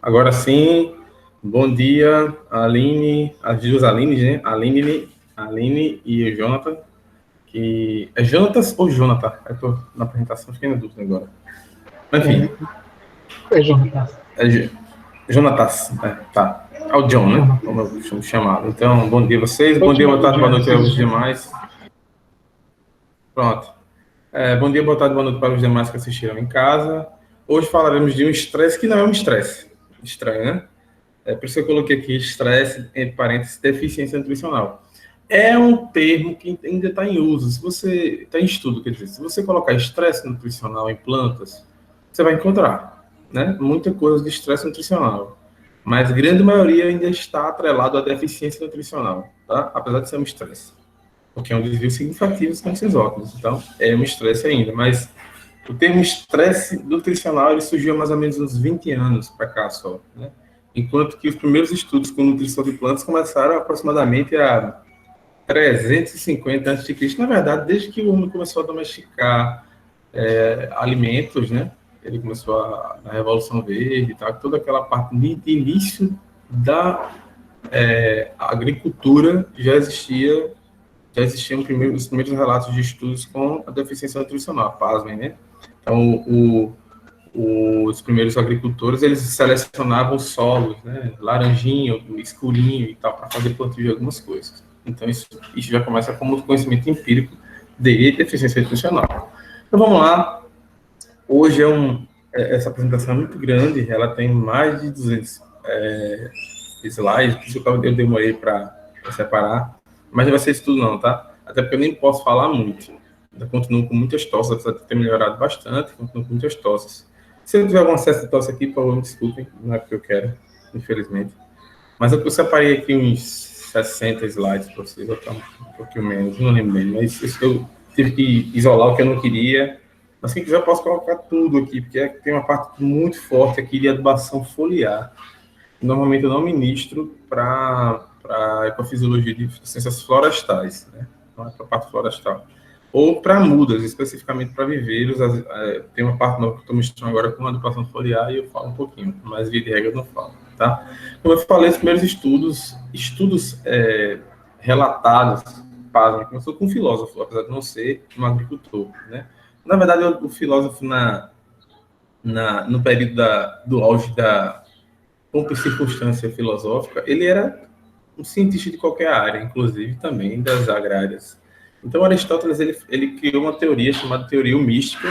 Agora sim, bom dia, Aline, as duas Alines, né? Aline e o Jonathan, que é Jonatas ou Jonathan? Eu tô na apresentação, fiquei na dúvida agora. Enfim, É Jonatas. Jonatas, tá. É o John, né? Como eu costumo chamar. Então, bom dia a vocês, bom Pode dia, chamar boa de tarde, boa John, noite vocês aos escolhem. demais. Pronto. Bom dia, boa tarde, boa noite para os demais que assistiram em casa. Hoje falaremos de um estresse que não é um estresse. Estranho, né? Por isso eu coloquei aqui estresse, entre parênteses, deficiência nutricional. É um termo que ainda está em uso. Se você está em estudo, quer dizer, se você colocar estresse nutricional em plantas, você vai encontrar, né? Muita coisa de estresse nutricional. Mas a grande maioria ainda está atrelado à deficiência nutricional, tá? Apesar de ser um estresse. Porque é um desvio significativo com esses óculos. Então, é um estresse ainda. Mas o termo estresse nutricional ele surgiu há mais ou menos uns 20 anos para cá só, né? Enquanto que os primeiros estudos com nutrição de plantas começaram aproximadamente há 350 a.C. Na verdade, desde que o homem começou a domesticar alimentos, né? Ele começou na Revolução Verde, tá? Toda aquela parte de início da agricultura já existiam os primeiros relatos de estudos com a deficiência nutricional, pasmem, né? Então, os primeiros agricultores, eles selecionavam solos, né? Laranjinho, escurinho e tal, para fazer plantio de algumas coisas. Então, isso já começa como conhecimento empírico de deficiência nutricional. Então, vamos lá. Hoje essa apresentação é muito grande, ela tem mais de 200 slides, por isso que eu demorei para separar, mas não vai ser isso tudo não, tá? Até porque eu nem posso falar muito. Ainda continuo com muitas tosses, apesar de ter melhorado bastante, continuo com muitas tosses. Se eu tiver algum acesso de tosse aqui, por favor, me desculpem, não é porque eu quero, infelizmente. Mas eu separei aqui uns 60 slides para vocês, ou até um pouquinho menos, não lembro bem, mas isso eu tive que isolar o que eu não queria. Mas quem quiser, eu posso colocar tudo aqui, porque tem uma parte muito forte aqui de adubação foliar. Normalmente eu não ministro para ecofisiologia de ciências florestais, né? Não é para a parte florestal. Ou para mudas, especificamente para viveiros. Tem uma parte nova que eu estou misturando agora com adubação foliar e eu falo um pouquinho, mas via de regra eu não falo, tá? Como eu falei, os primeiros estudos relatados, pasmem, começou com um filósofo, apesar de não ser um agricultor, né? Na verdade, o filósofo no período do auge da pompa e circunstância filosófica, ele era um cientista de qualquer área, inclusive também das agrárias. Então, Aristóteles ele criou uma teoria chamada teoria mística.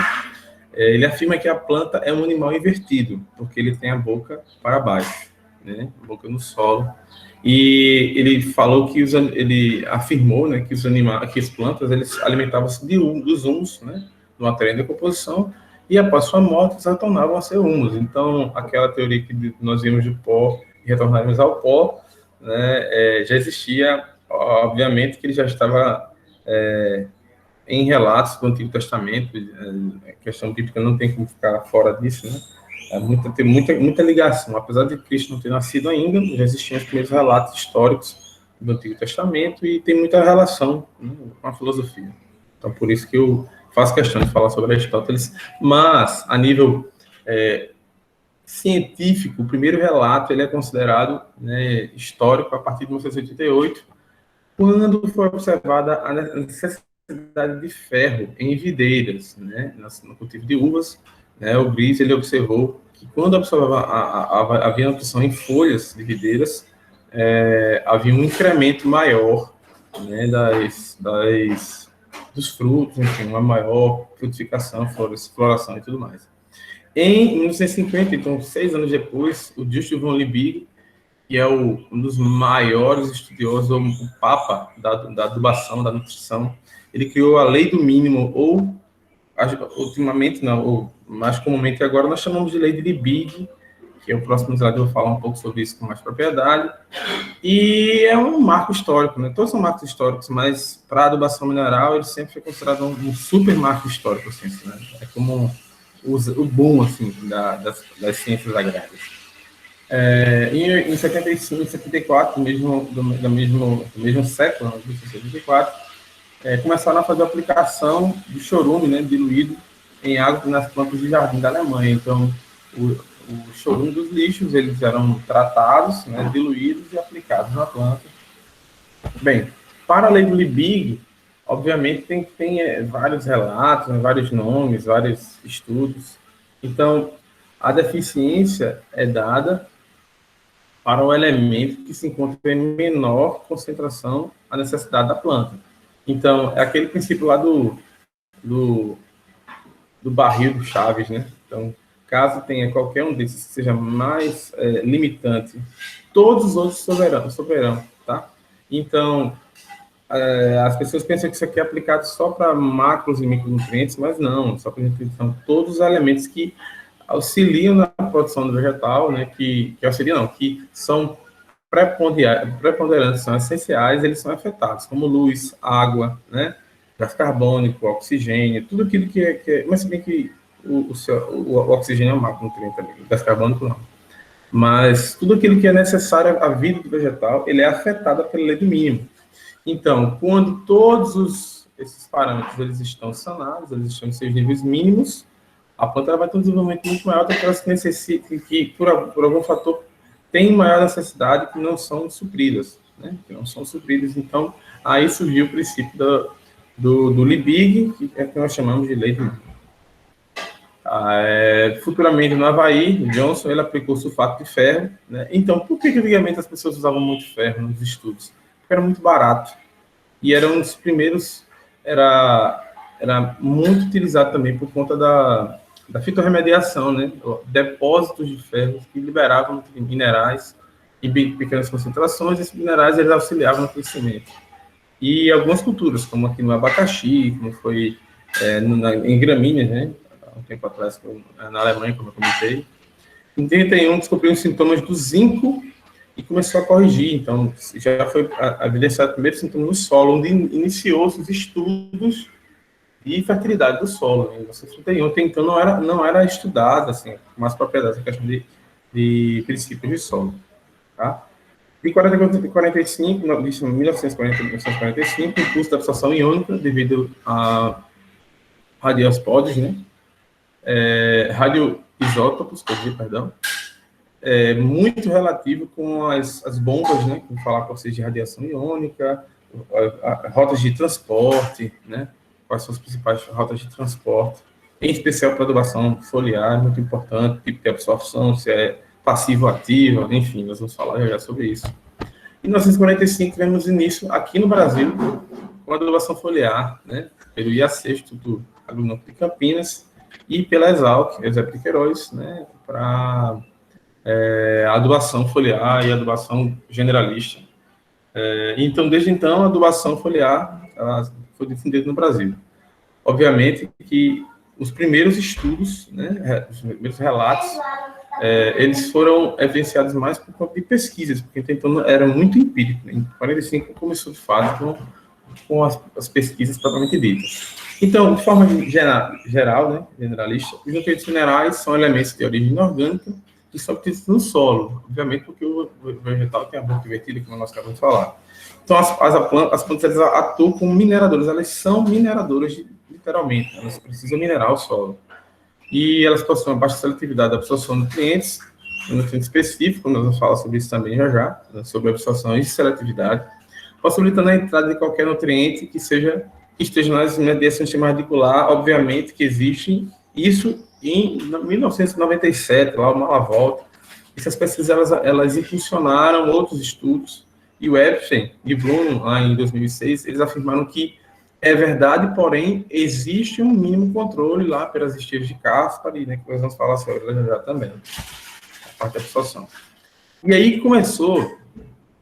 Ele afirma que a planta é um animal invertido, porque ele tem a boca para baixo, né? A boca no solo. E ele falou que ele afirmou, né, que que as plantas eles alimentavam-se dos humus, né, numa trem de decomposição, e após sua morte eles retornavam a ser humus. Então, aquela teoria que nós vimos do pó e retornarmos ao pó, né, já existia, obviamente que ele já estava em relatos do Antigo Testamento. A questão bíblica não tem como ficar fora disso, né? Tem muita ligação. Apesar de Cristo não ter nascido ainda, já existiam os primeiros relatos históricos do Antigo Testamento e tem muita relação, né, com a filosofia. Então, por isso que eu faço questão de falar sobre Aristóteles. Mas, a nível científico, o primeiro relato ele é considerado, né, histórico a partir de 1988, quando foi observada a necessidade de ferro em videiras, né, no cultivo de uvas, né, o Gris ele observou que quando havia nutrição em folhas de videiras, havia um incremento maior, né, dos frutos, enfim, uma maior frutificação, floração e tudo mais. Em 1950, então 6 anos depois, o Justus von Liebig, que é um dos maiores estudiosos, o papa da adubação, da nutrição, ele criou a lei do mínimo, ou ultimamente não, ou mais comumente agora nós chamamos de lei de Liebig, que é o próximo slide eu vou falar um pouco sobre isso com mais propriedade, e é um marco histórico, né? Todos são marcos históricos, mas para a adubação mineral ele sempre foi considerado um super marco histórico, assim, né? É como o boom, assim, das ciências agrárias. Em 75, 74, do mesmo século, 1974, começaram a fazer a aplicação de chorume, né, diluído em água nas plantas de jardim da Alemanha. Então, o chorume dos lixos, eles eram tratados, né, diluídos e aplicados na planta. Bem, para a lei do Liebig, obviamente tem vários relatos, né, vários nomes, vários estudos. Então, a deficiência é dada para o elemento que se encontra em menor concentração à necessidade da planta. Então, é aquele princípio lá do barril do Chaves, né? Então, caso tenha qualquer um desses que seja mais limitante, todos os outros soberão, tá? Então, as pessoas pensam que isso aqui é aplicado só para macros e micronutrientes, mas não, só para são todos os elementos que auxiliam na produção do vegetal, né, que auxiliam, não, que são preponderantes, são essenciais, eles são afetados, como luz, água, né, gás carbônico, oxigênio, tudo aquilo que é mas se bem que o oxigênio é um macronutriente também, o gás carbônico não. Mas tudo aquilo que é necessário à vida do vegetal, ele é afetado pela lei do mínimo. Então, quando todos esses parâmetros eles estão sanados, eles estão em seus níveis mínimos, a planta vai ter um desenvolvimento muito maior do que aquelas que necessitam, que por algum fator tem maior necessidade que não são supridas, né? Que não são supridas. Então, aí surgiu o princípio do Liebig, que é o que nós chamamos de lei do mínimo. Futuramente no Havaí, o Johnson ele aplicou sulfato de ferro, né? Então, por que antigamente as pessoas usavam muito ferro nos estudos? Porque era muito barato e era um dos primeiros, era muito utilizado também por conta da fitorremediação, né? Depósitos de ferro que liberavam minerais em pequenas concentrações, e esses minerais eles auxiliavam no crescimento. E algumas culturas, como aqui no abacaxi, como foi em gramíneas, né? Um tempo atrás, na Alemanha, como eu comentei. Em 31, descobriu os sintomas do zinco e começou a corrigir. Então, já foi evidenciado o primeiro sintoma no solo, onde iniciou-se os estudos de fertilidade do solo. Em 1931, então não era estudado, assim, com mais propriedades, a questão de princípios de solo. Tá? Em 1945, o curso da absorção iônica, devido a radiospódios, né? Radioisótopos, perdão, muito relativo com as bombas, né? Vou falar com vocês de radiação iônica, rotas de transporte, né? Quais são as principais rotas de transporte, em especial para adubação foliar, muito importante, tipo de absorção, se é passivo ou ativo, enfim, nós vamos falar já sobre isso. Em 1945, tivemos início aqui no Brasil com a adubação foliar, né? Pelo IAC, Instituto Agronômico de Campinas, e pela Exalc, Eusébio de Queiroz, né? Para adubação foliar e adubação generalista. Então, desde então, a adubação foliar ela foi difundida no Brasil. Obviamente que os primeiros estudos, né, os primeiros relatos, eles foram evidenciados mais por conta de pesquisas, porque até então era muito empírico. Em 45 começou, de fato, com as pesquisas propriamente ditas. Então, de forma geral, né, generalista, os nutrientes minerais são elementos de origem inorgânica que são obtidos no solo, obviamente porque o vegetal tem a boca invertida, como nós acabamos de falar. Então, as plantas elas atuam como mineradoras, elas são mineradoras, literalmente, elas precisam minerar o solo. E elas possuem uma baixa seletividade da absorção de nutrientes específicos, nós vamos falar sobre isso também já, né, sobre absorção e seletividade, possibilitando a entrada de qualquer nutriente que esteja nas mediações do sistema radicular, obviamente que existe isso em 1997, lá uma volta. Essas pesquisas, elas impulsionaram outros estudos, e o Epstein e Bloom, lá em 2006, eles afirmaram que é verdade, porém, existe um mínimo controle lá pelas esteiras de Caspary, né, que nós vamos falar sobre já também, a parte da absorção. E aí começou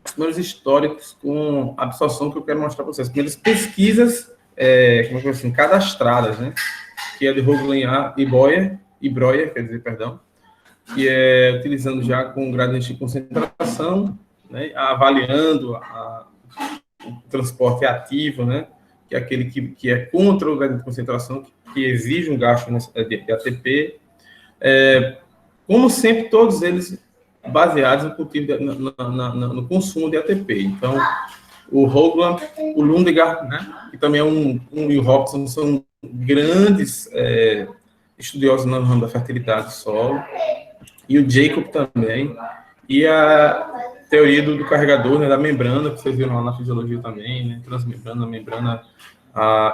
os primeiros históricos com a absorção que eu quero mostrar para vocês. As primeiras pesquisas, como é que assim, cadastradas, né, que é de Roglan e Breuer, que é utilizando já com gradiente de concentração, né, avaliando o transporte ativo, né, que é aquele que é contra o gradiente de concentração, que exige um gasto de ATP. Como sempre, todos eles baseados no cultivo no consumo de ATP. Então, o Roglan, o Lundegaard, né, que também e o Robson são grandes estudiosos no ramo da fertilidade do solo. e o Jacob também, e a teoria do carregador, né, da membrana, que vocês viram lá na fisiologia também, né, transmembrana, membrana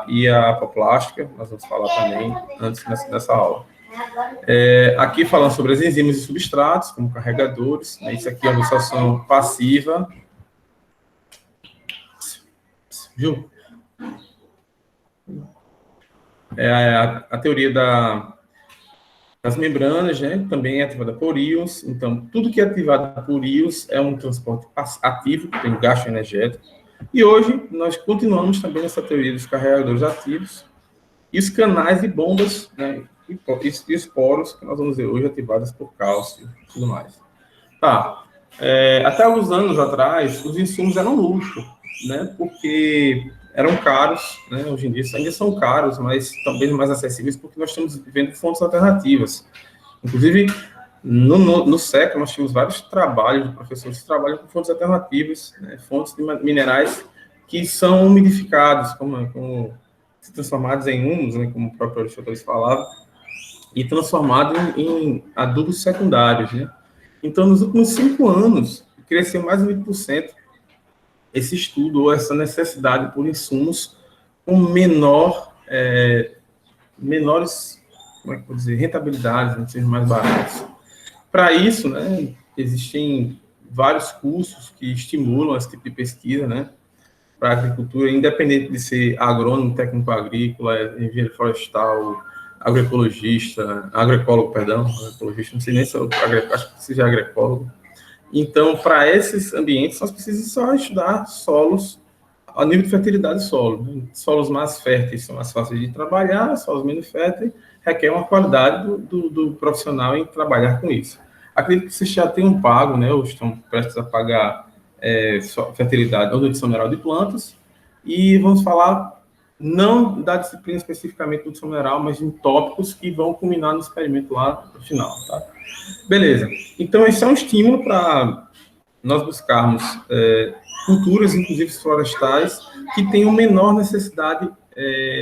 e a apoplástica, nós vamos falar também antes nessa aula. Aqui falando sobre as enzimas e substratos, como carregadores, né, isso aqui é uma absorção passiva, viu? A teoria das membranas, né, também é ativada por íons. Então, tudo que é ativado por íons é um transporte ativo, que tem gasto energético. E hoje, nós continuamos também nessa teoria dos carregadores ativos e os canais e bombas, né, e os poros, que nós vamos ver hoje, ativados por cálcio e tudo mais. Tá. Até alguns anos atrás, os insumos eram luxo, né, porque eram caros, né, hoje em dia ainda são caros, mas também mais acessíveis porque nós estamos vivendo fontes alternativas. Inclusive, no século, nós tínhamos vários trabalhos de professores que trabalham com fontes alternativas, né, fontes de minerais que são umidificados, como transformados em humus, né, como o próprio Aristóteles falava, e transformados em adubos secundários, né. Então, nos últimos 5 anos, cresceu mais de 20% esse estudo ou essa necessidade por insumos com menores, como é que eu vou dizer, rentabilidades, né, sejam mais baratos. Para isso, né, existem vários cursos que estimulam esse tipo de pesquisa, né, para a agricultura, independente de ser agrônomo, técnico agrícola, engenheiro florestal, agroecólogo, agroecologista, não sei nem se eu acho que seja agroecólogo. Então, para esses ambientes, nós precisamos só estudar solos, ao nível de fertilidade do solo. Né? Solos mais férteis são mais fáceis de trabalhar, solos menos férteis requer uma qualidade do profissional em trabalhar com isso. Acredito que vocês já tenham pago, né, ou estão prestes a pagar fertilidade ou nutrição mineral de plantas, e vamos falar não da disciplina especificamente do nutrição mineral, mas em tópicos que vão culminar no experimento lá no final, tá? Beleza. Então, esse é um estímulo para nós buscarmos culturas, inclusive florestais, que tenham menor necessidade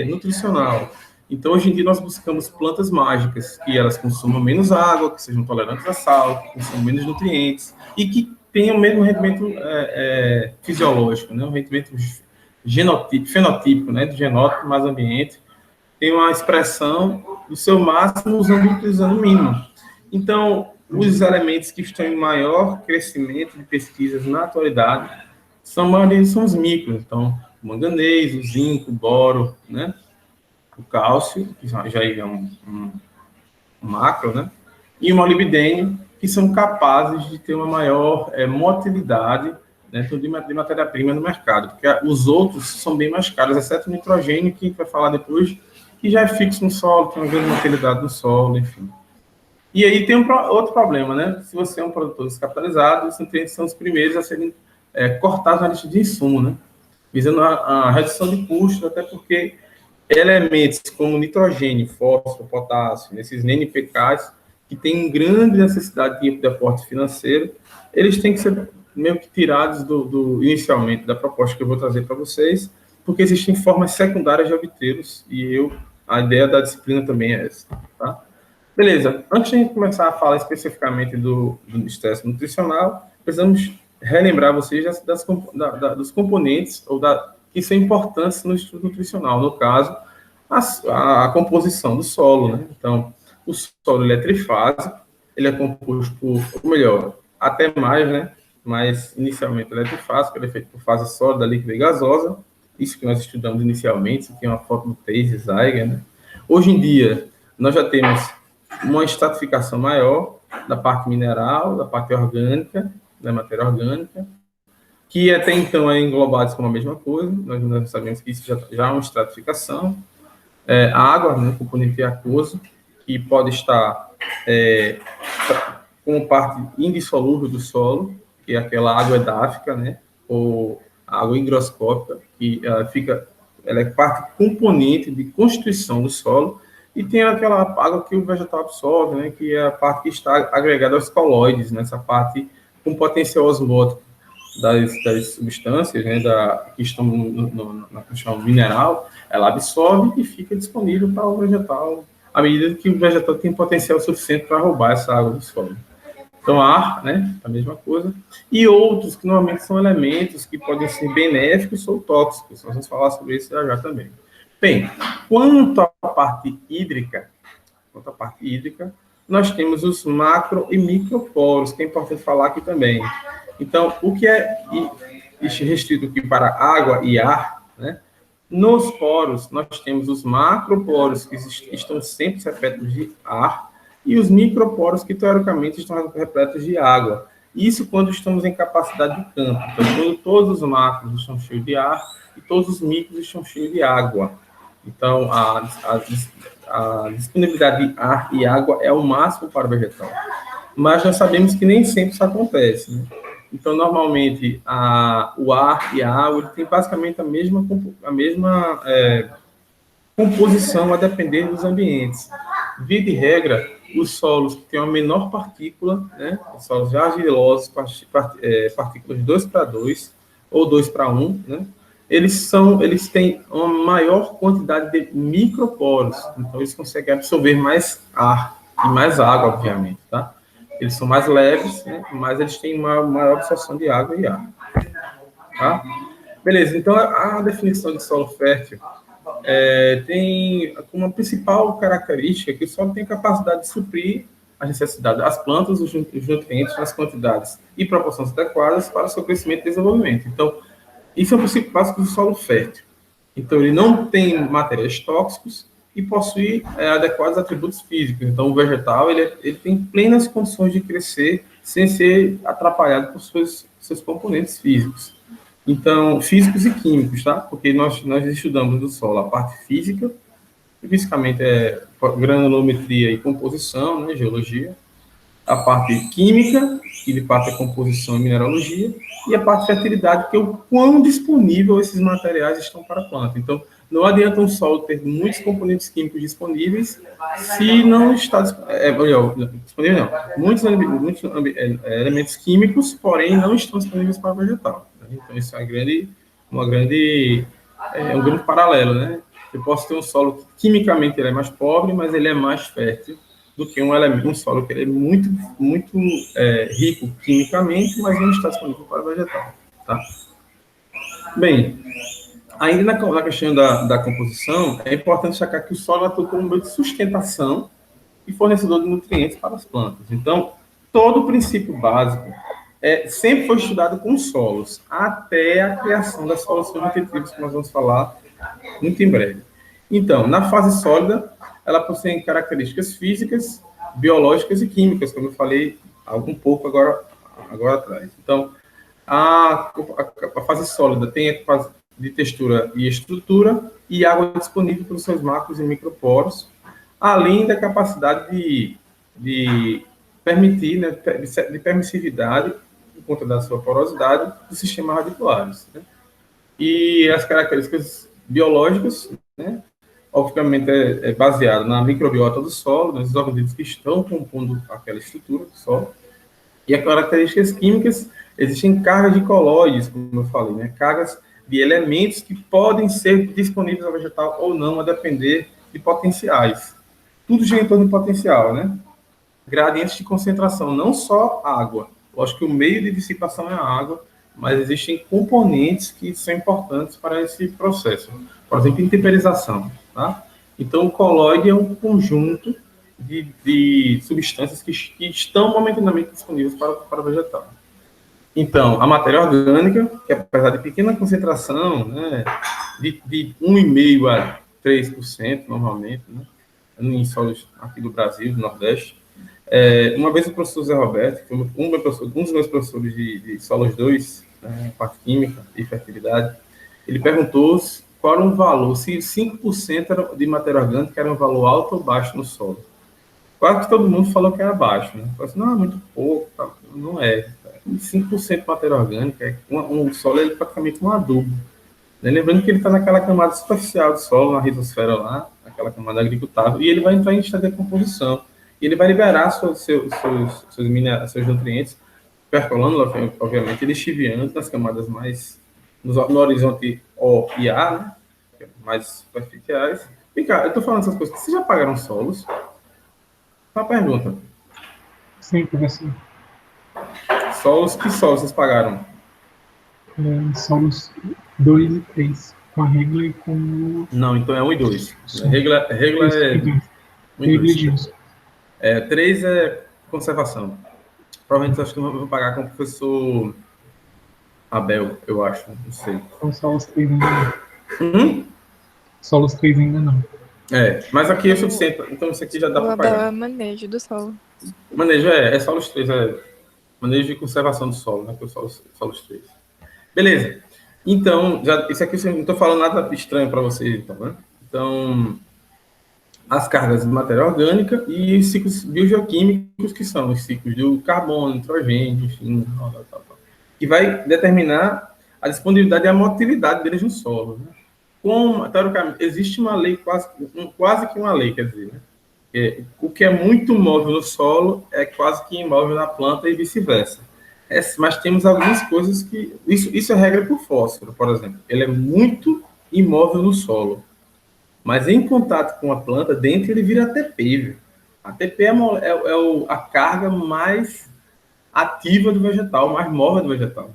nutricional. Então, hoje em dia, nós buscamos plantas mágicas, que elas consumam menos água, que sejam tolerantes a sal, que consumam menos nutrientes, e que tenham o mesmo rendimento fisiológico, né? Um rendimento fenotípico, né? De genótipo mais ambiente, tem uma expressão do seu máximo utilizando o mínimo. Então, os elementos que estão em maior crescimento de pesquisas na atualidade são os micros. Então, o manganês, o zinco, o boro, né? O cálcio, que já é um macro, né? E o molibdênio, que são capazes de ter uma maior motilidade dentro de matéria-prima no mercado, porque os outros são bem mais caros, exceto o nitrogênio, que a gente vai falar depois, que já é fixo no solo, tem uma grande motilidade no solo, enfim. E aí tem outro problema, né? Se você é um produtor descapitalizado, os nutrientes são os primeiros a serem cortados na lista de insumo, né? Visando a redução de custos, até porque elementos como nitrogênio, fósforo, potássio, esses NPKs, que têm grande necessidade de aporte financeiro, eles têm que ser meio que tirados inicialmente da proposta que eu vou trazer para vocês, porque existem formas secundárias de obtê-los, e a ideia da disciplina também é essa, tá? Beleza, antes de a gente começar a falar especificamente do estresse nutricional, precisamos relembrar vocês dos componentes que são importantes no estudo nutricional, no caso, a composição do solo, né? Então, o solo ele é trifásico, ele é composto por, ou melhor, até mais, né? Mas inicialmente ele é trifásico, ele é feito por fase sólida, líquida e gasosa, isso que nós estudamos inicialmente, isso aqui é uma foto do Teis e Zeiger, né? Hoje em dia, nós já temos uma estratificação maior da parte mineral, da parte orgânica, da matéria orgânica, que até então é englobados como a mesma coisa, nós sabemos que isso já é uma estratificação. A água, né, componente aquoso, que pode estar como parte indissolúvel do solo, que é aquela água edáfica, né, ou água higroscópica, que ela é parte componente de constituição do solo, e tem aquela água que o vegetal absorve, né, que é a parte que está agregada aos coloides, nessa parte com potencial osmótico das substâncias, né, que estão na questão mineral, ela absorve e fica disponível para o vegetal, à medida que o vegetal tem potencial suficiente para roubar essa água do solo. Então, ar, né, a mesma coisa. E outros que normalmente são elementos que podem ser benéficos ou tóxicos. Nós vamos falar sobre isso já também. Bem, quanto à parte hídrica, nós temos os macro e microporos, que é importante falar aqui também. Então, o que é restrito aqui para água e ar, né? Nos poros, nós temos os macroporos, que estão sempre repletos de ar, e os microporos, que teoricamente estão repletos de água. Isso quando estamos em capacidade de campo. Então, quando todos os macros estão cheios de ar e todos os micros estão cheios de água. Então, a disponibilidade de ar e água é o máximo para o vegetal. Mas nós sabemos que nem sempre isso acontece, né? Então, normalmente, o ar e a água tem basicamente a mesma composição a depender dos ambientes. Via de regra, os solos que têm uma menor partícula, né, os solos argilosos, partículas 2:2 ou 2:1, né, eles têm uma maior quantidade de microporos, então eles conseguem absorver mais ar e mais água, obviamente, tá? Eles são mais leves, né, mas eles têm uma maior absorção de água e ar, tá? Beleza, então a definição de solo fértil tem como principal característica que o solo tem capacidade de suprir as necessidades das plantas, os nutrientes nas quantidades e proporções adequadas para o seu crescimento e desenvolvimento. Então, isso é o princípio básico do solo fértil. Então, ele não tem materiais tóxicos e possui adequados atributos físicos. Então, o vegetal ele tem plenas condições de crescer sem ser atrapalhado por seus componentes físicos. Então, físicos e químicos, tá? Porque nós estudamos do solo a parte física, que fisicamente é granulometria e composição, né, geologia. A parte química, que de parte é composição e mineralogia. E a parte de fertilidade, que é o quão disponível esses materiais estão para a planta. Então, não adianta um solo ter muitos componentes químicos disponíveis se não está disponível, não. Muitos elementos químicos, porém, não estão disponíveis para o vegetal. Então, isso é um grande paralelo, né? Eu posso ter um solo que quimicamente ele é mais pobre, mas ele é mais fértil do que um solo que ele é muito rico quimicamente, mas não está disponível para o vegetal, tá? Bem, ainda na questão da composição, é importante destacar que o solo atua como meio de sustentação e fornecedor de nutrientes para as plantas. Então, todo o princípio básico sempre foi estudado com solos, até a criação das soluções nutritivas, que nós vamos falar muito em breve. Então, na fase sólida, ela possui características físicas, biológicas e químicas, como eu falei algum pouco agora atrás. Então, a fase sólida tem a fase de textura e estrutura e água disponível para os seus macros e microporos, além da capacidade de permitir, né, de permissividade, por conta da sua porosidade, do sistema radiculares, né? E as características biológicas, né, obviamente é baseado na microbiota do solo, nos organismos que estão compondo aquela estrutura do solo. E as características químicas, existem cargas de colóides, como eu falei, né, cargas de elementos que podem ser disponíveis ao vegetal ou não, a depender de potenciais. Tudo gira em torno de potencial, né? Gradientes de concentração, não só água. Lógico que o meio de dissipação é a água, mas existem componentes que são importantes para esse processo. Por exemplo, intemperização, tá? Então, o colóide é um conjunto de substâncias que estão momentaneamente disponíveis para o vegetal. Então, a matéria orgânica, que apesar de pequena concentração, né, de 1,5% a 3%, normalmente, né, em solos aqui do Brasil, do Nordeste. Uma vez o professor Zé Roberto, que foi um dos meus professores de solos 2, né, parte química e fertilidade, ele perguntou qual era o valor, se 5% de matéria orgânica era um valor alto ou baixo no solo. Quase que todo mundo falou que era baixo, né? Falei assim, não, é muito pouco, tá? Não é. 5% de matéria orgânica, um solo é praticamente um adubo. Né? Lembrando que ele está naquela camada superficial do solo, na rizosfera lá, aquela camada agricultável, e ele vai entrar em estado de decomposição. E ele vai liberar seus nutrientes, percolando, obviamente, e lixiviando nas camadas mais no horizonte O e A, né? Mais superficiais. Vem cá, eu estou falando essas coisas. Vocês já pagaram solos? Uma pergunta. Sim, professor. Solos, que solos vocês pagaram? Solos 2 e 3, com a regra e com o Não, então é 1 e 2. som. Regra Isso, é e 2. 1 e Regra e 2. Gilson. 3 é conservação. Provavelmente acho que eu vou pagar com o professor Abel, eu acho, não sei. Então, solos 3 ainda não. Uhum. Solos 3 ainda não. Mas aqui é suficiente, então isso aqui já dá O para Abel pagar. é manejo do solo. Manejo é solos 3, manejo de conservação do solo, né? Que é solos 3. Beleza. Então, isso aqui eu não estou falando nada estranho para vocês, então, né? Então, as cargas de matéria orgânica e os ciclos biogeoquímicos, que são os ciclos do carbono, nitrogênio, enfim, que vai determinar a disponibilidade e a motilidade deles no solo. Né? Teoricamente, existe uma lei, quase que uma lei, quer dizer, né? O que é muito móvel no solo é quase que imóvel na planta e vice-versa. Mas temos algumas coisas que... Isso é regra para o fósforo, por exemplo. Ele é muito imóvel no solo. Mas em contato com a planta, dentro ele vira ATP. Viu? ATP a carga mais ativa do vegetal, mais móvel do vegetal.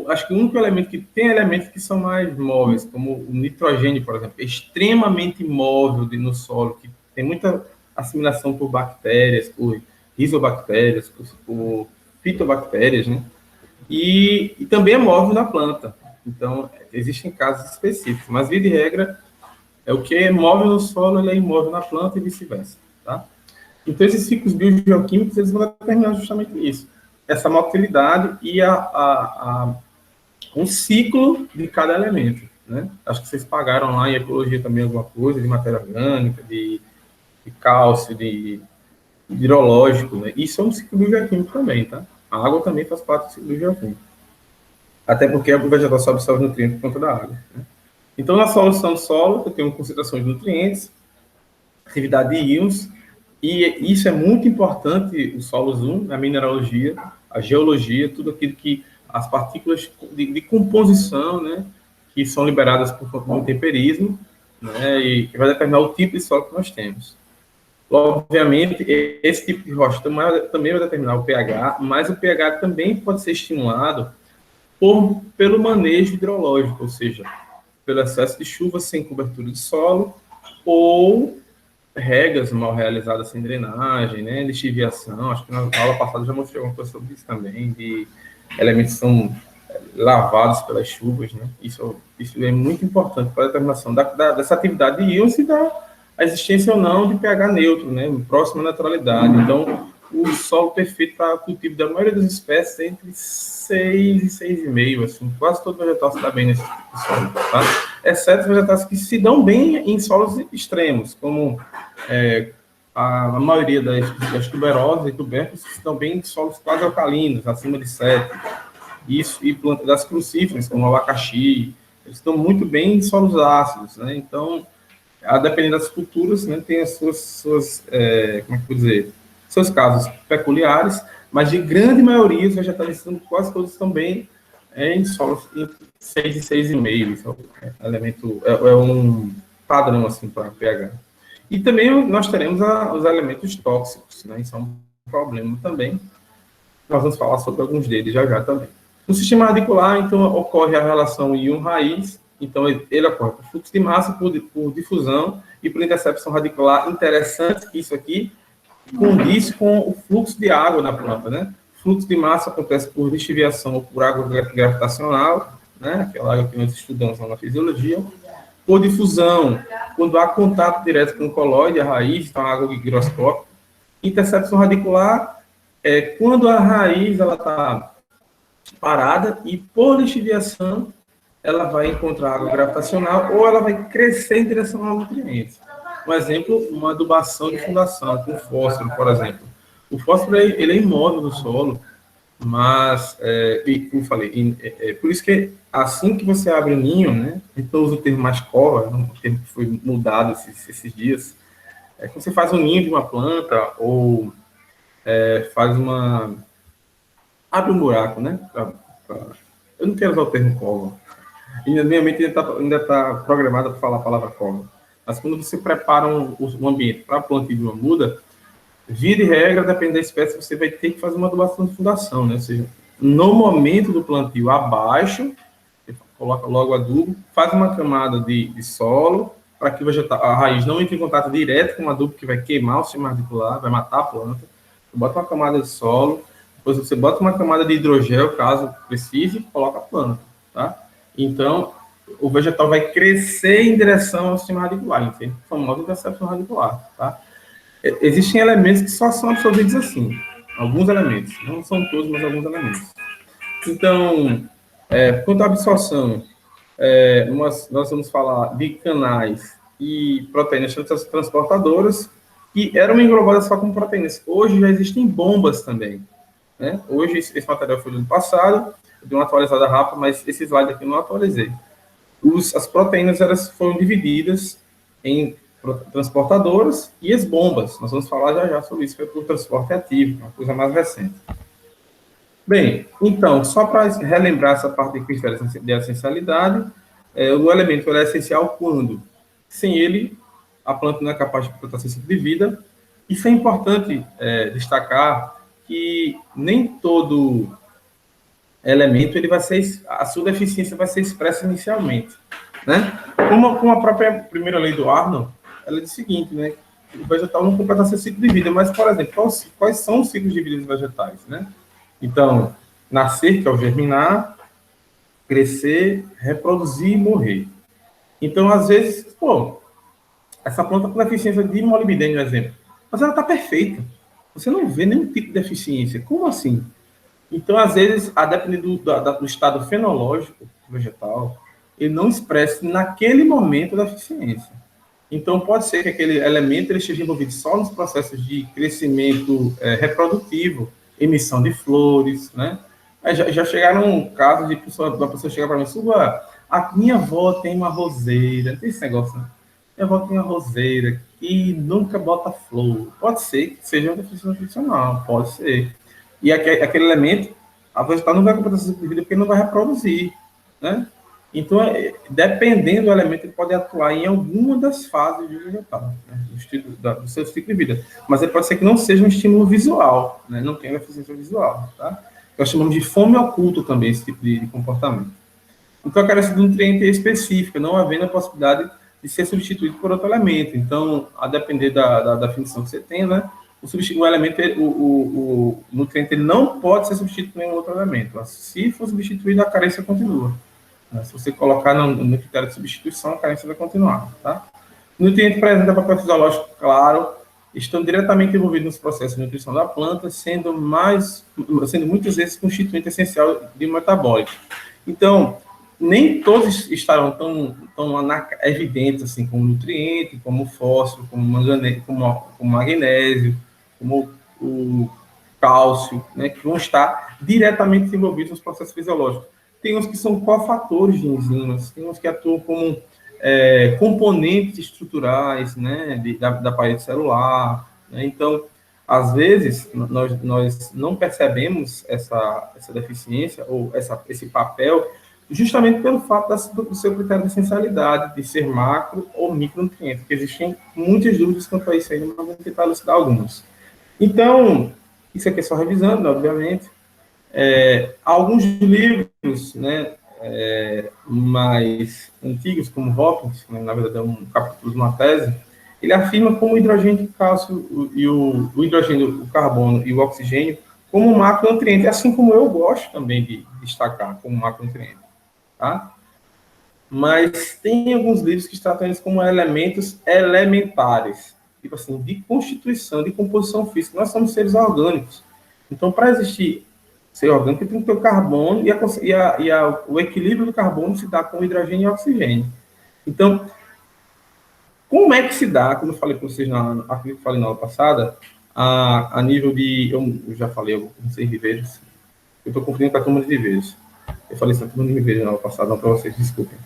Acho que o único elemento que tem elementos que são mais móveis, como o nitrogênio, por exemplo, é extremamente móvel no solo, que tem muita assimilação por bactérias, por rizobactérias, por fitobactérias, né? E também é móvel na planta. Então, existem casos específicos, mas, via de regra, o que é móvel no solo, ele é imóvel na planta e vice-versa, tá? Então, esses ciclos biogeoquímicos, eles vão determinar justamente isso. Essa motilidade e um ciclo de cada elemento, né? Acho que vocês pagaram lá em ecologia também alguma coisa de matéria orgânica, de cálcio, de hidrológico, né? Isso é um ciclo biogeoquímico também, tá? A água também faz parte do ciclo biogeoquímico. Até porque o vegetal só absorve nutrientes por conta da água, né? Então, na solução do solo, eu tenho concentração de nutrientes, atividade de íons, e isso é muito importante, o solos 1, a mineralogia, a geologia, tudo aquilo que as partículas de composição, né, que são liberadas por conta do temperismo, né, e que vai determinar o tipo de solo que nós temos. Obviamente, esse tipo de rocha também vai determinar o pH, mas o pH também pode ser estimulado pelo manejo hidrológico, ou seja, pelo excesso de chuva sem cobertura de solo, ou regas mal realizadas sem drenagem, né, lixiviação. Acho que na aula passada já mostrei alguma coisa sobre isso também, de elementos que são lavados pelas chuvas, né. Isso é muito importante para a determinação dessa atividade de íons e da existência ou não de pH neutro, né, próximo à neutralidade. Então, o solo perfeito para o cultivo da maioria das espécies é entre 6 e 6,5, assim, quase todo vegetal se dá bem nesse tipo de solo, tá? Exceto vegetais que se dão bem em solos extremos, como a maioria das tuberosas e tubérculos que se dão bem em solos quase alcalinos, acima de 7. Isso, e plantas das crucíferas, como o abacaxi, eles estão muito bem em solos ácidos, né? Então, a depender das culturas, né, tem as suas como é que eu vou dizer, seus casos peculiares, mas de grande maioria os vegetais quase todos estão bem em solos entre 6 e 6,5. Isso é elemento, é um padrão assim para pH. E também nós teremos os elementos tóxicos, né? Isso é um problema também. Nós vamos falar sobre alguns deles já também. No sistema radicular, então, ocorre a relação íon-raiz. Então, ele ocorre por fluxo de massa, por difusão e por intercepção radicular. Interessante que isso aqui condiz com o fluxo de água na planta, né? O fluxo de massa acontece por lixiviação ou por água gravitacional, né? Aquela água que nós estudamos lá na fisiologia. Por difusão, quando há contato direto com o colóide, a raiz, então a água higroscópica. Intercepção radicular é quando a raiz está parada e por lixiviação ela vai encontrar água gravitacional ou ela vai crescer em direção ao nutriente. Um exemplo, uma adubação de fundação com fósforo, por exemplo. O fósforo ele é imóvel no solo, mas, como eu falei, por isso que assim que você abre o ninho, né, então usa o termo mais cova, um termo que foi mudado esses dias, quando você faz um ninho de uma planta ou faz abre um buraco, né, eu não quero usar o termo cova, e minha mente ainda tá programada para falar a palavra cova, mas quando você prepara um ambiente para a plantio de uma muda, via de regra, dependendo da espécie, você vai ter que fazer uma adubação de fundação, né? Ou seja, no momento do plantio abaixo, você coloca logo adubo, faz uma camada de solo, para que a raiz não entre em contato direto com o adubo, que vai queimar o sistema radicular, vai matar a planta. Você bota uma camada de solo, depois você bota uma camada de hidrogel, caso precise, e coloca a planta, tá? Então, o vegetal vai crescer em direção ao sistema radicular, entende? A famosa intercepção radicular, tá? Existem elementos que só são absorvidos assim, alguns elementos, não são todos, mas alguns elementos. Então, quanto à absorção, nós vamos falar de canais e proteínas transportadoras que eram englobadas só como proteínas. Hoje já existem bombas também, né? Hoje esse material foi do ano passado, eu dei uma atualizada rápida, mas esse slide aqui eu não atualizei. As proteínas elas foram divididas em transportadoras e as bombas. Nós vamos falar já sobre isso, foi por transporte ativo, uma coisa mais recente. Bem, então, só para relembrar essa parte de essencialidade, o elemento é essencial quando, sem ele, a planta não é capaz de completar seu ciclo de vida. Isso é importante destacar que nem todo elemento ele vai ser, a sua deficiência vai ser expressa inicialmente, né? Como a própria primeira lei do Arnold, ela diz o seguinte, né? O vegetal não completa seu ciclo de vida, mas, por exemplo, quais são os ciclos de vida dos vegetais, né? Então, nascer, que é o germinar, crescer, reproduzir e morrer. Então, às vezes, essa planta com deficiência de molibdênio, por exemplo, mas ela está perfeita. Você não vê nenhum tipo de deficiência. Como assim? Então, às vezes, a depender do estado fenológico vegetal, ele não expressa naquele momento a deficiência. Então, pode ser que aquele elemento ele esteja envolvido só nos processos de crescimento reprodutivo, emissão de flores, né? Já chegaram casos de uma pessoa chegar para mim, a minha avó tem uma roseira, tem esse negócio, né? Minha avó tem uma roseira e nunca bota flor. Pode ser que seja uma deficiência nutricional, pode ser. E aquele elemento, a vegetal não vai completar essa vida porque não vai reproduzir, né? Então, dependendo do elemento, ele pode atuar em alguma das fases do vegetal, né? Do seu ciclo de vida. Mas ele pode ser que não seja um estímulo visual, né? Não tenha deficiência visual, tá? Nós chamamos de fome oculta também esse tipo de comportamento. Então, a carência de nutriente é específica, não havendo a possibilidade de ser substituído por outro elemento. Então, a depender da definição que você tem, né? O elemento, o nutriente ele não pode ser substituído por nenhum outro elemento. Se for substituído, a carência continua. Se você colocar no critério de substituição, a carência vai continuar. Tá? O nutriente apresenta papel fisiológico claro, estão diretamente envolvidos nos processos de nutrição da planta, sendo muitas vezes constituinte essencial de metabólico. Então, nem todos estarão tão evidentes assim, como nutriente, como fósforo, como manganês, como magnésio, como o cálcio, né, que vão estar diretamente envolvidos nos processos fisiológicos. Tem uns que são cofatores de enzimas, tem uns que atuam como componentes estruturais, né, da parede celular, né? Então, às vezes, nós não percebemos essa deficiência ou esse papel justamente pelo fato do seu critério de essencialidade, de ser macro ou micronutriente, porque existem muitas dúvidas quanto a isso ainda, mas vamos tentar elucidar algumas. Então, isso aqui é só revisando, obviamente. Alguns livros, né, mais antigos, como Hawkins, né, na verdade é um capítulo de uma tese, ele afirma como o hidrogênio, o cálcio e o hidrogênio, o carbono e o oxigênio como macronutriente, assim como eu gosto também de destacar como macronutriente. Tá? Mas tem alguns livros que tratam eles como elementos elementares, tipo assim, de constituição, de composição física. Nós somos seres orgânicos. Então, para existir ser orgânico, tem que ter o carbono o equilíbrio do carbono se dá com hidrogênio e oxigênio. Então, como é que se dá, como eu falei para vocês acredito que falei na aula passada, a nível de, eu já falei, eu não sei viveiros, eu estou confundindo com a turma de viveiros. Eu falei isso na turma de viveiros na aula passada, não para vocês, desculpem.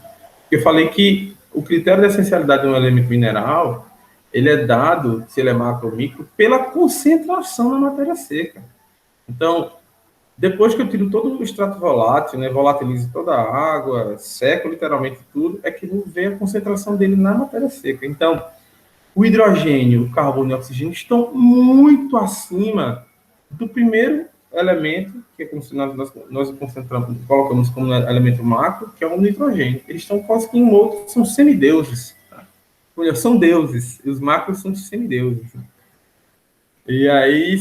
Eu falei que o critério de essencialidade de um elemento mineral, ele é dado, se ele é macro ou micro, pela concentração na matéria seca. Então, depois que eu tiro todo o extrato volátil, né, volatilizo toda a água, seco literalmente tudo, é que vou ver a concentração dele na matéria seca. Então, O hidrogênio, o carbono e o oxigênio estão muito acima do primeiro elemento, que é como se nós colocamos como elemento macro, que é o nitrogênio. Eles estão quase que em um outro, são semideuses. Tá? São deuses, e os macros são semideuses. E aí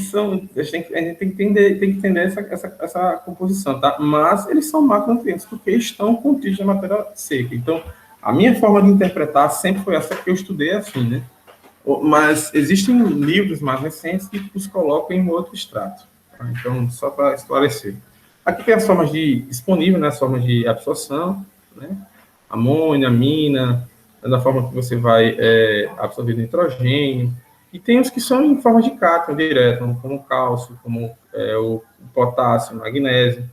a gente tem que entender essa composição, tá? Mas eles são macronutrientes porque estão contidos na matéria seca. Então, a minha forma de interpretar sempre foi essa que eu estudei assim, né? Mas existem livros mais recentes que os colocam em outro extrato. Tá? Então, só para esclarecer. Aqui tem as formas disponíveis, né? As formas de absorção, né? Amônia, amina, da forma que você vai absorver nitrogênio. E tem os que são em forma de cátion direto, como o cálcio, como o potássio, o magnésio.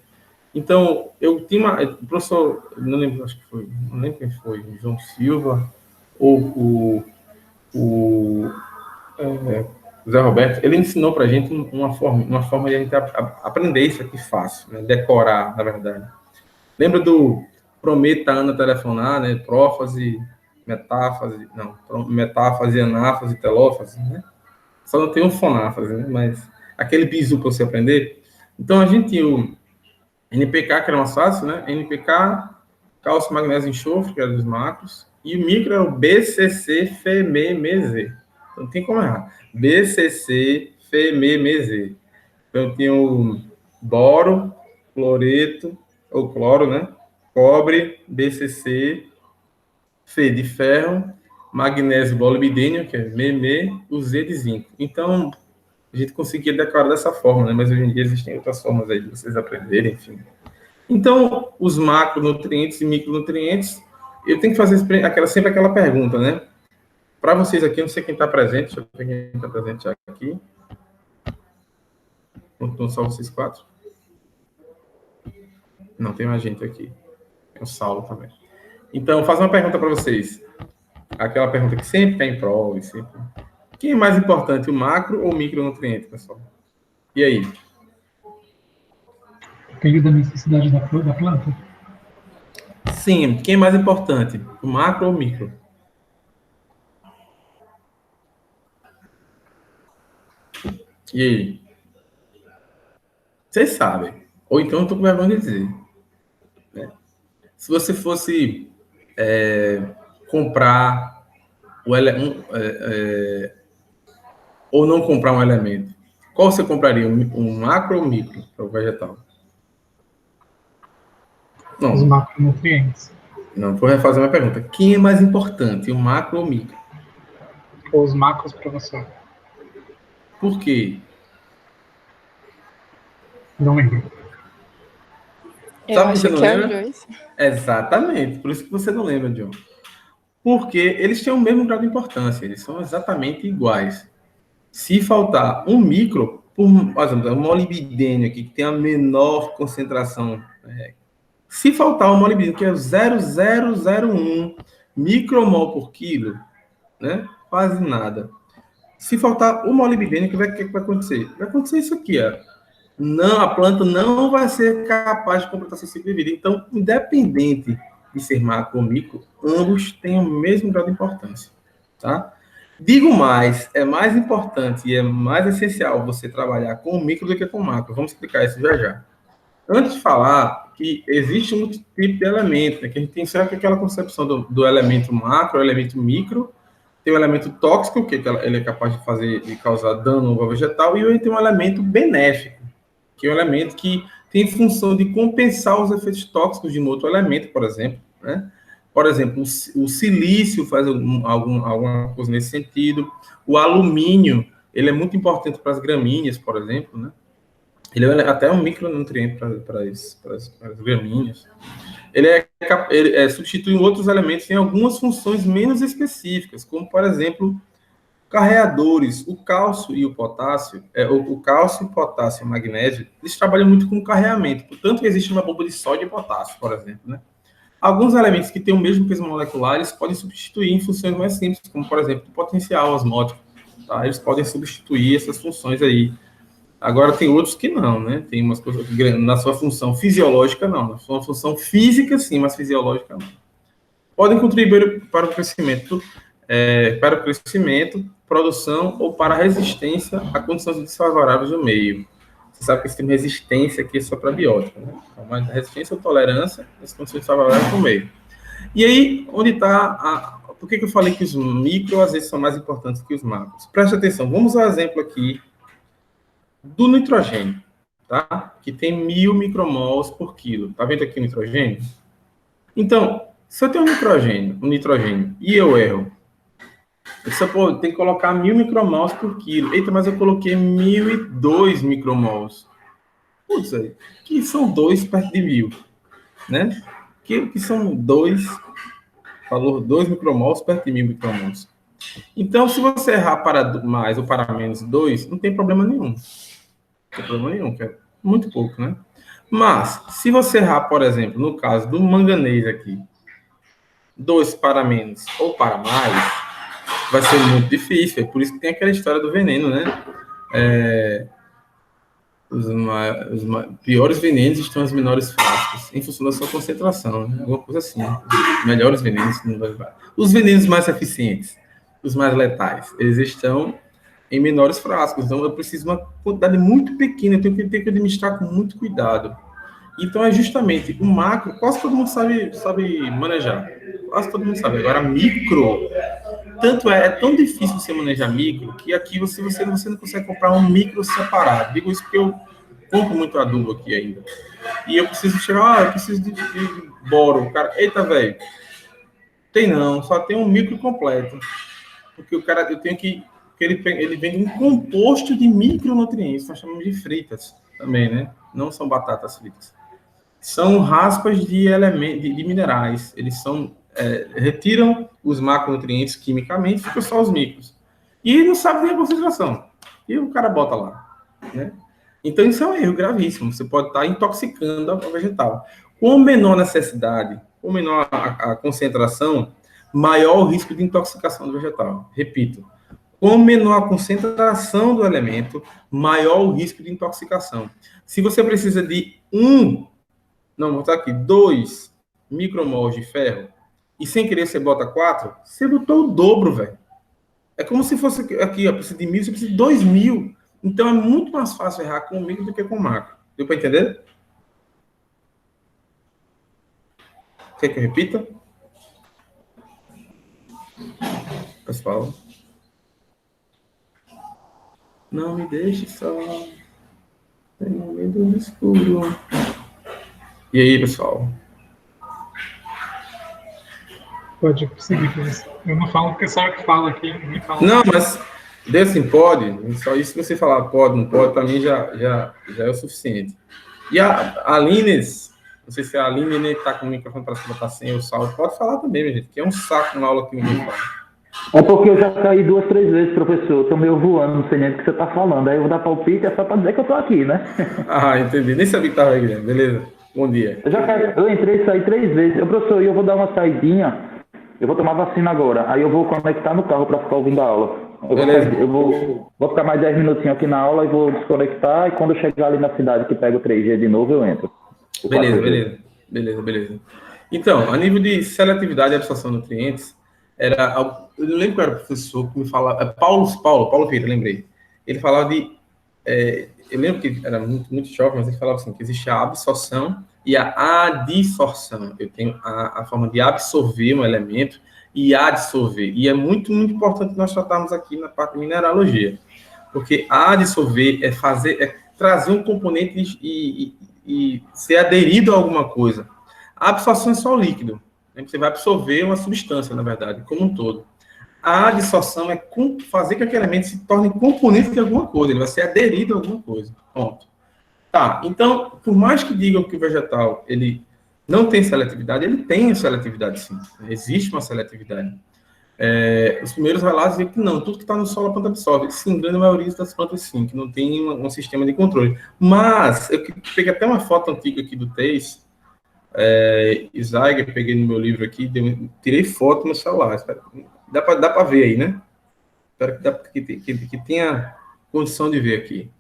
Então, eu tinha o professor, não lembro, acho que foi, não lembro quem foi, João Silva, ou o Zé Roberto, ele ensinou para a gente uma forma de a gente aprender isso aqui fácil, né? Decorar, na verdade. Lembra do prometa Ana telefonar, né? Prófase, metáfase, não, metáfase, anáfase, telófase, né? Só não tem um fonáfase, né? Mas aquele bizu para você aprender. Então, a gente tinha o NPK, que era mais fácil, né? NPK, cálcio, magnésio, enxofre, que era dos macros, e o micro era o BCC, FeMe, então, não tem como errar. BCC, FeMe. Então, tinha o boro, cloreto, ou cloro, né? Cobre, BCC, Fe de ferro, magnésio, molibdênio, que é Me, o Z de zinco. Então, a gente conseguia decorar dessa forma, né? Mas hoje em dia existem outras formas aí de vocês aprenderem, enfim. Então, os macronutrientes e micronutrientes, eu tenho que fazer sempre aquela pergunta, né? Para vocês aqui, eu não sei quem está presente, deixa eu ver quem está presente aqui. Não só vocês quatro? Não, tem mais gente aqui. Tem o Saulo também. Então, faço uma pergunta para vocês. Aquela pergunta que sempre tem em prova. Sempre... Quem é mais importante, o macro ou o micronutriente, pessoal? E aí? Depende da necessidade da planta. Sim, quem é mais importante, o macro ou o micro? E aí? Vocês sabem. Ou então eu estou com vergonha de dizer. Né? Se você fosse comprar ou não comprar um elemento, qual você compraria? Um macro ou um micro para o vegetal? Não. Os macronutrientes. Não, vou refazer uma pergunta. Quem é mais importante, o macro ou o micro? Os macros para você. Por quê? Não lembro. Sabe que você não lembra? Exatamente. Por isso que você não lembra, John. Porque eles têm o mesmo grau de importância. Eles são exatamente iguais. Se faltar um micro, por exemplo, um molibdênio aqui, que tem a menor concentração. Se faltar um molibdênio, que é 0,001 micromol por quilo, né? Quase nada. Se faltar o molibdênio, o que vai acontecer? Vai acontecer isso aqui, ó. Não, a planta não vai ser capaz de completar seu ciclo de vida. Então, independente de ser macro ou micro, ambos têm o mesmo grau de importância, tá? Digo mais, é mais importante e é mais essencial você trabalhar com o micro do que com o macro. Vamos explicar isso já já. Antes de falar que existe um tipo de elemento, né, que a gente tem sempre aquela concepção do elemento macro, elemento micro, tem o elemento tóxico, que ele é capaz de causar dano ao vegetal, e ele tem um elemento benéfico, que é um elemento que tem função de compensar os efeitos tóxicos de um outro elemento, por exemplo, né? Por exemplo, o silício faz alguma coisa nesse sentido. O alumínio, ele é muito importante para as gramíneas, por exemplo, né? Ele é até um micronutriente para as gramíneas. Ele substitui outros elementos em algumas funções menos específicas, como, por exemplo, carreadores. O cálcio e o potássio, o cálcio, potássio e magnésio, eles trabalham muito com carreamento. Portanto, existe uma bomba de sódio e potássio, por exemplo, né? Alguns elementos que têm o mesmo peso molecular, eles podem substituir em funções mais simples, como, por exemplo, o potencial osmótico. Tá? Eles podem substituir essas funções aí. Agora, tem outros que não, né? Tem umas coisas na sua função fisiológica, não. Na sua função física, sim, mas fisiológica, não. Podem contribuir para o crescimento para o crescimento, produção ou para a resistência a condições desfavoráveis do meio. Você sabe que esse termo resistência aqui é só para biótica, né? Então, mas resistência ou tolerância às condições desfavoráveis do meio. E aí, onde está por que eu falei que os micro às vezes são mais importantes que os macros? Preste atenção, vamos ao exemplo aqui do nitrogênio, tá? Que tem 1000 micromols por quilo. Tá vendo aqui o nitrogênio? Então, se eu tenho um nitrogênio e eu erro, eu tenho que colocar 1000 micromols por quilo. Eita, mas eu coloquei 1002 micromols. Putz, aí, que são 2 perto de 1000, né? Que são 2, valor 2 micromols perto de 1000 micromols. Então, se você errar para mais ou para menos 2, não tem problema nenhum. Não tem problema nenhum, que é muito pouco, né? Mas, se você errar, por exemplo, no caso do manganês aqui, 2 para menos ou para mais, vai ser muito difícil. É por isso que tem aquela história do veneno, né? Os piores venenos estão as menores frascos, em função da sua concentração, né? Alguma coisa assim. Os melhores venenos, os venenos mais eficientes, os mais letais, eles estão em menores frascos. Então, eu preciso de uma quantidade muito pequena, eu tenho que administrar com muito cuidado. Então, é justamente o macro, quase todo mundo sabe manejar. Quase todo mundo sabe. Agora, micro, tanto é tão difícil você manejar micro, que aqui você não consegue comprar um micro separado. Digo isso porque eu compro muito adubo aqui ainda. E eu preciso eu preciso de boro. O cara, eita, velho, tem não, só tem um micro completo. Porque o cara, eu tenho que ele vende um composto de micronutrientes, nós chamamos de fritas também, né? Não são batatas fritas. São raspas de elementos, de minerais. Eles retiram os macronutrientes quimicamente, ficam só os micros. E não sabe nem a concentração. E o cara bota lá, né? Então, isso é um erro gravíssimo. Você pode estar intoxicando a vegetal. Com menor necessidade, com menor a concentração, maior o risco de intoxicação do vegetal. Repito, com menor a concentração do elemento, maior o risco de intoxicação. Se você precisa de 2 micromols de ferro, e sem querer você bota 4, você botou o dobro, velho. É como se fosse aqui, ó, precisa de 1000, você precisa de 2000. Então é muito mais fácil errar com o micro do que com o macro. Deu para entender? Quer que eu repita? Pessoal. Não me deixe só. Tenho medo do escuro. E aí, pessoal? Pode seguir, professor. Eu não falo porque sabe que fala aqui. Não, mas desse pode, só isso que você falar pode, não pode, para mim já é o suficiente. E a Alines, não sei se a Aline nem está com o microfone para se botar sem o salto, pode falar também, minha gente, que é um saco na aula que ninguém fala. É porque eu já caí 2, 3 vezes, professor. Eu tô meio voando, não sei nem o que você tá falando. Aí eu vou dar palpite, é só para dizer que eu tô aqui, né? Ah, entendi. Nem sabia que estava aí, Guilherme. Beleza. Bom dia. Eu entrei e saí 3 vezes. Professor, eu vou dar uma saidinha. Eu vou tomar vacina agora. Aí eu vou conectar no carro para ficar ouvindo a aula. Eu vou ficar mais 10 minutinhos aqui na aula e vou desconectar. E quando eu chegar ali na cidade que pega o 3G de novo, eu entro. Beleza. Então, a nível de seletividade e absorção de nutrientes, eu não lembro qual era o professor que me falava, Paulo Feira, lembrei. Ele falava eu lembro que era muito jovem, mas ele falava assim, que existe a absorção e a adsorção. Eu tenho a forma de absorver um elemento e adsorver. E é muito, muito importante nós tratarmos aqui na parte de mineralogia. Porque adsorver é trazer um componente e ser aderido a alguma coisa. A absorção é só o líquido. Né? Você vai absorver uma substância, na verdade, como um todo. A adsorção é fazer que aquele elemento se torne componente de alguma coisa. Ele vai ser aderido a alguma coisa. Ponto. Tá, então, por mais que digam que o vegetal ele não tem seletividade, ele tem seletividade sim. Existe uma seletividade. Os primeiros relatos dizem que não, tudo que está no solo a planta absorve. Sim, grande maioria das plantas sim, que não tem um sistema de controle. Mas, eu peguei até uma foto antiga aqui do TEIS, Isaiah, peguei no meu livro aqui, tirei foto no celular. Dá para ver aí, né? Espero que tenha condição de ver aqui.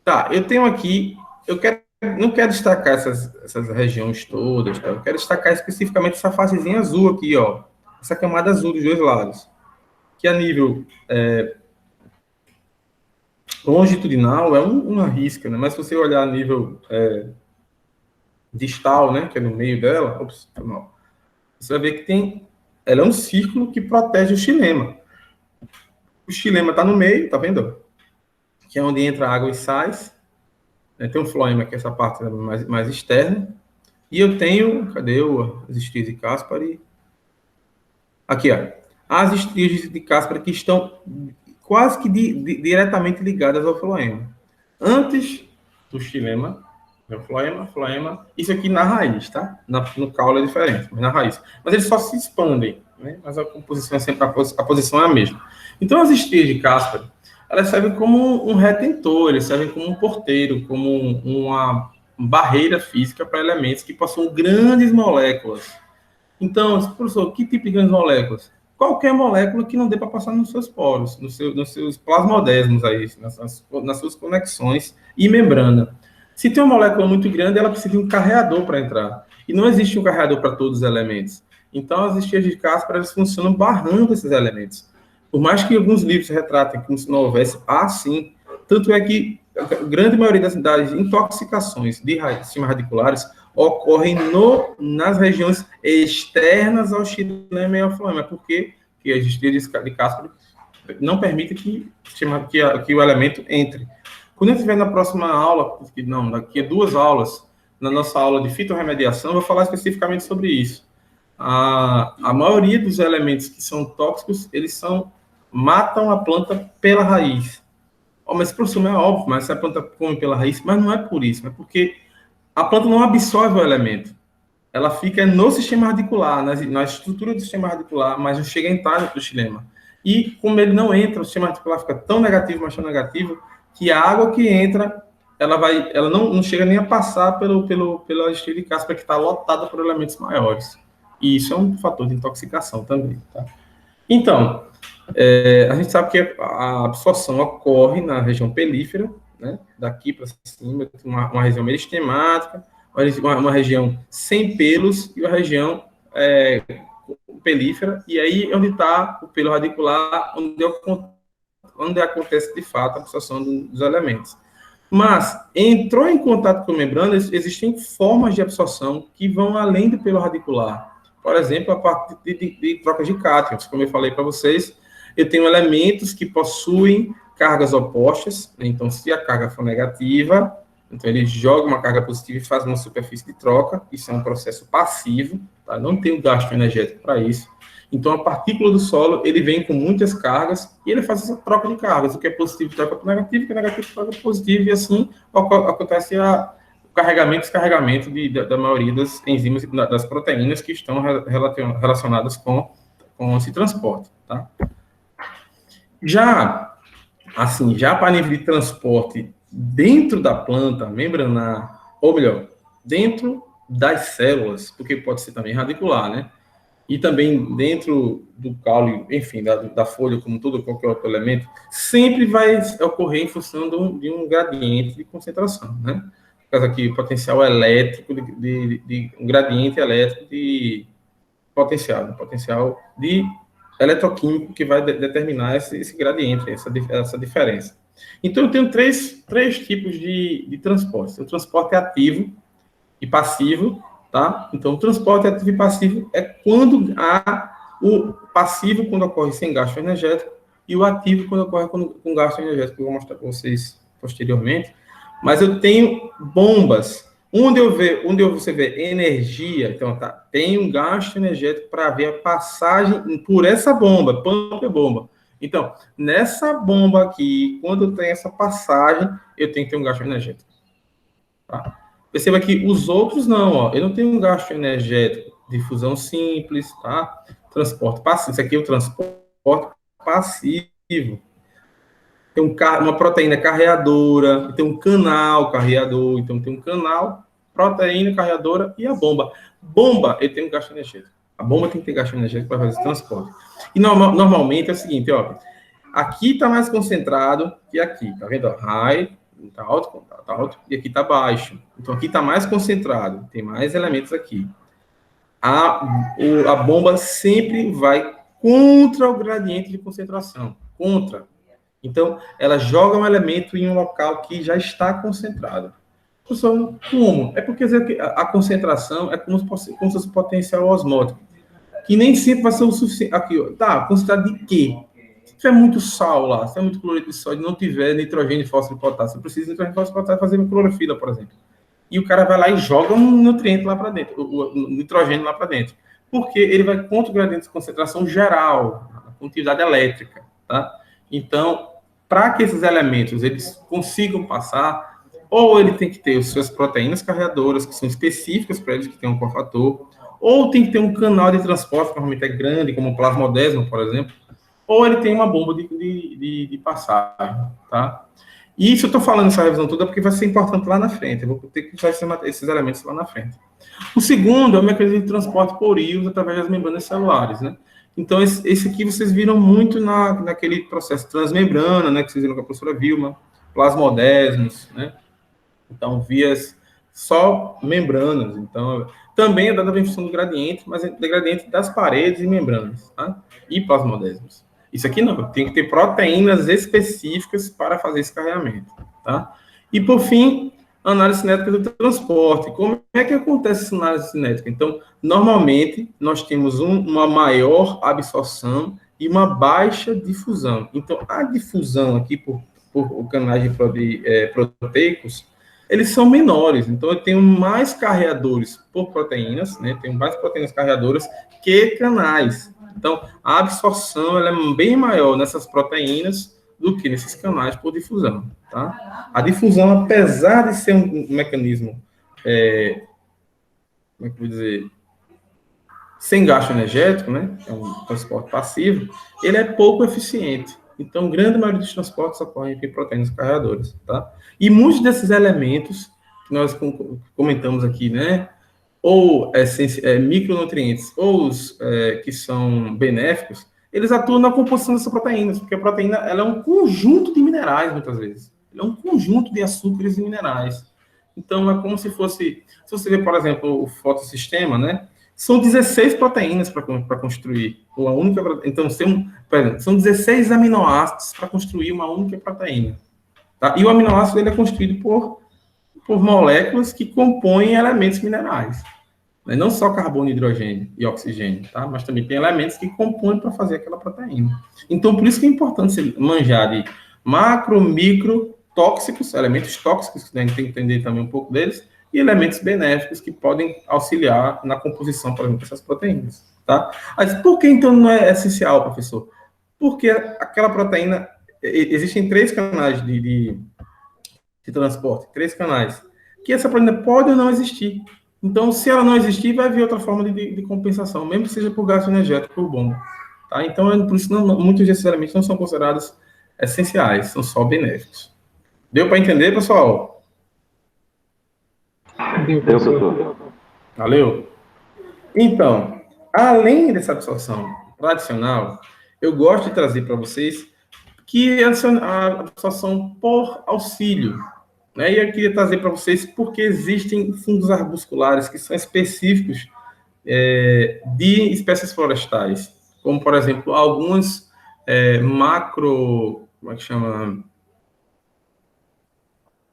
Tá, eu tenho aqui, não quero destacar essas regiões todas, tá? Eu quero destacar especificamente essa facezinha azul aqui, ó. Essa camada azul dos dois lados. que a nível longitudinal é uma risca, né? Mas se você olhar a nível distal, né, que é no meio dela, você vai ver que ela é um círculo que protege o xilema. O xilema está no meio, tá vendo? Que é onde entra água e sais. Né? Tem um floema, que é essa parte mais externa. E eu tenho, cadê as estrias de Caspary? Aqui, ó. As estrias de Caspary que estão quase que diretamente ligadas ao floema. Antes do xilema, floema, isso aqui na raiz, tá? No caule é diferente, mas na raiz. Mas eles só se expandem, né? Mas a composição é sempre a posição é a mesma. Então, as estrias de Caspary, elas servem como um retentor, eles servem como um porteiro, como uma barreira física para elementos que possuem grandes moléculas. Então, professor, que tipo de grandes moléculas? Qualquer molécula que não dê para passar nos seus poros, nos seus plasmodesmos aí, nas suas conexões e membrana. Se tem uma molécula muito grande, ela precisa de um carreador para entrar. E não existe um carreador para todos os elementos. Então, as estrias de Caspary, elas funcionam barrando esses elementos. Por mais que alguns livros retratem como se não houvesse, sim. Tanto é que a grande maioria das intoxicações de sistemas radiculares ocorrem nas regiões externas ao xilema e ao floema, porque as estrias de Caspary não permitem que o elemento entre. Quando eu estiver na próxima aula, daqui a 2 aulas, na nossa aula de fitorremediação, eu vou falar especificamente sobre isso. A maioria dos elementos que são tóxicos, eles matam a planta pela raiz. Mas, professor, é óbvio, mas se a planta come pela raiz, mas não é por isso, é porque a planta não absorve o elemento. Ela fica no sistema radicular, na estrutura do sistema radicular, mas não chega a entrar dentro do xilema. E, como ele não entra, o sistema radicular fica tão negativo, mas tão negativo, que a água que entra, ela não chega nem a passar pela estria de Caspary, que está lotada por elementos maiores. E isso é um fator de intoxicação também. Tá? Então, a gente sabe que a absorção ocorre na região pelífera, né? Daqui para cima, uma região meristemática, uma região sem pelos e uma região pelífera, e aí onde está o pelo radicular, onde acontece de fato a absorção dos elementos. Mas entrou em contato com a membrana, existem formas de absorção que vão além do pelo radicular. Por exemplo, a parte de troca de cátions, como eu falei para vocês, eu tenho elementos que possuem cargas opostas, então se a carga for negativa, então ele joga uma carga positiva e faz uma superfície de troca, isso é um processo passivo, tá? Não tem um gasto energético para isso. Então a partícula do solo, ele vem com muitas cargas e ele faz essa troca de cargas, o que é positivo troca por negativo, o que é negativo troca por positivo, e assim acontece o carregamento e descarregamento da maioria das enzimas e das proteínas que estão relacionadas com esse transporte, tá? Já para nível de transporte dentro da planta membranar, ou melhor, dentro das células, porque pode ser também radicular, né? E também dentro do caule, enfim, da folha, como todo qualquer outro elemento, sempre vai ocorrer em função de um gradiente de concentração, né? No caso aqui, o potencial elétrico, um gradiente elétrico de potencial de eletroquímico que vai determinar esse gradiente, essa diferença. Então, eu tenho três tipos de transporte. O transporte ativo e passivo, tá? Então, o transporte ativo e passivo é quando o passivo, quando ocorre sem gasto energético, e o ativo, quando ocorre com gasto energético, que eu vou mostrar para vocês posteriormente. Mas eu tenho bombas. Onde você vê energia, então tem um gasto energético para ver a passagem por essa bomba, pump bomba. Então, nessa bomba aqui, quando tem essa passagem, eu tenho que ter um gasto energético. Tá? Perceba que os outros não, eu não tenho um gasto energético de fusão simples, tá? Transporte passivo, isso aqui é o transporte passivo. Tem uma proteína carreadora, tem um canal carreador, então tem um canal, proteína carreadora e a bomba. Bomba, ele tem um gasto energético. A bomba tem que ter gasto energético para fazer esse transporte. E normalmente é o seguinte, ó, aqui está mais concentrado que aqui, tá vendo? High, tá alto, e aqui está baixo. Então aqui está mais concentrado, tem mais elementos aqui. A bomba sempre vai contra o gradiente de concentração. Contra. Então, ela joga um elemento em um local que já está concentrado. Professor, como? É porque a concentração é como se fosse potencial osmótico, que nem sempre vai ser o suficiente. Aqui, ó, tá, concentrado de quê? Se tiver muito sal lá, se tiver muito cloreto de sódio, não tiver nitrogênio, fósforo e potássio, você precisa de nitrogênio, fósforo e potássio fazer uma clorofila, por exemplo. E o cara vai lá e joga um nutriente lá para dentro, o nitrogênio lá para dentro. Porque ele vai contra o gradiente de concentração geral, a condutividade elétrica, tá? Então, para que esses elementos eles consigam passar, ou ele tem que ter as suas proteínas carreadoras, que são específicas para eles, que tem um cofator, ou tem que ter um canal de transporte, que normalmente é grande, como o plasmodésimo, por exemplo, ou ele tem uma bomba de passagem, tá? E isso eu estou falando essa revisão toda porque vai ser importante lá na frente, eu vou ter que usar esses elementos lá na frente. O segundo é o mecanismo de transporte por íons através das membranas celulares, né? Então, esse aqui vocês viram muito naquele processo transmembrana, né, que vocês viram com a professora Vilma, plasmodésmos, né? Então, vias só membranas. Então, também é dada a função do gradiente, mas é do gradiente das paredes e membranas, tá? E plasmodésmos. Isso aqui não, tem que ter proteínas específicas para fazer esse carregamento, tá? E, por fim, análise cinética do transporte. Como é que acontece essa análise cinética? Então, normalmente, nós temos uma maior absorção e uma baixa difusão. Então, a difusão aqui por canais proteicos, eles são menores. Então, eu tenho mais carreadores por proteínas, né? Tenho mais proteínas carreadoras que canais. Então, a absorção ela é bem maior nessas proteínas do que nesses canais por difusão, tá? A difusão, apesar de ser um mecanismo, como é que eu vou dizer, sem gasto energético, né? É um transporte passivo, ele é pouco eficiente. Então, grande maioria dos transportes ocorrem em proteínas carreadoras, tá? E muitos desses elementos que nós comentamos aqui, né? Ou micronutrientes, ou os que são benéficos, eles atuam na composição dessas proteínas, porque a proteína ela é um conjunto de minerais, muitas vezes. Ela é um conjunto de açúcares e minerais. Então, é como se fosse... Se você ver, por exemplo, o fotossistema, né? São 16 proteínas para construir uma única... Então, são 16 aminoácidos para construir uma única proteína. Tá? E o aminoácido ele é construído por moléculas que compõem elementos minerais. Não só carbono, hidrogênio e oxigênio, tá? Mas também tem elementos que compõem para fazer aquela proteína. Então, por isso que é importante você manjar de macro, micro, tóxicos, elementos tóxicos, que a gente tem que entender também um pouco deles, e elementos benéficos que podem auxiliar na composição, por exemplo, dessas proteínas, tá? Mas por que, então, não é essencial, professor? Porque aquela proteína... Existem 3 canais de transporte, 3 canais, que essa proteína pode ou não existir. Então, se ela não existir, vai haver outra forma de compensação, mesmo que seja por gasto energético, por bomba. Tá? Então, por isso, muitos desses elementos não são considerados essenciais, são só benéficos. Deu para entender, pessoal? Deu, professor. Valeu? Então, além dessa absorção tradicional, eu gosto de trazer para vocês que a absorção por auxílio. Né? E eu queria trazer para vocês porque existem fungos arbusculares que são específicos de espécies florestais, como, por exemplo, algumas como é que chama?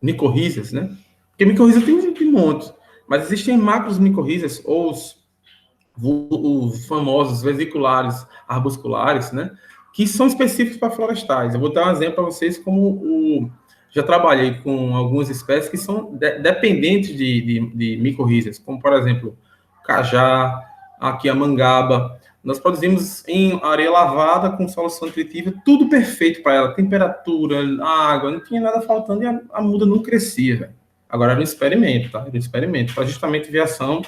Micorrízas, né? Porque micorrízas tem montes, mas existem macros micorrízas, ou os famosos vesiculares arbusculares, né? Que são específicos para florestais. Eu vou dar um exemplo para vocês como já trabalhei com algumas espécies que são dependentes de micorrízas, como, por exemplo, cajá, aqui a mangaba. Nós produzimos em areia lavada, com solução nutritiva, tudo perfeito para ela, temperatura, água, não tinha nada faltando e a muda não crescia, velho. Agora era um experimento, tá? Era um experimento, para justamente ver a ação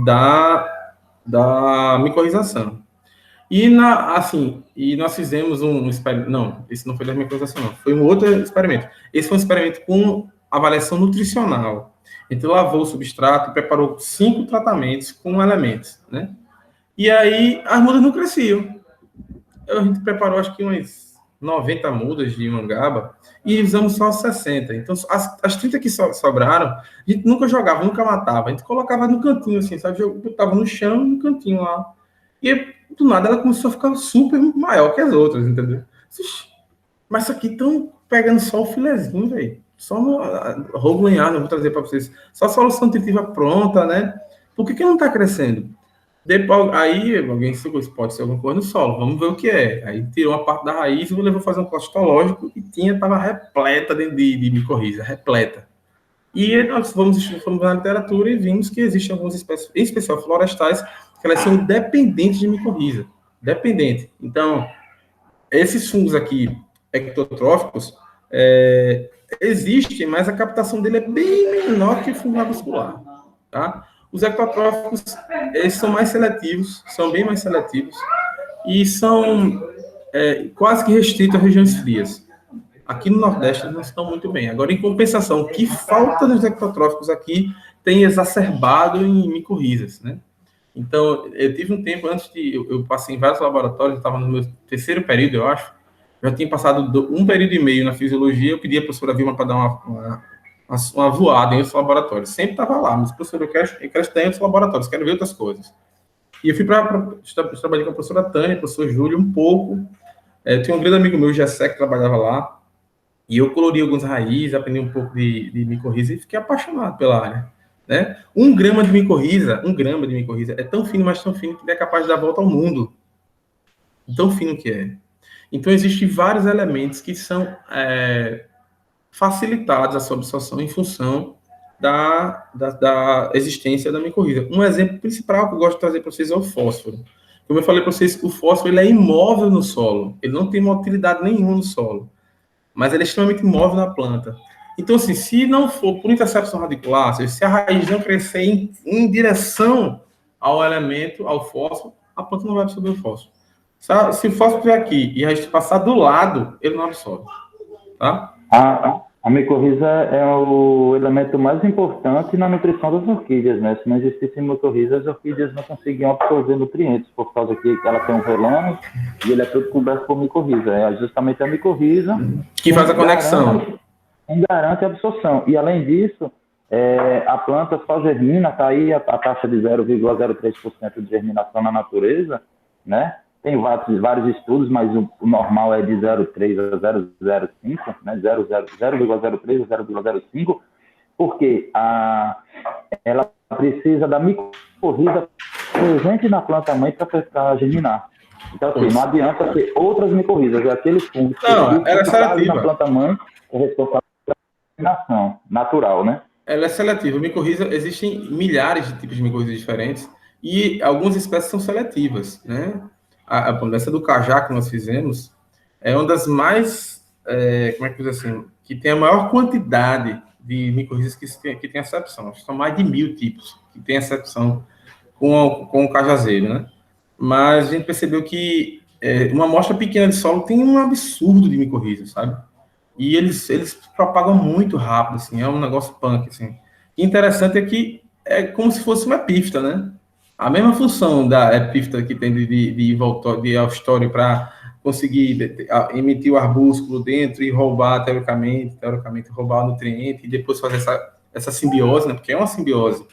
da micorrização. E nós fizemos um experimento. Não, esse não foi da microbização, não. Foi um outro experimento. Esse foi um experimento com avaliação nutricional. Então, lavou o substrato e preparou 5 tratamentos com elementos, né? E aí, as mudas não cresciam. A gente preparou, acho que umas 90 mudas de mangaba e usamos só 60. Então, as 30 que sobraram, a gente nunca jogava, nunca matava. A gente colocava no cantinho, assim, sabe? Botava no chão, no cantinho lá. E do nada ela começou a ficar super maior que as outras, entendeu? Mas isso aqui estão pegando só o filezinho, velho. Só no Rogliar, não vou trazer para vocês. Só a solução nutritiva pronta, né? Por que não está crescendo? Depois, aí alguém pode ser alguma coisa no solo, vamos ver o que é. Aí tirou uma parte da raiz e levou a fazer um costológico e estava repleta de micorriza, repleta. E nós fomos na literatura e vimos que existem algumas espécies, em especial florestais, que elas são dependentes de micorriza. Dependente. Então, esses fungos aqui, ectotróficos, existem, mas a captação dele é bem menor que o fungo vascular. Tá? Os ectotróficos, eles são mais seletivos, são bem mais seletivos, e são quase que restritos a regiões frias. Aqui no Nordeste eles não estão muito bem. Agora, em compensação, o que falta nos ectotróficos aqui tem exacerbado em micorrizas, né? Então, eu tive um tempo antes de... Eu passei em vários laboratórios, eu estava no meu terceiro período, eu acho. Já tinha passado um período e meio na fisiologia, eu pedi a professora Vilma para dar uma voada em outros laboratórios. Sempre estava lá, mas, professora, eu quero estudar em outros laboratórios, quero ver outras coisas. E eu fui trabalhei com a professora Tânia, professor Júlio, um pouco. Tinha um grande amigo meu, Gessé, que trabalhava lá. E eu colori algumas raízes, aprendi um pouco de micorriza e fiquei apaixonado pela área. Né? 1 grama de micorriza é tão fino, mas tão fino que é capaz de dar a volta ao mundo. Tão fino que é. Então, existem vários elementos que são facilitados a sua absorção em função da existência da micorriza. Um exemplo principal que eu gosto de trazer para vocês é o fósforo. Como eu falei para vocês, o fósforo ele é imóvel no solo. Ele não tem uma utilidade nenhuma no solo. Mas ele é extremamente imóvel na planta. Então, assim, se não for por intercepção radicular, se a raiz não crescer em direção ao elemento, ao fósforo, a planta não vai absorver o fósforo. Se o fósforo estiver aqui e a raiz passar do lado, ele não absorve. Tá? A micorriza é o elemento mais importante na nutrição das orquídeas, né? Se não existisse micorriza, as orquídeas não conseguiam absorver nutrientes, por causa que ela tem um relame e ele é todo coberto por micorriza. É justamente a micorriza que faz a conexão. Garante a absorção. E, além disso, a planta só germina, está aí a taxa de 0,03% de germinação na natureza, né? Tem vários estudos, mas o normal é de 0,3 a 0,05, né? 0,03 a 0,05, porque ela precisa da micorriza presente na planta-mãe para germinar. Então, assim, não adianta ter outras micorrizas, é aquele fungo que ela é seletiva. Na planta-mãe é responsável pela germinação natural, né? Ela é seletiva. Micorriza, existem milhares de tipos de micorrizas diferentes e algumas espécies são seletivas, né? Essa do cajá que nós fizemos é uma das mais, como é que diz assim, que tem a maior quantidade de micorrizas que tem acepção. São mais de 1000 tipos que tem acepção com o cajazeiro, né? Mas a gente percebeu que uma amostra pequena de solo tem um absurdo de micorrizas, sabe? E eles propagam muito rápido, assim, é um negócio punk, assim. E interessante é que é como se fosse uma epífita, né? A mesma função da epífita que tem de austório para conseguir emitir o arbúsculo dentro e roubar, teoricamente roubar o nutriente e depois fazer essa simbiose, né? Porque é uma simbiose,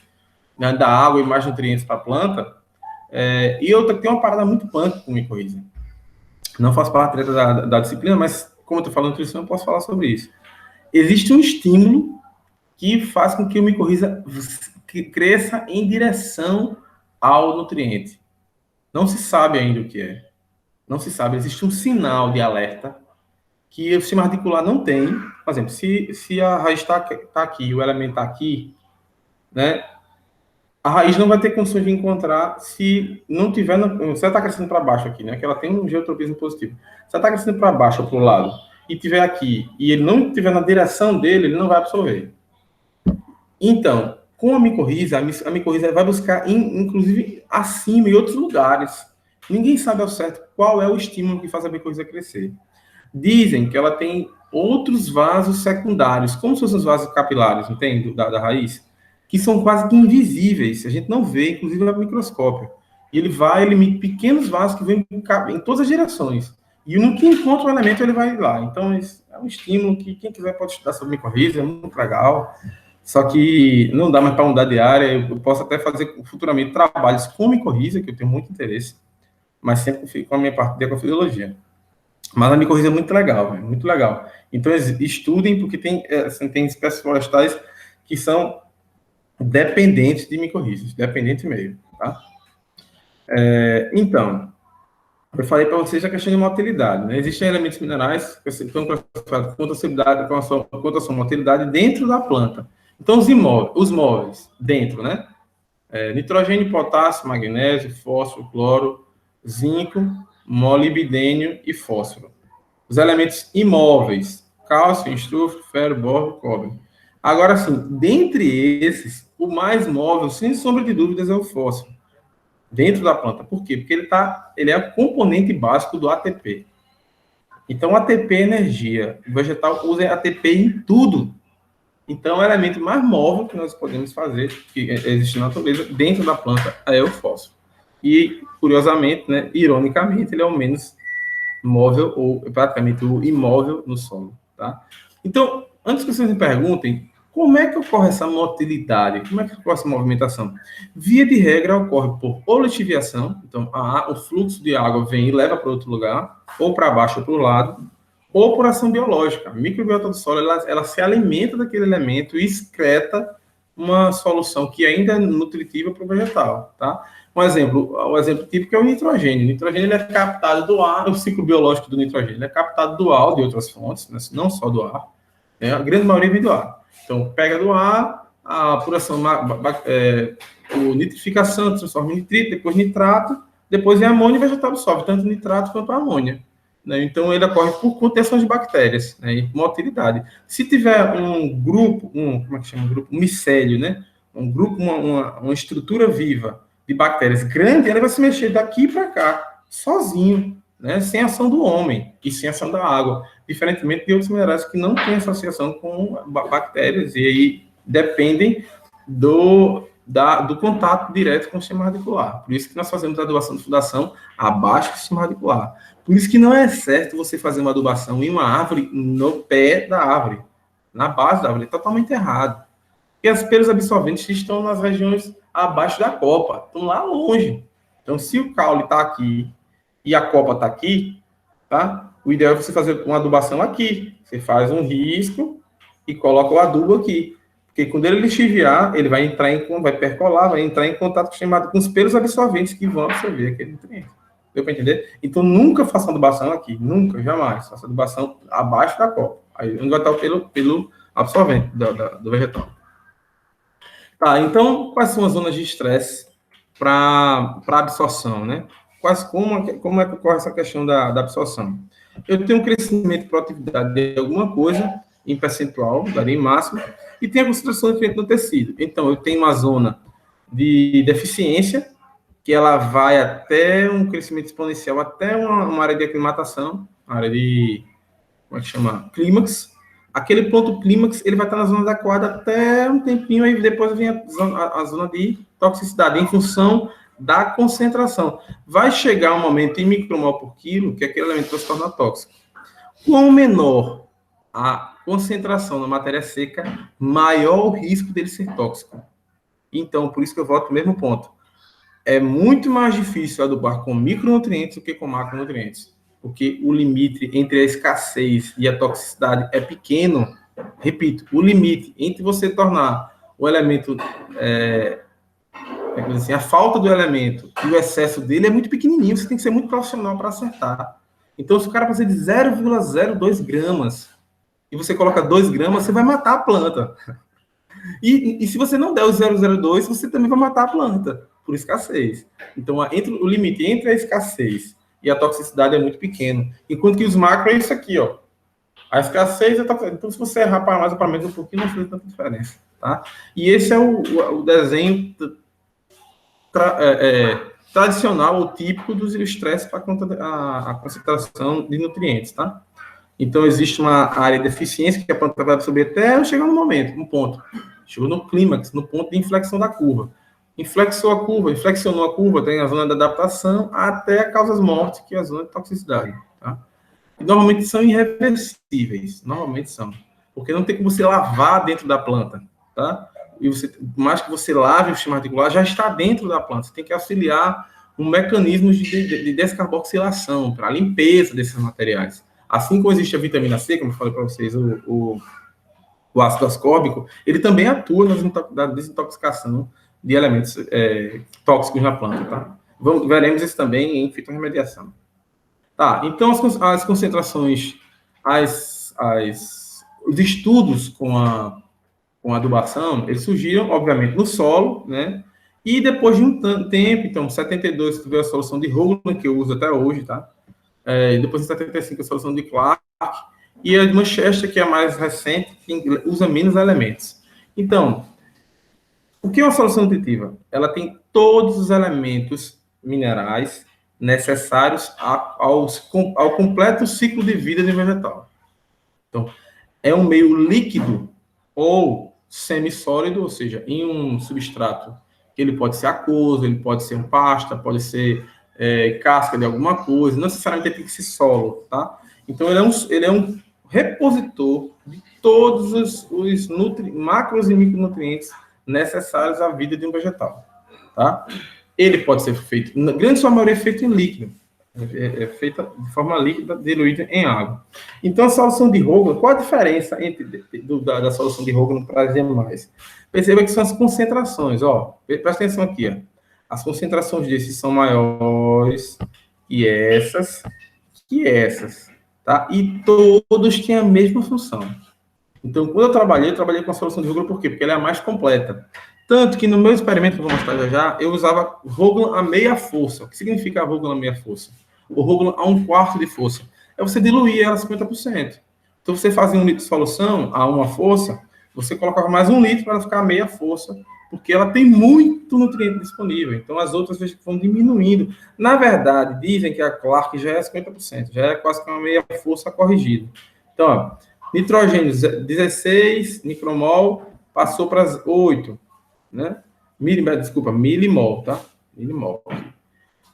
né? Da água e mais nutrientes para a planta. E outra que tem uma parada muito punk com micorriza. Não faço parte da disciplina, mas como eu estou falando de nutrição, eu posso falar sobre isso. Existe um estímulo que faz com que o micorriza cresça em direção ao nutriente. Não se sabe ainda o que é. Não se sabe. Existe um sinal de alerta que o sistema radicular não tem. Por exemplo, se a raiz está aqui, o elemento está aqui, né? A raiz não vai ter condições de encontrar se não tiver... Se ela está crescendo para baixo aqui, né? Que ela tem um geotropismo positivo. Se ela está crescendo para baixo ou para o lado e tiver aqui, e ele não estiver na direção dele, ele não vai absorver. Então, com a micorriza vai buscar, inclusive, acima, em outros lugares. Ninguém sabe ao certo qual é o estímulo que faz a micorriza crescer. Dizem que ela tem outros vasos secundários, como se fossem os vasos capilares, entende? Da raiz, que são quase que invisíveis. A gente não vê, inclusive, no microscópio. E ele emite pequenos vasos que vêm em todas as direções. E no que encontra o elemento, ele vai lá. Então, é um estímulo que quem quiser pode estudar sobre micorriza, é muito legal. Só que não dá mais para mudar de área. Eu posso até fazer futuramente trabalhos com micorriza, que eu tenho muito interesse, mas sempre com a minha parte de ecofisiologia. Mas a micorriza é muito legal, véio, muito legal. Então, estudem, porque tem espécies florestais que são dependentes de micorrizas, dependente mesmo, tá? Então, eu falei para vocês a questão de motilidade, né? Existem elementos minerais que estão classificados quanto à sua motilidade dentro da planta. Então, os móveis dentro, né? Nitrogênio, potássio, magnésio, fósforo, cloro, zinco, molibdênio e fósforo. Os elementos imóveis, cálcio, enxofre, ferro, boro, cobre. Agora, sim, dentre esses, o mais móvel, sem sombra de dúvidas, é o fósforo, dentro da planta. Por quê? Porque ele é o componente básico do ATP. Então, ATP é energia. O vegetal usa ATP em tudo. Então, o elemento mais móvel que nós podemos fazer, que existe na natureza, dentro da planta, é o fósforo. E, curiosamente, né, ironicamente, ele é o menos móvel, ou praticamente o imóvel no solo. Tá? Então, antes que vocês me perguntem, como é que ocorre essa motilidade? Como é que ocorre essa movimentação? Via de regra, ocorre por olixiviação, então o fluxo de água vem e leva para outro lugar, ou para baixo ou para o lado, ou por ação biológica. A microbiota do solo, ela se alimenta daquele elemento e excreta uma solução que ainda é nutritiva para o vegetal, tá? O exemplo típico é o nitrogênio. O nitrogênio ele é captado do ar, o ciclo biológico do nitrogênio ele é captado do ar, de outras fontes, né? Não só do ar, né? A grande maioria vem do ar. Então, pega do ar, a apuração, nitrificação, transforma em nitrito, depois nitrato, depois em amônia e o vegetal absorve tanto nitrato quanto a amônia. Né? Então, ele ocorre por contenção de bactérias, né? E motilidade. Se tiver um grupo, como é que chama? Um micélio, né? Um grupo, uma estrutura viva de bactérias grande, ela vai se mexer daqui para cá, sozinho, né? Sem ação do homem e sem ação da água, diferentemente de outros minerais que não têm associação com bactérias e aí dependem do contato direto com o sistema radicular. Por isso que nós fazemos a adubação de fundação abaixo do sistema radicular. Por isso que não é certo você fazer uma adubação em uma árvore no pé da árvore, na base da árvore, é totalmente errado. Porque as pelos absorventes estão nas regiões abaixo da copa, estão lá longe. Então, se o caule está aqui e a copa está aqui, tá? O ideal é você fazer uma adubação aqui. Você faz um risco e coloca o adubo aqui. Porque quando ele lixiviar, ele vai percolar, vai entrar em contato com os pelos absorventes que vão absorver aquele nutriente. Deu para entender? Então, nunca faça adubação aqui. Nunca, jamais. Faça adubação abaixo da copa. Aí onde vai estar o pelo absorvente do vegetal. Tá, então, quais são as zonas de estresse para absorção, né? Como é que ocorre essa questão da absorção? Eu tenho um crescimento de produtividade de alguma coisa, em percentual, daria em máximo, e tem a concentração de nutriente no tecido. Então, eu tenho uma zona de deficiência, que ela vai até um crescimento exponencial, até uma área de aclimatação, área de, como é que chama? Clímax. Aquele ponto clímax, ele vai estar na zona adequada até um tempinho, aí depois vem a zona de toxicidade, em função da concentração. Vai chegar um momento em micromol por quilo, que aquele elemento vai se tornar tóxico. Quanto menor a concentração na matéria seca, maior o risco dele ser tóxico. Então, por isso que eu volto ao mesmo ponto. É muito mais difícil adubar com micronutrientes do que com macronutrientes. Porque o limite entre a escassez e a toxicidade é pequeno. Repito, o limite entre você tornar o elemento, a falta do elemento e o excesso dele é muito pequenininho. Você tem que ser muito profissional para acertar. Então, se o cara precisa de 0,02 gramas e você coloca 2 gramas, você vai matar a planta. E se você não der o 0,02, você também vai matar a planta, por escassez. Então, o limite entre a escassez e a toxicidade é muito pequeno. Enquanto que os macros é isso aqui, ó. A escassez e a toxicidade. Então, se você errar para mais ou para menos um pouquinho, não faz tanta diferença, tá? E esse é o desenho tradicional ou típico dos estresse para a concentração de nutrientes, tá? Então, existe uma área de deficiência que a planta vai absorver até chegar no momento, um ponto. Chegou no clímax, no ponto de inflexão da curva. Inflexionou a curva, tem a zona de adaptação até a causas mortes, que é a zona de toxicidade. Tá? E normalmente são irreversíveis, normalmente são. Porque não tem como você lavar dentro da planta. Tá? E mais que você lave o sistema radicular, já está dentro da planta. Você tem que auxiliar um mecanismo de descarboxilação, para a limpeza desses materiais. Assim como existe a vitamina C, como eu falei para vocês, o ácido ascórbico, ele também atua na desintoxicação de elementos tóxicos na planta, tá? Veremos isso também em fitorremediação. Tá, então as concentrações, os estudos com a adubação, eles surgiram, obviamente, no solo, né? E depois de um tempo, então, 72 veio a solução de Hoagland, que eu uso até hoje, tá? Depois, em 75, a solução de Clark, e a de Manchester, que é a mais recente, que usa menos elementos. Então, o que é uma solução nutritiva? Ela tem todos os elementos minerais necessários ao completo ciclo de vida de um vegetal. Então, é um meio líquido ou semissólido, ou seja, em um substrato, ele pode ser aquoso, ele pode ser pasta, pode ser casca de alguma coisa, não necessariamente tem que ser solo, tá? Então, ele é um repositor de todos os macros e micronutrientes necessários à vida de um vegetal, tá? Ele pode ser feito, na grande sua maioria, é feito em líquido, feita de forma líquida, diluída em água. Então, a solução de Hoagland, qual a diferença da solução de Hoagland para as demais? Perceba que são as concentrações, ó, presta atenção aqui, ó. As concentrações desses são maiores que essas, tá? E todos têm a mesma função. Então, quando eu trabalhei com a solução de Hoagland, por quê? Porque ela é a mais completa. Tanto que no meu experimento, que eu vou mostrar já, eu usava Hoagland a meia força. O que significa Hoagland a meia força? O Hoagland a 1/4 de força. É você diluir ela a 50%. Então, você fazia 1 litro de solução a 1 força, você colocava mais 1 litro para ela ficar a meia força, porque ela tem muito nutriente disponível. Então, as outras vão diminuindo. Na verdade, dizem que a Clark já é 50%, já é quase que uma meia força corrigida. Então, ó, nitrogênio 16 micromol, passou para 8, né? Milimol, tá? Milimol.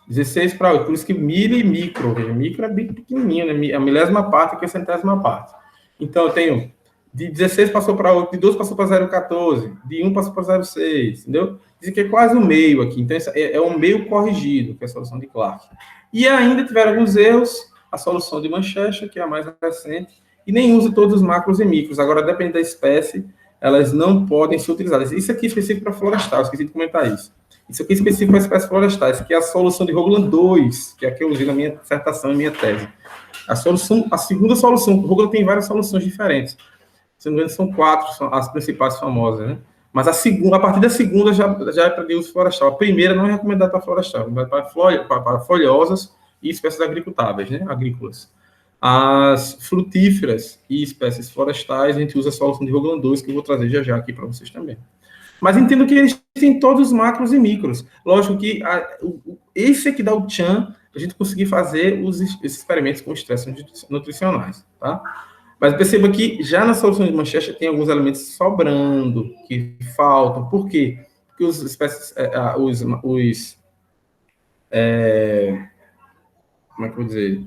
16 para 8, por isso que micro, veja, micro é bem pequenininho, né? A milésima parte que é a centésima parte. Então, eu tenho de 16 passou para 8, de 12 passou para 0,14, de 1 passou para 0,6, entendeu? Dizem que é quase o meio aqui, então é um meio corrigido, que é a solução de Clark. E ainda tiveram alguns erros, a solução de Manchester, que é a mais recente, e nem usa todos os macros e micros. Agora, depende da espécie, elas não podem ser utilizadas. Isso aqui é específico para florestal, esqueci de comentar isso. Isso aqui é específico para espécies florestais, que é a solução de Hoagland 2, que é a que eu usei na minha dissertação e minha tese. A segunda solução, o Hoagland tem várias soluções diferentes. Se não me engano, são 4, são as principais famosas, né? Mas a partir da segunda já é para uso florestal. A primeira não é recomendada para florestal, mas para folhosas e espécies agricultáveis, né? Agrícolas. As frutíferas e espécies florestais, a gente usa a solução de Hoagland 2, que eu vou trazer já aqui para vocês também. Mas entendo que eles têm todos os macros e micros. Lógico que esse aqui dá o tchan para a gente conseguir fazer esses experimentos com estresses nutricionais, tá? Mas perceba que já na solução de Manchester tem alguns elementos sobrando, que faltam. Por quê? Porque as espécies, como é que eu vou dizer?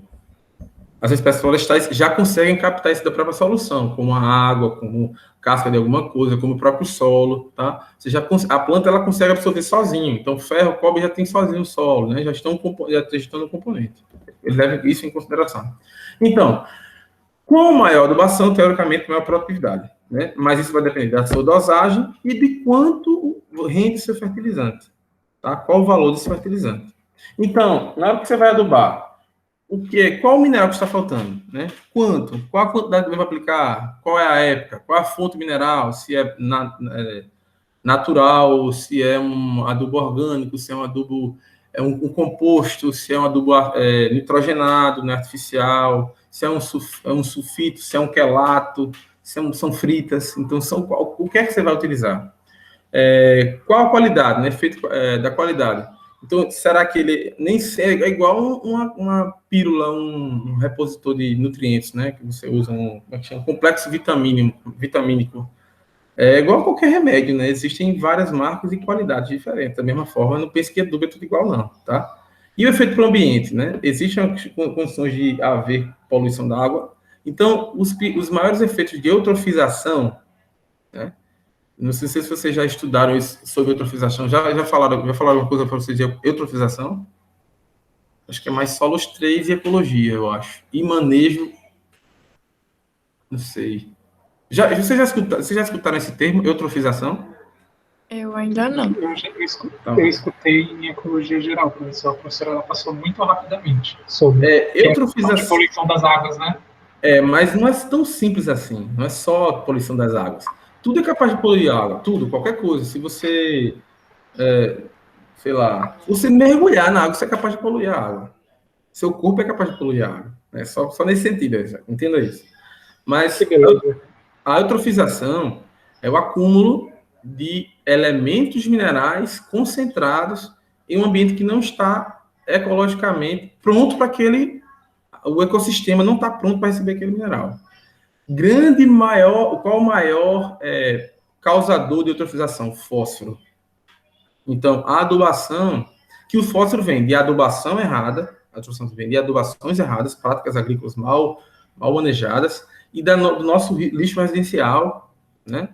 As espécies florestais já conseguem captar isso da própria solução, como a água, como casca de alguma coisa, como o próprio solo, tá? A planta ela consegue absorver sozinho. Então, ferro, cobre já tem sozinho o solo, né? Já estão no componente. Eles levam isso em consideração. Então, com maior adubação, teoricamente, maior produtividade, né? Mas isso vai depender da sua dosagem e de quanto rende seu fertilizante, tá? Qual o valor desse fertilizante. Então, na hora que você vai adubar, qual o mineral que está faltando, né? Quanto? Qual a quantidade que vai aplicar? Qual é a época? Qual é a fonte mineral? Se é natural, se é um adubo orgânico, se é um adubo um composto, se é um adubo nitrogenado, né, artificial, se é um sulfito, se é um quelato, são fritas. Então, o que é que você vai utilizar? Qual a qualidade, né? Efeito da qualidade. Então, será que ele nem é igual uma pílula, um repositor de nutrientes, né? Que você usa um complexo vitamínico. É igual a qualquer remédio, né? Existem várias marcas e qualidades diferentes. Da mesma forma, não pense que adubo é tudo igual, não, tá? E o efeito para o ambiente, né? Existem condições de haver poluição da água. Então, os maiores efeitos de eutrofização, né? Não sei se vocês já estudaram isso sobre eutrofização. Já falaram alguma coisa para vocês de eutrofização? Acho que é mais solos 3 e ecologia, eu acho. E manejo, não sei. Vocês já escutaram esse termo, eutrofização? Eu ainda não. Eu escutei em ecologia geral, professor. A professora ela passou muito rapidamente sobre eutrofização, a poluição das águas, né? Mas não é tão simples assim. Não é só a poluição das águas. Tudo é capaz de poluir a água, tudo, qualquer coisa. Se você, sei lá, você mergulhar na água, você é capaz de poluir a água. Seu corpo é capaz de poluir a água. Né? Só nesse sentido, entenda isso. Mas a eutrofização é o acúmulo de elementos minerais concentrados em um ambiente que não está ecologicamente pronto para aquele... O ecossistema não está pronto para receber aquele mineral. Qual o maior causador de eutrofização? Fósforo. Então, a adubação, que o fósforo vem de adubação errada, a eutrofização vem de adubações erradas, práticas agrícolas mal manejadas, e do nosso lixo residencial, né?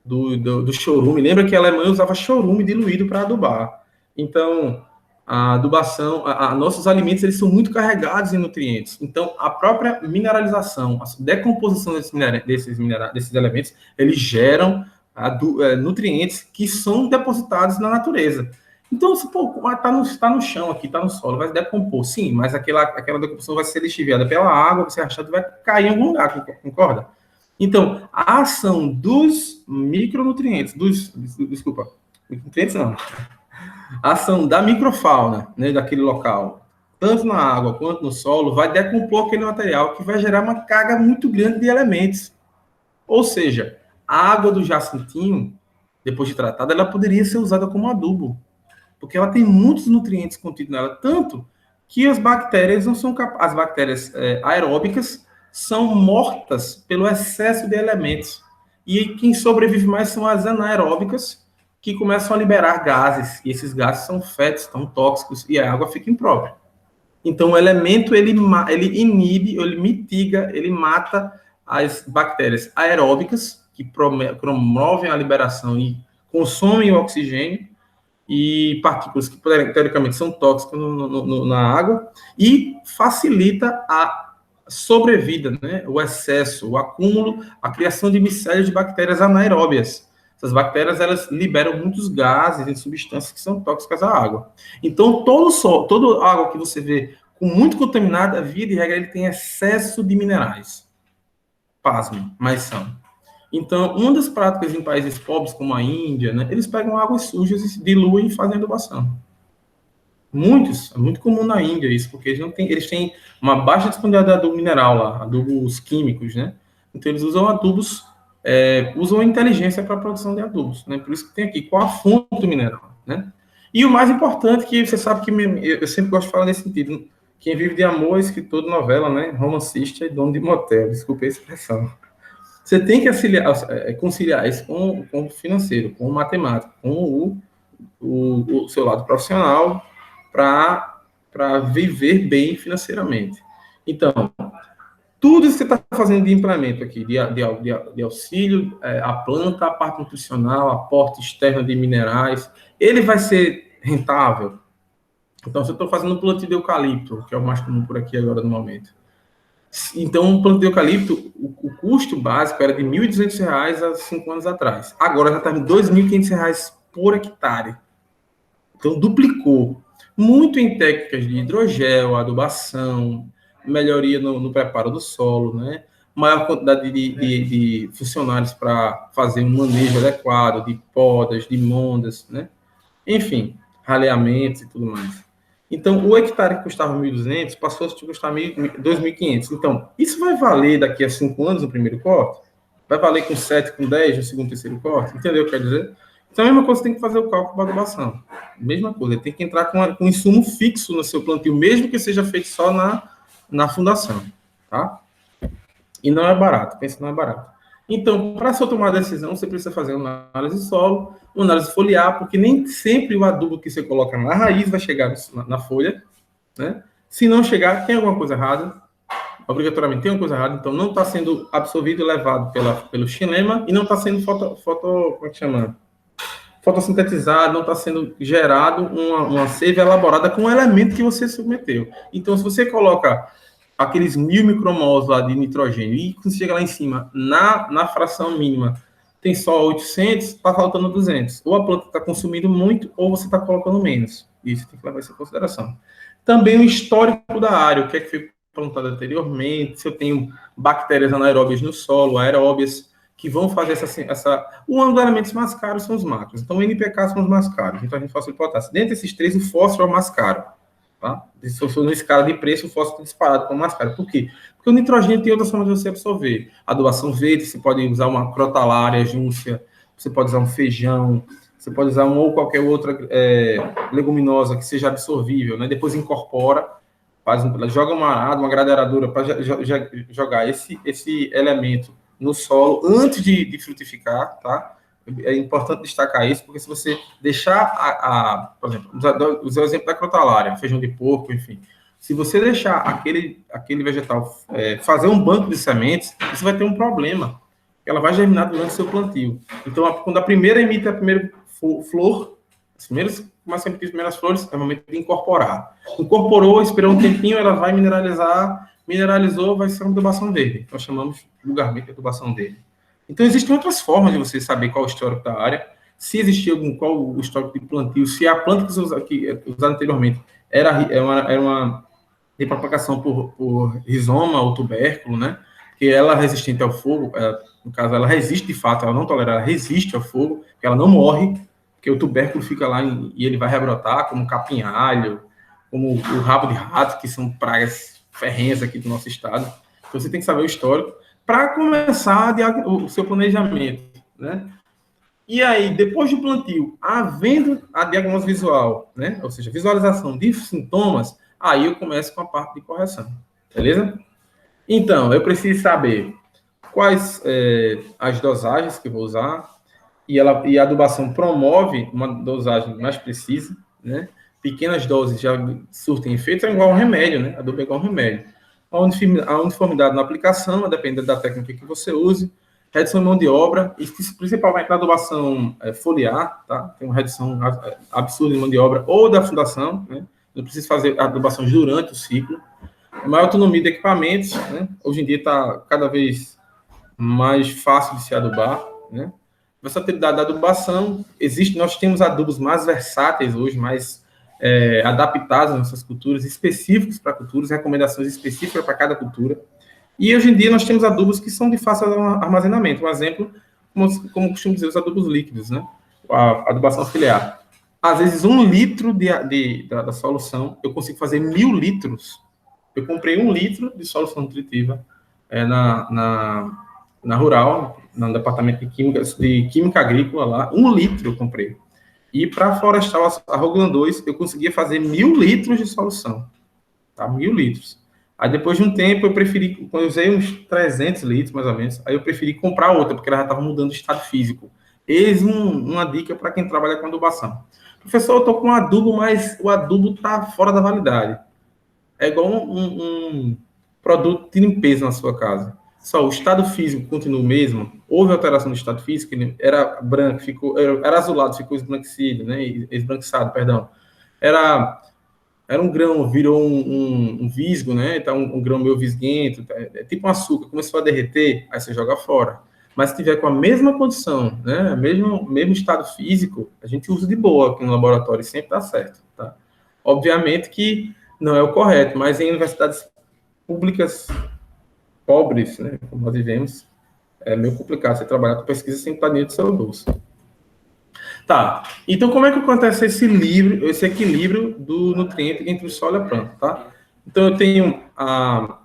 Do chorume. Lembra que a Alemanha usava chorume diluído para adubar. Então, a adubação, nossos alimentos, eles são muito carregados em nutrientes. Então, a própria mineralização, a decomposição desses elementos, eles geram nutrientes que são depositados na natureza. Então, se está no chão aqui, está no solo, vai decompor, sim, mas aquela decomposição vai ser lixiviada pela água, você achar que vai cair em algum lugar, concorda? Então, a ação dos micronutrientes, nutrientes não, a ação da microfauna, né, daquele local, tanto na água quanto no solo, vai decompor aquele material que vai gerar uma carga muito grande de elementos. Ou seja, a água do jacintinho, depois de tratada, ela poderia ser usada como adubo, porque ela tem muitos nutrientes contidos nela, tanto que as bactérias não são capazes, as bactérias aeróbicas são mortas pelo excesso de elementos. E quem sobrevive mais são as anaeróbicas, que começam a liberar gases, e esses gases são fétidos, tão tóxicos, e a água fica imprópria. Então, o elemento, ele inibe, ele mitiga, ele mata as bactérias aeróbicas, que promovem a liberação e consomem o oxigênio, e partículas que, teoricamente, são tóxicas na água, e facilita a sobrevida, né? O excesso, o acúmulo, a criação de micélios de bactérias anaeróbias. Essas bactérias, elas liberam muitos gases e substâncias que são tóxicas à água. Então, toda água que você vê com muito contaminada, via de regra, ele tem excesso de minerais. Pasmem, mas são. Então, uma das práticas em países pobres, como a Índia, né, eles pegam águas sujas e diluem e fazem adubação. É muito comum na Índia isso, porque eles têm uma baixa disponibilidade de adubo mineral lá, adubos químicos, né? Então, eles usam adubos, usam a inteligência para a produção de adubos, né? Por isso que tem aqui, qual a fonte do mineral, né? E o mais importante, que você sabe que eu sempre gosto de falar nesse sentido, quem vive de amor é escritor de novela, né? Romancista e dono de motel, desculpe a expressão. Você tem que conciliar isso com o financeiro, com o matemático, com o seu lado profissional, para viver bem financeiramente. Então, tudo isso que você está fazendo de implemento aqui, de auxílio à planta, a parte nutricional, aporte externo de minerais, ele vai ser rentável? Então, se eu estou fazendo um plantio de eucalipto, que é o mais comum por aqui agora no momento. Então, um plantio de eucalipto, o custo básico era de R$ 1.200 há 5 anos atrás. Agora já está em R$ 2.500 por hectare. Então, duplicou. Muito em técnicas de hidrogel, adubação, melhoria no preparo do solo, né? Maior quantidade de funcionários para fazer um manejo adequado, de podas, de mondas, né? Enfim, raleamentos e tudo mais. Então, o hectare que custava 1.200 passou a custar 2.500. Então, isso vai valer daqui a 5 anos no primeiro corte? Vai valer com 7, com 10 no segundo, terceiro corte? Entendeu o que quer dizer? Então, a mesma coisa, você tem que fazer o cálculo para adubação. Mesma coisa, ele tem que entrar com um insumo fixo no seu plantio, mesmo que seja feito só na fundação, tá? E não é barato, pensa que não é barato. Então, para só tomar a decisão, você precisa fazer uma análise de solo, uma análise foliar, porque nem sempre o adubo que você coloca na raiz vai chegar na folha, né? Se não chegar, tem alguma coisa errada, obrigatoriamente tem alguma coisa errada, então não está sendo absorvido e levado pelo xilema e não está sendo como é que chama? fotossintetizado, não está sendo gerado uma seiva elaborada com o elemento que você submeteu. Então, se você coloca aqueles 1000 micromols lá de nitrogênio e quando chega lá em cima, na fração mínima, tem só 800, está faltando 200. Ou a planta está consumindo muito, ou você está colocando menos. Isso tem que levar isso em consideração. Também o histórico da área, o que é que foi plantado anteriormente, se eu tenho bactérias anaeróbias no solo, aeróbias, que vão fazer um dos elementos mais caros são os macros. Então, o NPK são os mais caros. Então, a gente fósforo e potássio. Dentre esses três, o fósforo é o mais caro. Tá? Se eu for na escala de preço, o fósforo é disparado como mais caro. Por quê? Porque o nitrogênio tem outras formas de você absorver. Adubação verde, você pode usar uma crotalária, júncia, você pode usar um feijão, você pode usar uma ou qualquer outra leguminosa que seja absorvível, né? Depois incorpora, joga uma arada, uma gradeadora para jogar esse elemento no solo antes de frutificar, tá? É importante destacar isso, porque se você deixar, por exemplo, usar o exemplo da crotalária, feijão de porco, enfim, se você deixar aquele vegetal fazer um banco de sementes, você vai ter um problema. Ela vai germinar durante o seu plantio. Então, quando a primeira emite a primeira flor, as primeiras flores, é o momento de incorporar. Incorporou, esperou um tempinho, ela vai mineralizar, mineralizou, vai ser uma adubação verde. Nós chamamos vulgarmente de adubação verde. Então, existem outras formas de você saber qual é o histórico da área, se existia qual o histórico de plantio, se a planta que você usava anteriormente era uma de propagação por rizoma ou tubérculo, né? Que ela é resistente ao fogo, no caso, ela resiste de fato, ela não tolera, ela resiste ao fogo, porque ela não morre, porque o tubérculo fica lá e ele vai rebrotar, como o capim-alho, como o rabo de rato, que são pragas ferrenhas aqui do nosso estado. Então, você tem que saber o histórico para começar o seu planejamento, né? E aí, depois do plantio, havendo a diagnose visual, né? Ou seja, visualização de sintomas, aí eu começo com a parte de correção, beleza? Então, eu preciso saber quais as dosagens que eu vou usar, e a adubação promove uma dosagem mais precisa, né? Pequenas doses já surtem efeito, é igual um remédio, né? Adubo é igual um remédio. A uniformidade na aplicação, dependendo da técnica que você use, redução de mão de obra, e principalmente na adubação foliar, tá? Tem uma redução absurda de mão de obra, ou da fundação, né? Não precisa fazer adubações durante o ciclo. Maior autonomia de equipamentos, né? Hoje em dia está cada vez mais fácil de se adubar, né? Versatilidade da adubação, nós temos adubos mais versáteis hoje, mais adaptados às nossas culturas, específicos para culturas, recomendações específicas para cada cultura. E hoje em dia nós temos adubos que são de fácil armazenamento. Um exemplo, como costumo dizer, os adubos líquidos, né? A adubação filiar. Às vezes, 1 litro da solução, eu consigo fazer 1000 litros. Eu comprei 1 litro de solução nutritiva na Rural, no departamento de Química Agrícola lá. 1 litro eu comprei. E para a Florestal, a Roglan 2, eu conseguia fazer 1000 litros de solução. Tá? 1000 litros. Aí, depois de um tempo, quando eu usei uns 300 litros, mais ou menos, aí eu preferi comprar outra, porque ela já estava mudando de estado físico. Eis uma dica para quem trabalha com adubação. Professor, eu estou com um adubo, mas o adubo está fora da validade. É igual um produto de limpeza na sua casa. Só o estado físico continua o mesmo, houve alteração no estado físico, ele era branco, era azulado, ficou esbranquiçado, né? Esbranquiçado, perdão. Era um grão, virou um visgo, né? Então, um grão meio visguento, é tipo um açúcar, começou a derreter, aí você joga fora. Mas se tiver com a mesma condição, né? Mesmo estado físico, a gente usa de boa aqui no laboratório e sempre dá certo, tá? Obviamente que não é o correto, mas em universidades públicas pobres, né, como nós vivemos, é meio complicado você trabalhar com pesquisa sem estar dentro do seu bolso. Tá, então como é que acontece esse equilíbrio do nutriente entre o solo e a planta, tá? Então eu tenho a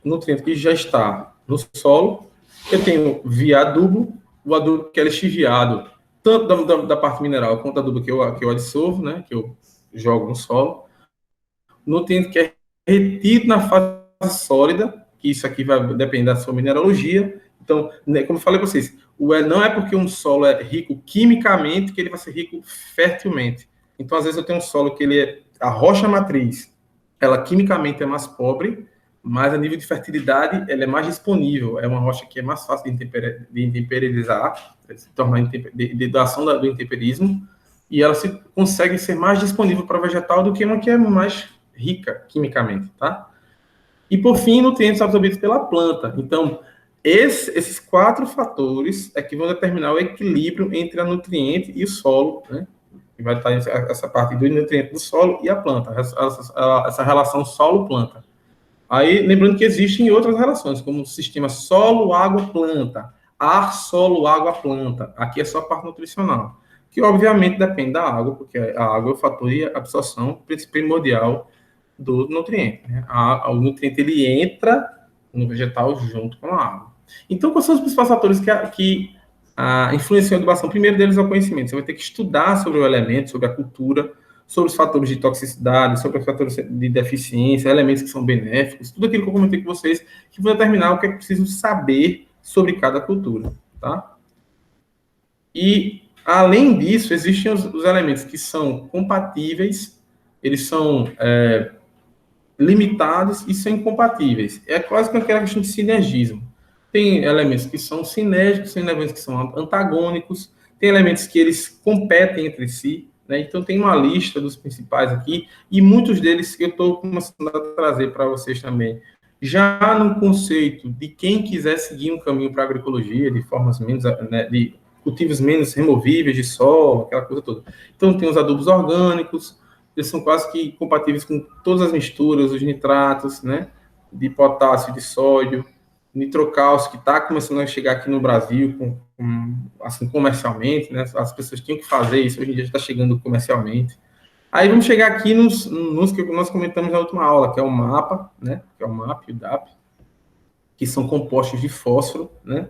nutriente que já está no solo, eu tenho via adubo, o adubo que é lixiviado, tanto da parte mineral quanto do adubo que eu adsorvo, né, que eu jogo no solo, nutriente que é retido na fase sólida, que isso aqui vai depender da sua mineralogia. Então, como eu falei para vocês, não é porque um solo é rico quimicamente que ele vai ser rico fertilmente. Então, às vezes eu tenho um solo que a rocha matriz, ela quimicamente é mais pobre, mas a nível de fertilidade ela é mais disponível. É uma rocha que é mais fácil de intemperizar se tornar da ação do intemperismo, e ela consegue ser mais disponível para vegetal do que uma que é mais rica quimicamente, tá? E, por fim, nutrientes absorvidos pela planta. Então, esses 4 fatores é que vão determinar o equilíbrio entre a nutriente e o solo, né? E vai estar essa parte do nutriente do solo e a planta, essa relação solo-planta. Aí, lembrando que existem outras relações, como o sistema solo-água-planta, ar, solo, água, planta. Aqui é só a parte nutricional, que obviamente depende da água, porque a água é o fator de absorção primordial do nutriente, né? O nutriente, ele entra no vegetal junto com a água. Então, quais são os principais fatores que influenciam a adubação? O primeiro deles é o conhecimento. Você vai ter que estudar sobre o elemento, sobre a cultura, sobre os fatores de toxicidade, sobre os fatores de deficiência, elementos que são benéficos, tudo aquilo que eu comentei com vocês, que vão determinar o que é preciso saber sobre cada cultura, tá? E, além disso, existem os elementos que são compatíveis, eles são limitados e são incompatíveis. É quase que aquela questão de sinergismo. Tem elementos que são sinérgicos, tem elementos que são antagônicos, tem elementos que eles competem entre si, né? Então, tem uma lista dos principais aqui, e muitos deles eu estou começando a trazer para vocês também, já no conceito de quem quiser seguir um caminho para a agroecologia, de formas menos, né, de cultivos menos removíveis de solo, aquela coisa toda. Então, tem os adubos orgânicos, eles são quase que compatíveis com todas as misturas, os nitratos, né, de potássio, de sódio, nitrocálcio, que está começando a chegar aqui no Brasil, assim, comercialmente, né, as pessoas tinham que fazer isso, hoje em dia está chegando comercialmente. Aí vamos chegar aqui nos que nós comentamos na última aula, que é o MAPA, né, que é o MAP e o DAP, que são compostos de fósforo, né,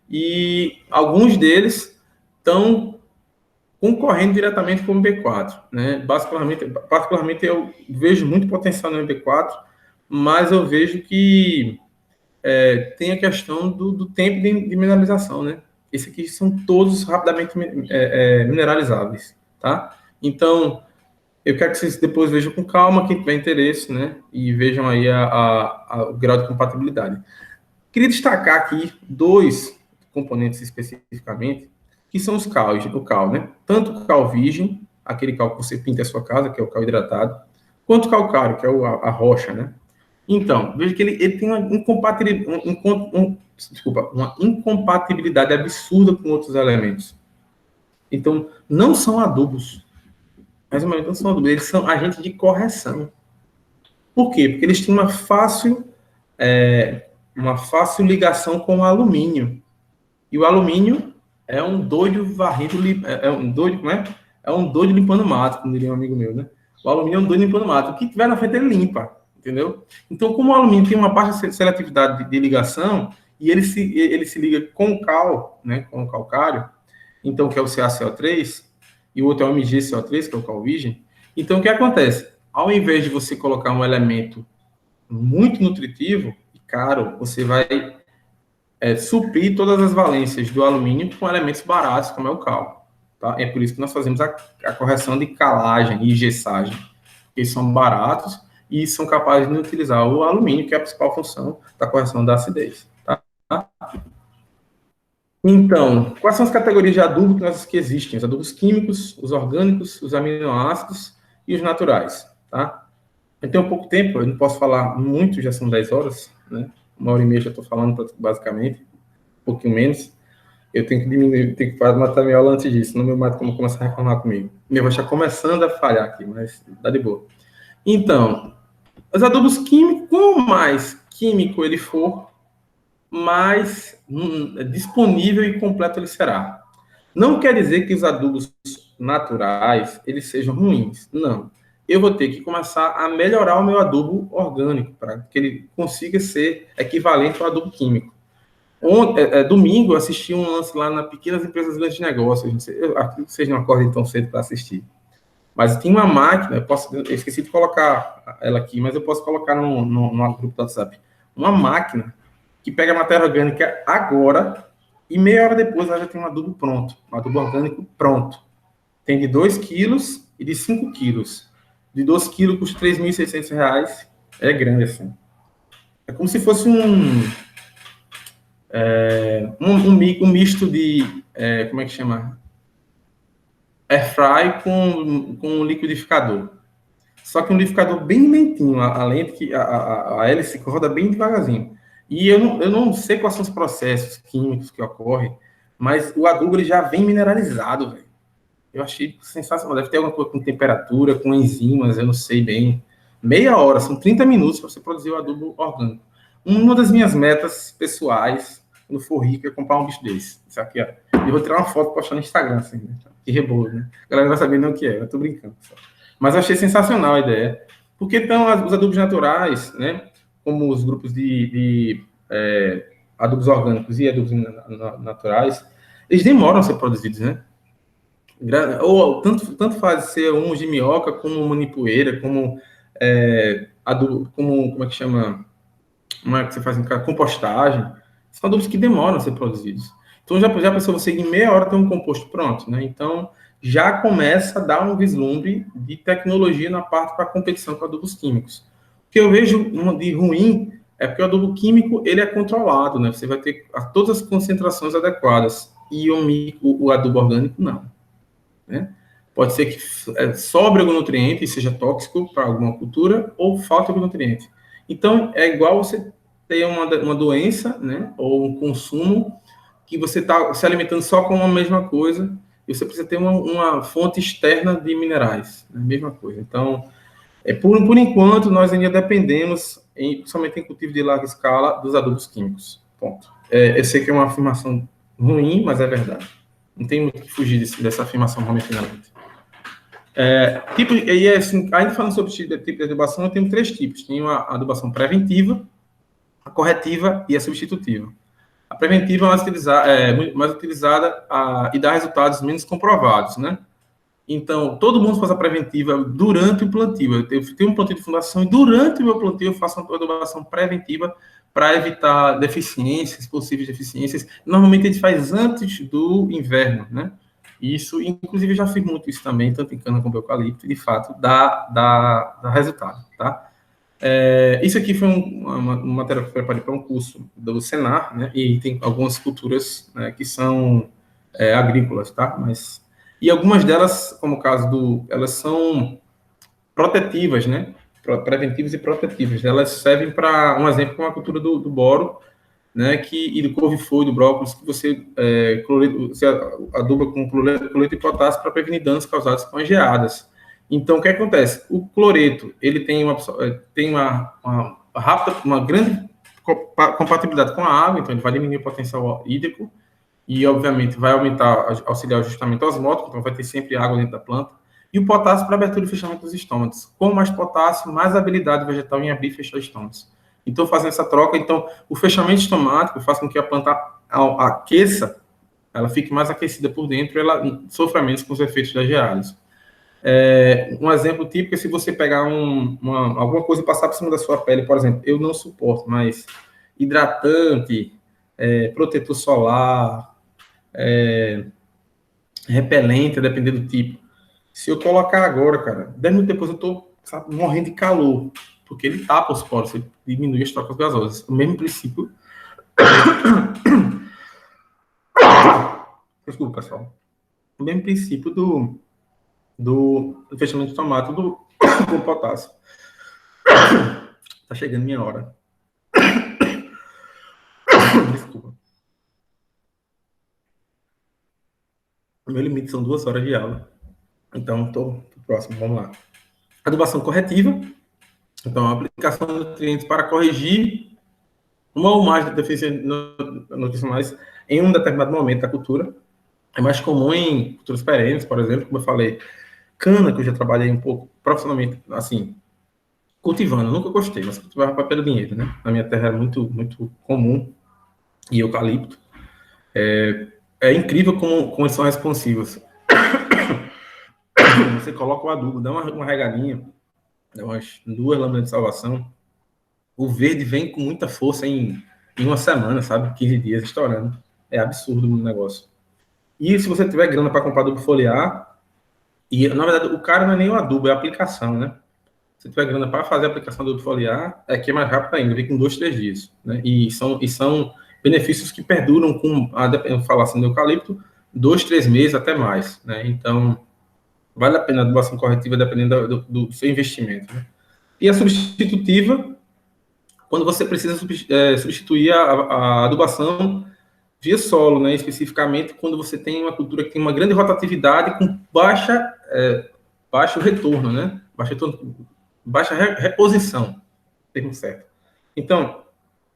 e alguns deles estão concorrendo diretamente com o B4, né? Particularmente eu vejo muito potencial no B4, mas eu vejo que tem a questão do tempo de mineralização, né? Esses aqui são todos rapidamente mineralizáveis, tá? Então, eu quero que vocês depois vejam com calma, quem tiver interesse, né? E vejam aí o grau de compatibilidade. Queria destacar aqui 2 componentes especificamente, que são os CALs, o CAL, né? Tanto o CAL virgem, aquele CAL que você pinta a sua casa, que é o CAL hidratado, quanto o calcário, que é a rocha, né? Então, veja que ele tem uma incompatibilidade absurda com outros elementos. Então, não são adubos. Mais ou menos, não são adubos, eles são agentes de correção. Por quê? Porque eles têm uma fácil ligação com o alumínio. E o alumínio é um doido varrido, é um doido limpando mato, como diria um amigo meu, né? O alumínio é um doido limpando mato. O que tiver na frente, ele limpa, entendeu? Então, como o alumínio tem uma baixa seletividade de ligação, e ele se liga com o cal, né, com o calcário, então, que é o CaCO3, e o outro é o MgCO3, que é o cal virgem. Então, o que acontece? Ao invés de você colocar um elemento muito nutritivo e caro, você vai suprir todas as valências do alumínio com elementos baratos, como é o cal. Tá? É por isso que nós fazemos a correção de calagem e gessagem. Eles são baratos e são capazes de utilizar o alumínio, que é a principal função da correção da acidez. Tá? Então, quais são as categorias de adubo que existem? Os adubos químicos, os orgânicos, os aminoácidos e os naturais. Tá? Eu tenho pouco tempo, eu não posso falar muito, já são 10 horas, né? 1h30 já estou falando, basicamente, um pouquinho menos. Eu tenho que diminuir, tenho que matar minha aula antes disso, senão meu mato começa a reclamar comigo. Meu vai estar começando a falhar aqui, mas dá de boa. Então, os adubos químicos, quanto mais químico ele for, mais disponível e completo ele será. Não quer dizer que os adubos naturais, eles sejam ruins, não. Eu vou ter que começar a melhorar o meu adubo orgânico, para que ele consiga ser equivalente ao adubo químico. Domingo, eu assisti um lance lá na Pequenas Empresas Grandes Negócios. Vocês não acordem tão cedo para assistir. Mas tem uma máquina, eu esqueci de colocar ela aqui, mas eu posso colocar no grupo do WhatsApp. Uma máquina que pega a matéria orgânica agora e meia hora depois ela já tem um adubo pronto, um adubo orgânico pronto. Tem de 2 quilos e de 5 quilos. De 2 quilos custa R$3.600. É grande, assim. É como se fosse um misto de, como é que chama? Air fry com um liquidificador. Só que um liquidificador bem lentinho, a lente que a hélice roda bem devagarzinho. E eu não sei quais são os processos químicos que ocorrem, mas o adubo ele já vem mineralizado, velho. Eu achei sensacional. Deve ter alguma coisa com temperatura, com enzimas, eu não sei bem. Meia hora, são 30 minutos para você produzir o adubo orgânico. Uma das minhas metas pessoais, quando for rico, é comprar um bicho desse. Isso aqui, ó. Eu vou tirar uma foto e postar no Instagram, assim, né? Que rebolo, né? A galera não vai saber nem o que é, eu tô brincando. Só. Mas eu achei sensacional a ideia. Porque então os adubos naturais, né? Como os grupos de adubos orgânicos e adubos naturais, eles demoram a ser produzidos, né? Ou tanto faz ser um de minhoca, como manipoeira, como adubo, como é que chama? Como é que você faz em compostagem? São adubos que demoram a ser produzidos. Então, já pensou você em meia hora ter um composto pronto, né? Então, já começa a dar um vislumbre de tecnologia na parte para competição com adubos químicos. O que eu vejo de ruim é porque o adubo químico, ele é controlado, né? Você vai ter todas as concentrações adequadas. E o adubo orgânico, não. Né? Pode ser que sobre algum nutriente e seja tóxico para alguma cultura, ou falta algum nutriente. Então, é igual você ter uma doença, né? Ou um consumo que você está se alimentando só com a mesma coisa, e você precisa ter uma fonte externa de minerais, né? Mesma coisa. Então, por enquanto, nós ainda dependemos, somente em cultivo de larga escala, dos adubos químicos. Ponto. Eu sei que é uma afirmação ruim, mas é verdade. Não tem muito que fugir dessa afirmação finalmente. Assim, ainda falando sobre tipo de adubação, eu tenho 3 tipos. Tem a adubação preventiva, a corretiva e a substitutiva. A preventiva é mais utilizada e dá resultados menos comprovados, né? Então, todo mundo faz a preventiva durante o plantio. Eu tenho um plantio de fundação e durante o meu plantio eu faço uma adubação preventiva para evitar deficiências, possíveis deficiências. Normalmente a gente faz antes do inverno, né? Isso, inclusive, eu já fiz muito isso também, tanto em cana como eucalipto, e de fato dá resultado, tá? Isso aqui foi uma matéria que eu preparei para um curso do Senar, né? E tem algumas culturas, né, que são agrícolas, tá? E algumas delas, como o caso elas são protetivas, né? Preventivas e protetivas. Elas servem para, um exemplo, como a cultura do boro, né? E do couve-flor, do brócolis, que você aduba com cloreto e potássio para prevenir danos causados com as geadas. Então, o que acontece? O cloreto, ele tem uma grande compatibilidade com a água, então ele vai diminuir o potencial hídrico e, obviamente, vai auxiliar o ajustamento osmótico, então vai ter sempre água dentro da planta. E o potássio para abertura e fechamento dos estômatos. Com mais potássio, mais habilidade vegetal em abrir e fechar estômatos. Então, fazendo essa troca, o fechamento estomático faz com que a planta aqueça, ela fique mais aquecida por dentro e ela sofra menos com os efeitos das geadas. Um exemplo típico é se você pegar alguma coisa e passar por cima da sua pele, por exemplo, eu não suporto, mas hidratante, protetor solar, repelente, dependendo do tipo. Se eu colocar agora, cara, 10 minutos depois eu tô morrendo de calor, porque ele tapa os poros, ele diminui as trocas gasosas. O mesmo princípio. Desculpa, pessoal. O mesmo princípio do fechamento de tomate com potássio. Tá chegando minha hora. Desculpa. O meu limite são 2 horas de aula. Então, tô próximo, vamos lá. Adubação corretiva. Então, a aplicação de nutrientes para corrigir uma ou mais deficiências nutricionais em um determinado momento da cultura. É mais comum em culturas perenes, por exemplo, como eu falei, cana, que eu já trabalhei um pouco profissionalmente, assim, cultivando. Nunca gostei, mas cultivava pelo dinheiro, né? Na minha terra era muito, muito comum. E eucalipto. É incrível como eles são responsivos. Você coloca o adubo, dá uma regadinha, dá umas 2 lâminas de salvação, o verde vem com muita força em uma semana, sabe? 15 dias, estourando. É absurdo o negócio. E se você tiver grana para comprar adubo foliar, e na verdade o cara não é nem o adubo, é a aplicação, né? Se tiver grana para fazer a aplicação do adubo foliar, que é mais rápido ainda, vem com 2, 3 dias, né? E são benefícios que perduram com, eu falar assim, do eucalipto, 2, 3 meses até mais, né? Então, vale a pena a adubação corretiva dependendo do seu investimento, né? E a substitutiva, quando você precisa substituir a adubação via solo, né? Especificamente quando você tem uma cultura que tem uma grande rotatividade com baixo retorno, né? Baixa reposição, termo certo. Então,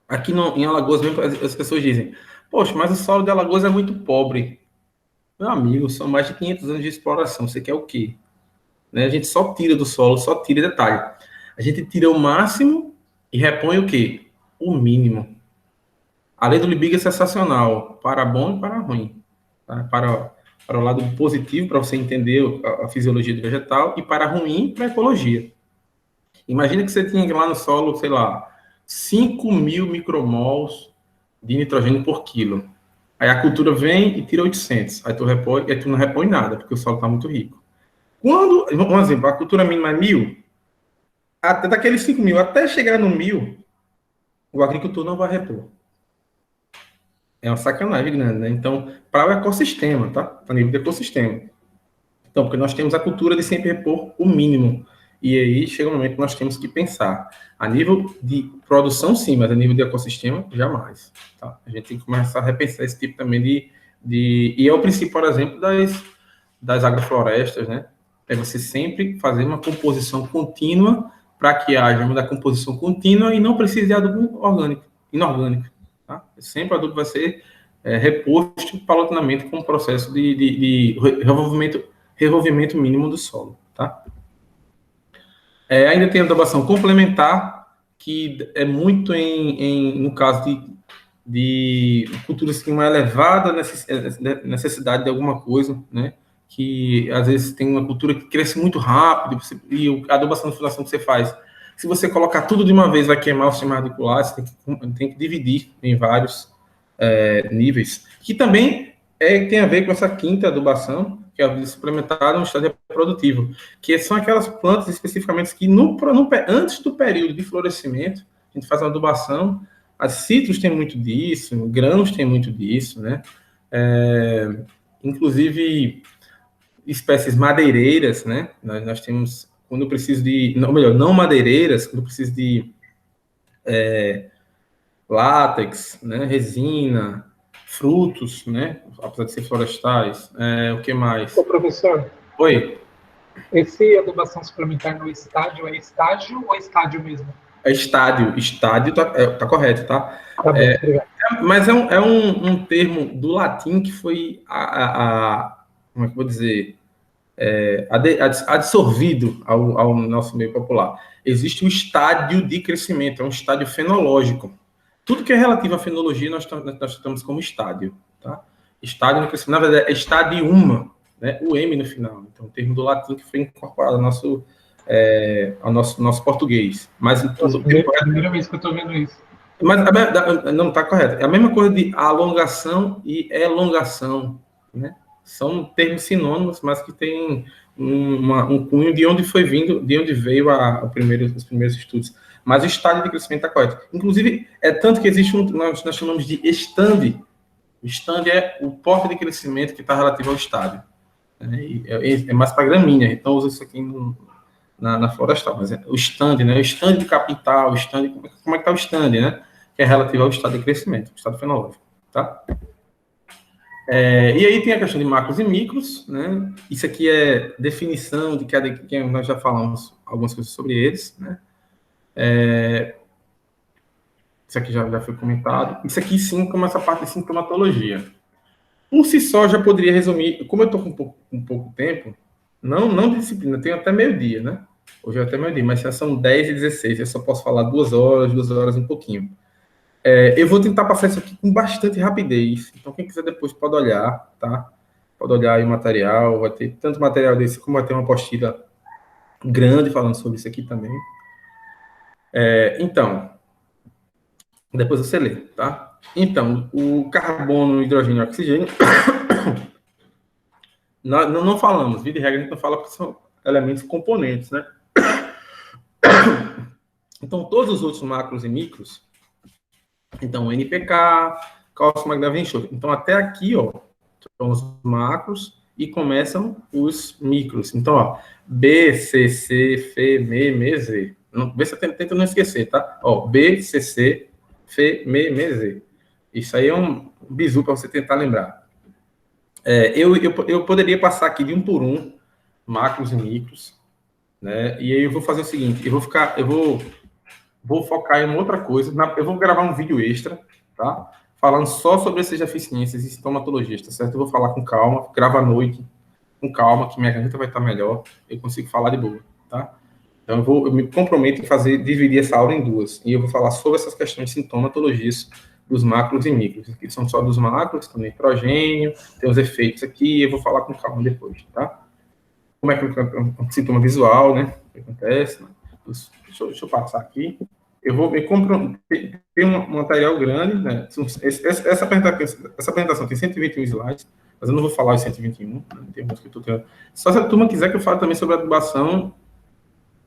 aqui em Alagoas mesmo, as pessoas dizem, poxa, mas o solo de Alagoas é muito pobre. Meu amigo, são mais de 500 anos de exploração, você quer o quê? Né? A gente só tira do solo, só tira detalhe. A gente tira o máximo e repõe o quê? O mínimo. A lei do Liebig é sensacional, para bom e para ruim. Tá? Para o lado positivo, para você entender a fisiologia do vegetal, e para ruim, para a ecologia. Imagina que você tinha lá no solo, sei lá, 5.000 micromols de nitrogênio por quilo. Aí a cultura vem e tira 800. Aí tu não repõe nada, porque o solo está muito rico. Quando, vamos exemplo, a cultura mínima é 1.000, até daqueles 5.000, até chegar no 1.000, o agricultor não vai repor. É uma sacanagem grande, né? Então, para o ecossistema, tá? Para nível do ecossistema. Então, porque nós temos a cultura de sempre repor o mínimo. E aí chega um momento que nós temos que pensar. A nível de produção, sim, mas a nível de ecossistema, jamais. Tá? A gente tem que começar a repensar esse tipo também E é o princípio, por exemplo, das agroflorestas, né? É você sempre fazer uma composição contínua para que haja uma composição contínua e não precise de adubo inorgânico. Tá? Sempre o adubo vai ser reposto paulatinamente com um processo de revolvimento mínimo do solo. Tá? Ainda tem a adubação complementar, que é muito no caso de culturas que têm uma elevada necessidade de alguma coisa, né? Que às vezes tem uma cultura que cresce muito rápido, e a adubação de fundação que você faz, se você colocar tudo de uma vez, vai queimar o sistema radicular, você tem que dividir em vários níveis, que também tem a ver com essa quinta adubação, que é a suplementar no estágio reprodutivo, que são aquelas plantas especificamente que antes do período de florescimento, a gente faz uma adubação. As citros têm muito disso, grãos têm muito disso, né? Inclusive espécies madeireiras, né? Nós temos, quando eu preciso não madeireiras, quando eu preciso de látex, né? Resina, frutos, né? Apesar de ser florestais. O que mais? Ô, professor. Oi. Esse adubação suplementar no estágio é estágio ou é estádio mesmo? É estádio. Estádio tá correto, tá? Tá bem, obrigado. Mas é um termo do latim que foi como é que eu vou dizer? Adsorvido ao nosso meio popular. Existe um estádio de crescimento, é um estádio fenológico. Tudo que é relativo à fenologia, nós tratamos como estádio. Tá? Estádio de crescimento, na verdade, é estadium, né? O M no final. Então, o termo do latim que foi incorporado ao nosso português. Mas é a primeira vez que eu estou vendo isso. Mas não está correto. É a mesma coisa de alongação e elongação, né? São termos sinônimos, mas que têm um cunho de onde veio os primeiros estudos. Mas o estádio de crescimento está correto. Inclusive, é tanto que existe nós chamamos de stand. O stand é o porte de crescimento que está relativo ao estádio. É mais para gramínea, então usa isso aqui na florestal. Mas o stand, né? O stand de capital, como é que está o stand, né? Que é relativo ao estado de crescimento, o estado fenológico, tá? E aí tem a questão de macros e micros, né? Isso aqui é definição de que nós já falamos algumas coisas sobre eles, né? Isso aqui já foi comentado. Isso aqui sim, como essa parte de sintomatologia. Por si só, já poderia resumir, como eu estou com um pouco tempo, não de disciplina, tenho até meio-dia, né? Hoje é até meio-dia, mas já são 10h16, eu só posso falar 2 horas e um pouquinho. Eu vou tentar passar isso aqui com bastante rapidez, então quem quiser depois pode olhar, tá? Pode olhar aí o material, vai ter tanto material desse, como vai ter uma apostila grande falando sobre isso aqui também. Então, depois você lê, tá? Então, o carbono, hidrogênio e oxigênio, não falamos, via de regra a gente não fala porque são elementos componentes, né? Então, todos os outros macros e micros, então, NPK, cálcio, magnésio e enxofre. Então, até aqui, ó, são os macros e começam os micros. Então, ó, B, C, C, F, M, Z. Vê se tenta não esquecer, tá? Ó, B, C, C, F, M, Z. Isso aí é um bizu para você tentar lembrar. Eu poderia passar aqui de um por um, macros e micros, né? E aí eu vou fazer o seguinte, vou focar em uma outra coisa. Eu vou gravar um vídeo extra, tá? Falando só sobre essas deficiências e estomatologia, tá certo? Eu vou falar com calma, gravo à noite, com calma, que minha garganta vai estar melhor, eu consigo falar de boa, tá? Então eu me comprometo em dividir essa aula em duas, e eu vou falar sobre essas questões de sintomatologias dos macros e micros, que são só dos macros, tem nitrogênio, tem os efeitos aqui, eu vou falar com calma depois, tá? Como é que é um sintoma visual, né? O que acontece, né? Deixa eu passar aqui. Eu vou me comprometer, tem um material grande, né? Essa apresentação tem 121 slides, mas eu não vou falar os 121, né? Tem muitos que eu tô tendo. Só se a turma quiser que eu fale também sobre a adubação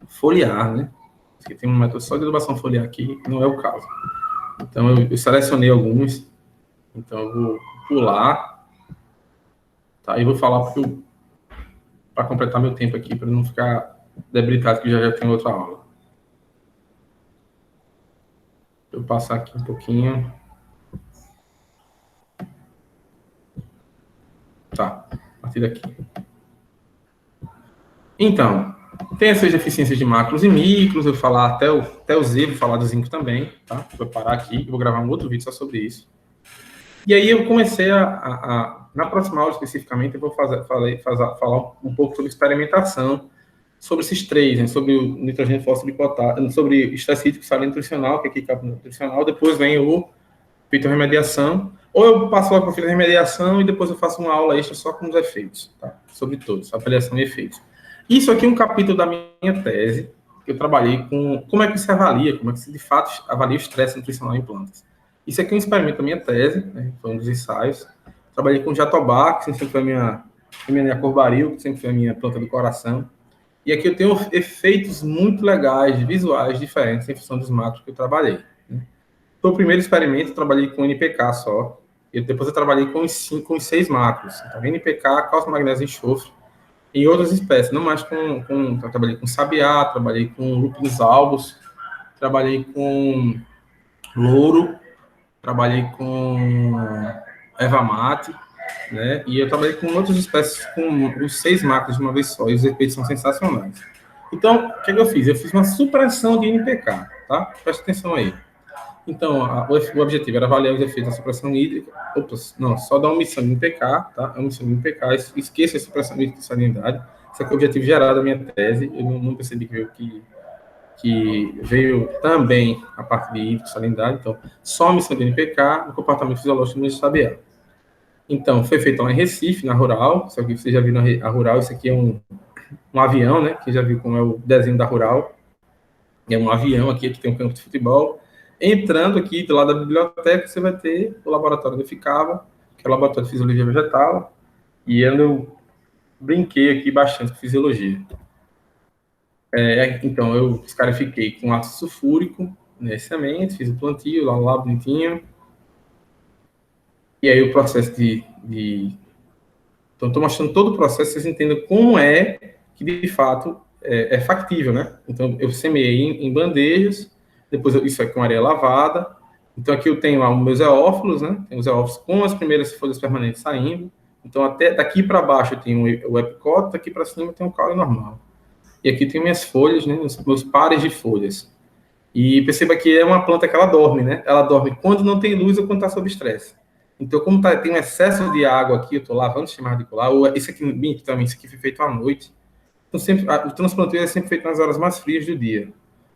foliar, né? Porque tem um método só de adubação foliar aqui, não é o caso. Então, eu selecionei alguns, então eu vou pular, tá? E vou falar para completar meu tempo aqui, para não ficar debitado, que já tem outra aula. Eu passar aqui um pouquinho. Tá, a partir daqui. Então, tem essas deficiências de macros e micros, eu vou falar até o Z, vou falar do zinco também, tá? Vou parar aqui, vou gravar um outro vídeo só sobre isso. E aí eu comecei na próxima aula especificamente, eu vou falar um pouco sobre experimentação, sobre esses três, né? Sobre o nitrogênio, fósforo e potássio, sobre estresse hídrico, salino nutricional, que aqui cabe nutricional, depois vem o fitorremediação, ou eu passo logo para a fitorremediação e depois eu faço uma aula extra só com os efeitos, tá? Sobre todos, avaliação e efeitos. Isso aqui é um capítulo da minha tese, que eu trabalhei com como é que se avalia, como é que se de fato avalia o estresse nutricional em plantas. Isso aqui é um experimento da minha tese, né? Foi um dos ensaios. Trabalhei com jatobá, que sempre foi a minha corbaril, que sempre foi a minha planta do coração. E aqui eu tenho efeitos muito legais, visuais diferentes em função dos macros que eu trabalhei, né? Foi o primeiro experimento, eu trabalhei com NPK só. E depois eu trabalhei com os 6 macros. Então, NPK, cálcio, magnésio e enxofre. E outras espécies, não mais eu trabalhei com sabiá, trabalhei com lúpulos albos, trabalhei com louro, trabalhei com erva mate, né? E eu trabalhei com outras espécies com os 6 macros de uma vez só, e os efeitos são sensacionais. Então, o que eu fiz? Eu fiz uma supressão de NPK, tá? Presta atenção aí. Então, o objetivo era avaliar os efeitos da supressão hídrica. Só da omissão de NPK, tá? A omissão de NPK, esqueça a supressão hídrica e salinidade. Esse é o objetivo geral da minha tese. Eu não percebi que veio também a parte de hídrico e salinidade. Então, só a omissão de NPK no comportamento fisiológico do sabiá. Então, foi feito lá em Recife, na Rural. Só que vocês já viram a Rural. Isso aqui é um avião, né? Quem já viu como é o desenho da Rural. É um avião aqui tem um campo de futebol. Entrando aqui do lado da biblioteca, você vai ter o laboratório onde eu ficava, que é o laboratório de fisiologia vegetal, e eu brinquei aqui bastante com fisiologia. Então, eu escarifiquei com ácido sulfúrico nesse semente, fiz o plantio lá bonitinho, e aí o processo Então, estou mostrando todo o processo, vocês entendam como é que, de fato, é factível, né? Então, eu semeei em bandejas, depois isso aqui com areia lavada. Então, aqui eu tenho lá os meus eófilos, né? Tem os eófilos com as primeiras folhas permanentes saindo. Então, até daqui para baixo eu tenho o epicóto, daqui para cima eu tenho o caule normal. E aqui tem minhas folhas, né? Os meus pares de folhas. E perceba que é uma planta que ela dorme, né? Ela dorme quando não tem luz ou quando está sob estresse. Então, como tem um excesso de água aqui, eu estou lavando o sistema radicular, ou isso aqui também, isso aqui foi feito à noite. Então, o transplantio é sempre feito nas horas mais frias do dia.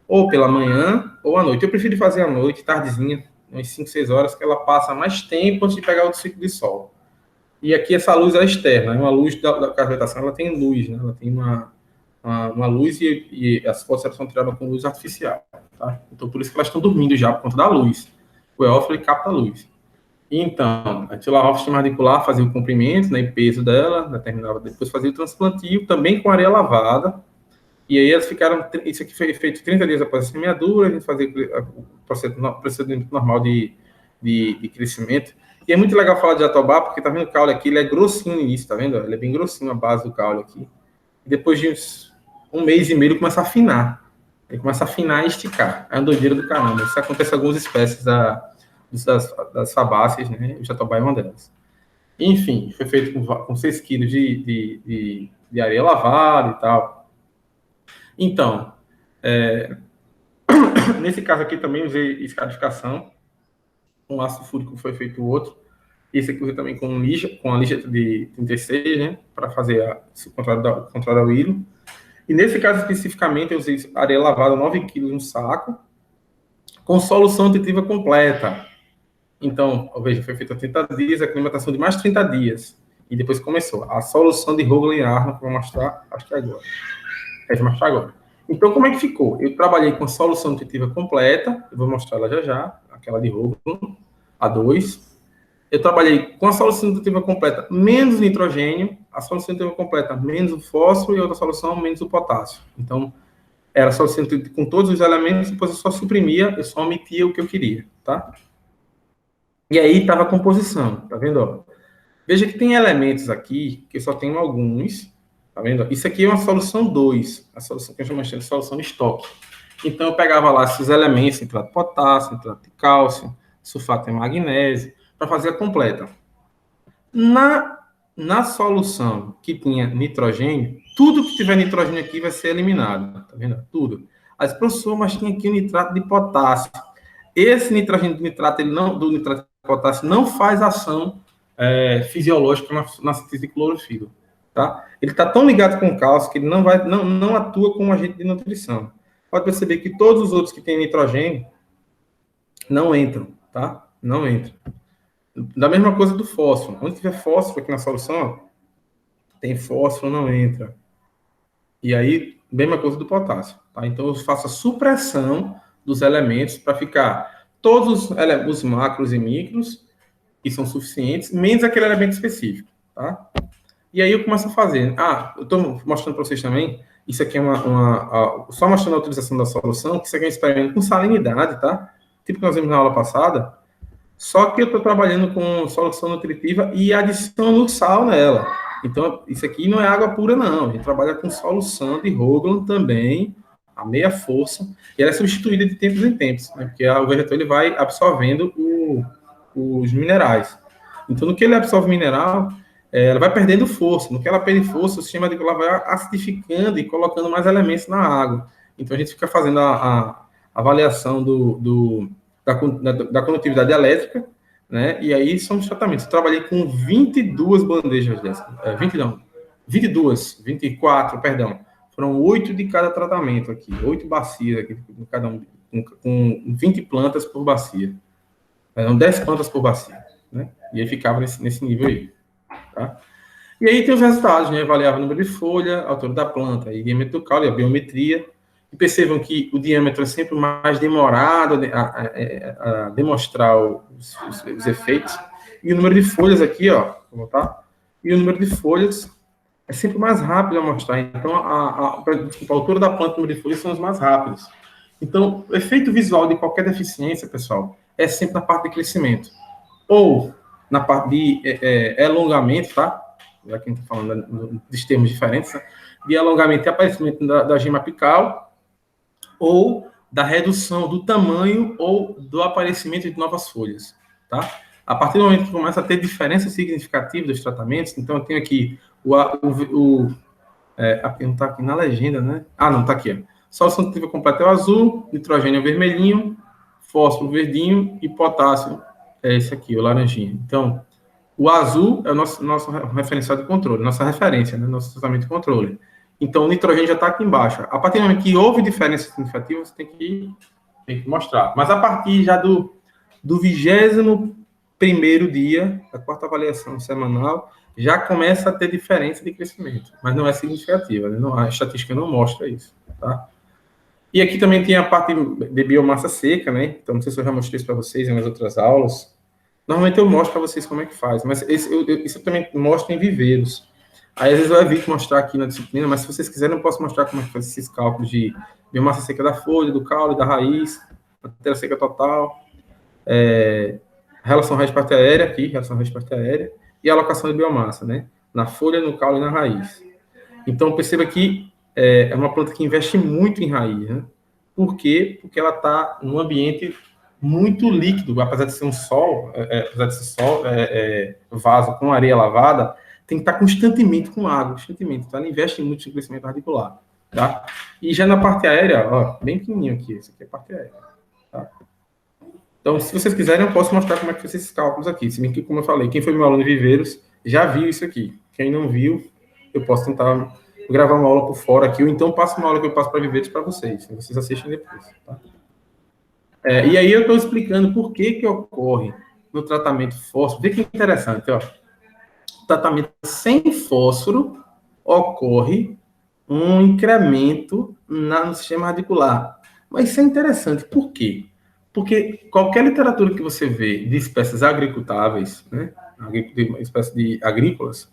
Ou pela manhã, ou à noite. Eu prefiro fazer à noite, tardezinha, umas 5, 6 horas, que ela passa mais tempo antes de pegar outro ciclo de sol. E aqui essa luz é externa, é uma luz da vegetação, ela tem luz, né? Ela tem uma luz e as fósforas são tiradas com luz artificial, tá? Então, por isso que elas estão dormindo já, por conta da luz. O eófilo capta a luz. Então, a gente lavava o sistema radicular, fazia o comprimento, né, e peso dela, depois fazia o transplantio, também com areia lavada. E aí elas ficaram, isso aqui foi feito 30 dias após a semeadura, a gente fazia o procedimento normal de crescimento. E é muito legal falar de jatobá, porque tá vendo o caule aqui, ele é grossinho no início, tá vendo? Ele é bem grossinho a base do caule aqui. E depois de um mês e meio ele começa a afinar. Ele começa a afinar e esticar. É uma doideira do caramba. Isso acontece em algumas espécies das fabáceas, né? O jatobá é uma delas. Enfim, foi feito com 6 quilos de areia lavada e tal. Então, nesse caso aqui também usei escarificação. Com ácido fúrico foi feito outro. Esse aqui eu usei também com a lixa de 36, né? Para fazer o contrário ao hilo. E nesse caso especificamente eu usei areia lavada 9 quilos no saco, com solução nutritiva completa. Então, veja, foi feita 30 dias, a aclimatação de mais 30 dias. E depois começou a solução de Hoagland e Arnold, que eu vou mostrar, acho que é agora. Vou mostrar agora. Então, como é que ficou? Eu trabalhei com solução nutritiva completa, eu vou mostrar ela já, aquela de Hoagland, a 2. Eu trabalhei com a solução nutritiva completa menos nitrogênio, a solução nutritiva completa menos o fósforo e outra solução menos o potássio. Então, era a solução nutritiva com todos os elementos, depois eu só suprimia, eu só omitia o que eu queria, tá? E aí estava a composição, tá vendo? Veja que tem elementos aqui, que eu só tenho alguns, tá vendo? Isso aqui é uma solução 2, a solução que eu chamo de solução estoque. Então, eu pegava lá esses elementos, nitrato de potássio, nitrato de cálcio, sulfato de magnésio, para fazer a completa. Na solução que tinha nitrogênio, tudo que tiver nitrogênio aqui vai ser eliminado, tá vendo? Tudo. Mas, professor, mas tinha aqui o nitrato de potássio. Esse nitrogênio do nitrato de potássio não faz ação fisiológica na síntese de clorofila, tá? Ele está tão ligado com o cálcio que ele não atua como agente de nutrição. Pode perceber que todos os outros que têm nitrogênio não entram, tá? Não entram. Da mesma coisa do fósforo. Onde tiver fósforo aqui na solução, ó, tem fósforo, não entra. E aí, mesma coisa do potássio, tá? Então, eu faço a supressão dos elementos para ficar todos os macros e micros, que são suficientes, menos aquele elemento específico, tá? E aí eu começo a fazer. Eu estou mostrando para vocês também, isso aqui é só mostrando a utilização da solução, que isso aqui é um experimento com salinidade, tá? Tipo que nós vimos na aula passada, só que eu estou trabalhando com solução nutritiva e adicionando sal nela. Então, isso aqui não é água pura, não. A gente trabalha com solução de Hoagland também, a meia força, e ela é substituída de tempos em tempos, né? Porque o vegetal ele vai absorvendo os minerais. Então, no que ele absorve mineral, ela vai perdendo força. No que ela perde força, o sistema radicular vai acidificando e colocando mais elementos na água. Então, a gente fica fazendo a avaliação da condutividade elétrica, né? E aí são os tratamentos. Eu trabalhei com 22 bandejas dessas. 24, perdão. Foram 8 de cada tratamento aqui. 8 bacias aqui, cada um, com 20 plantas por bacia. Eram 10 plantas por bacia, né? E aí ficava nesse nível aí, tá? E aí tem os resultados, né? Avaliava o número de folha, a altura da planta, e diâmetro do caule, a biometria. E percebam que o diâmetro é sempre mais demorado a demonstrar os efeitos. E o número de folhas aqui, ó, vou botar. E o número de folhas é sempre mais rápido a mostrar. Então, a altura da planta e o número de folhas são os mais rápidos. Então, o efeito visual de qualquer deficiência, pessoal, é sempre na parte de crescimento. Ou na parte de alongamento, tá? Já que a gente está falando de termos diferentes, né? De alongamento e aparecimento da gema apical, ou da redução do tamanho ou do aparecimento de novas folhas, tá? A partir do momento que começa a ter diferença significativa dos tratamentos, então eu tenho aqui não está aqui na legenda, né? Não, está aqui, ó. Solução nutritiva completa é o azul, nitrogênio é o vermelhinho, fósforo verdinho e potássio é esse aqui, o laranjinha. Então, o azul é o nosso referencial de controle, nossa referência, né? Nosso tratamento de controle. Então, o nitrogênio já está aqui embaixo. A partir do momento que houve diferença significativa, você tem que mostrar. Mas a partir já do 21º dia, da quarta avaliação semanal, já começa a ter diferença de crescimento. Mas não é significativa, né? A estatística não mostra isso, tá? E aqui também tem a parte de biomassa seca, né? Então, não sei se eu já mostrei isso para vocês em umas outras aulas. Normalmente eu mostro para vocês como é que faz, mas isso eu também mostro em viveiros. Aí, às vezes, eu evito mostrar aqui na disciplina, mas se vocês quiserem, eu posso mostrar como é que faz esses cálculos de biomassa seca da folha, do caule, da raiz, matéria seca total, relação raiz-parte aérea aqui, relação raiz-parte aérea, e alocação de biomassa, né? Na folha, no caule e na raiz. Então, perceba que é uma planta que investe muito em raiz, né? Por quê? Porque ela está num ambiente muito líquido, apesar de ser um sol, vaso com areia lavada, tem que estar constantemente com água, constantemente. Então, ela investe muito em crescimento radicular, tá? E já na parte aérea, ó, bem pequenininho aqui, esse aqui é a parte aérea, tá? Então, se vocês quiserem, eu posso mostrar como é que faz esses cálculos aqui. Se bem que, como eu falei, quem foi meu aluno de Viveiros já viu isso aqui. Quem não viu, eu posso tentar gravar uma aula por fora aqui, ou então passo uma aula que eu passo para Viveiros para vocês. Vocês assistem depois, tá? E aí eu estou explicando por que ocorre no tratamento fósforo. Vê que interessante, ó. O tratamento sem fósforo ocorre um incremento no sistema radicular. Mas isso é interessante, por quê? Porque qualquer literatura que você vê de espécies agricultáveis, né, de espécies de agrícolas,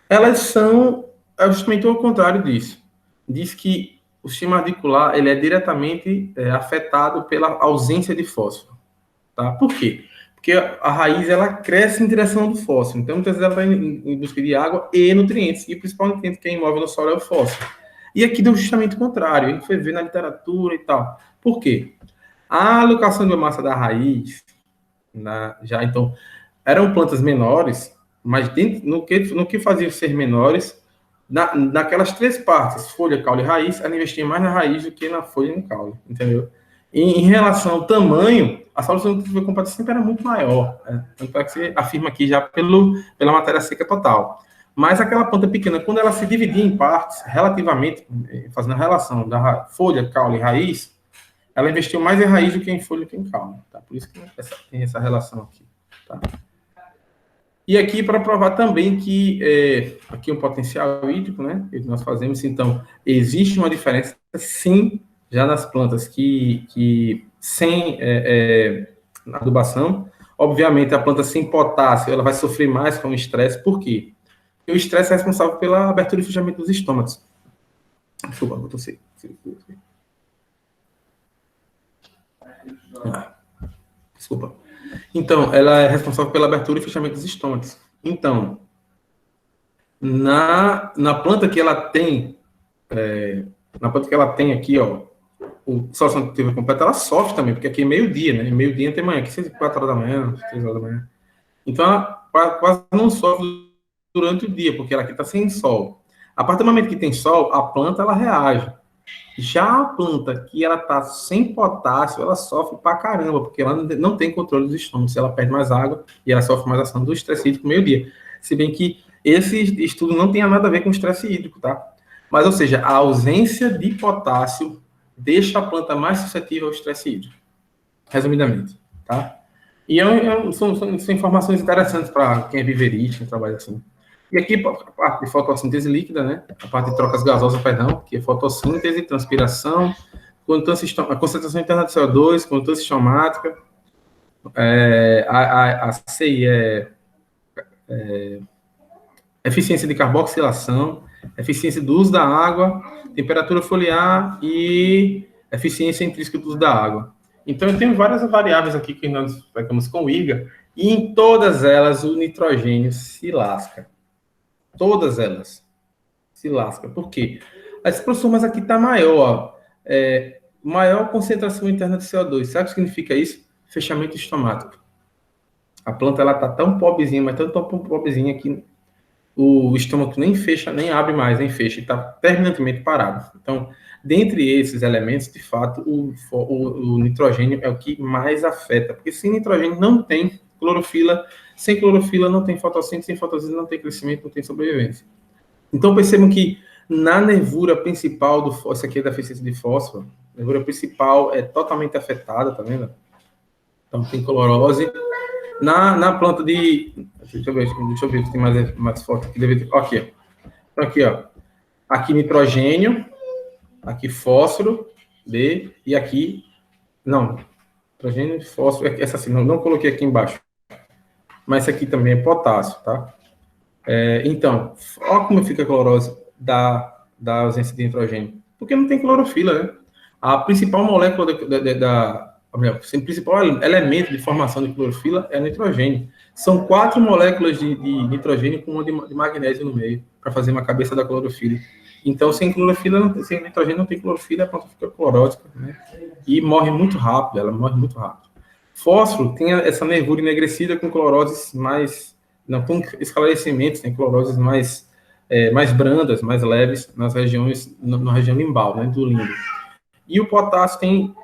elas são justamente o contrário disso. Diz que o sistema radicular ele é diretamente afetado pela ausência de fósforo. Tá? Por quê? Porque a raiz ela cresce em direção do fósforo. Então, muitas vezes ela vai em busca de água e nutrientes. E o principal nutriente que é imóvel no solo é o fósforo. E aqui deu justamente o contrário. A gente foi ver na literatura e tal. Por quê? A alocação de biomassa da raiz, então, eram plantas menores, mas no que faziam ser menores, naquelas três partes, folha, caule e raiz, ela investia mais na raiz do que na folha e no caule, entendeu? Em relação ao tamanho, a solução nutritiva completa sempre era muito maior, né? Tanto é que você afirma aqui já pela matéria seca total. Mas aquela planta pequena, quando ela se dividia em partes, relativamente, fazendo a relação da folha, caule e raiz, ela investiu mais em raiz do que em folha do que em caule, tá? Por isso que tem essa relação aqui, tá? E aqui para provar também que aqui é um potencial hídrico, né? Que nós fazemos, então, existe uma diferença, sim, já nas plantas que sem adubação. Obviamente, a planta sem potássio, ela vai sofrer mais com o estresse. Por quê? Porque o estresse é responsável pela abertura e fechamento dos estômagos. Desculpa, vou tossir. Desculpa. Então, ela é responsável pela abertura e fechamento dos estômagos. Então, na planta que ela tem, aqui, ó, o solução nutritiva completa, ela sofre também, porque aqui é meio-dia, né? Meio-dia até manhã, aqui 4 horas da manhã, 3 horas da manhã. Então, ela quase não sofre durante o dia, porque ela aqui está sem sol. A partir do momento que tem sol, a planta, ela reage. Já a planta que ela está sem potássio, ela sofre pra caramba, porque ela não tem controle dos estômagos, ela perde mais água e ela sofre mais ação do estresse hídrico meio-dia. Se bem que esse estudo não tem nada a ver com estresse hídrico, tá? Mas, ou seja, a ausência de potássio deixa a planta mais suscetível ao estresse hídrico, resumidamente, tá? E são informações interessantes para quem é viverista, quem trabalha assim. E aqui a parte de fotossíntese líquida, né? A parte de trocas gasosas, perdão, que é fotossíntese, transpiração, a concentração interna de CO2, condução sistomática, a CI eficiência de carboxilação, eficiência do uso da água, temperatura foliar e eficiência intrínseca do uso da água. Então, eu tenho várias variáveis aqui que nós pegamos com o IRGA, e em todas elas o nitrogênio se lasca. Todas elas se lascam. Por quê? Esse professor, mas aqui está maior. Maior concentração interna de CO2. Sabe o que significa isso? Fechamento estomático. A planta está tão pobrezinha, mas tão pobrezinha que o estômago nem fecha, nem abre mais, nem fecha. Está permanentemente parado. Então, dentre esses elementos, de fato, o nitrogênio é o que mais afeta. Porque sem nitrogênio não tem clorofila. Sem clorofila não tem fotossíntese, sem fotossíntese não tem crescimento, não tem sobrevivência. Então, percebam que na nervura principal do fósforo, essa aqui é a deficiência de fósforo, a nervura principal é totalmente afetada, tá vendo? Então, tem clorose. Na planta de... Deixa eu ver se tem mais foto aqui. Aqui, ó. Então, aqui, ó. Aqui nitrogênio, aqui fósforo, D, e aqui... Não, nitrogênio, fósforo, essa assim, não coloquei aqui embaixo. Mas esse aqui também é potássio, tá? Então, olha como fica a clorose da ausência de nitrogênio. Porque não tem clorofila, né? A principal molécula o principal elemento de formação de clorofila é o nitrogênio. São 4 moléculas de nitrogênio com uma de magnésio no meio, para fazer uma cabeça da clorofila. Então, sem nitrogênio não tem clorofila, a planta fica clorótica, né? E morre muito rápido, ela morre muito rápido. Fósforo tem essa nervura enegrecida com cloroses mais, não com esclarecimentos, tem cloroses mais brandas, mais leves, na região limbal, né, do limbo. E o potássio tem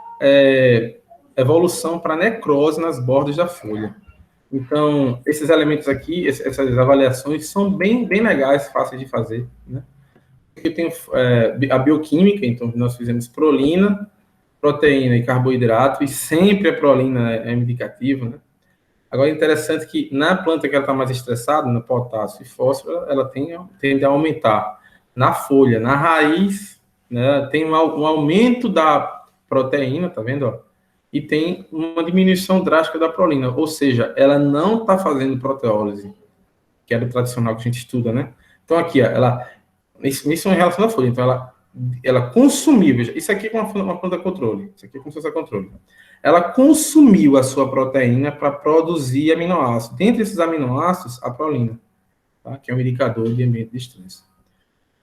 evolução para necrose nas bordas da folha. Então, esses elementos aqui, essas avaliações, são bem legais, fáceis de fazer, né? Aqui eu tenho a bioquímica, então nós fizemos prolina, proteína e carboidrato, e sempre a prolina é indicativa, né? Agora, é interessante que na planta que ela está mais estressada, no potássio e fósforo, ela tende a aumentar. Na folha, na raiz, né, tem um aumento da proteína, tá vendo? Ó? E tem uma diminuição drástica da prolina, ou seja, ela não está fazendo proteólise, que era o tradicional que a gente estuda, né? Então, aqui, ó, isso é em relação à folha, então ela consumiu, veja, isso aqui é uma planta controle, isso aqui é como se fosse a controle. Ela consumiu a sua proteína para produzir aminoácidos. Dentre esses aminoácidos, a prolina, tá? Que é um indicador de ambiente de estresse.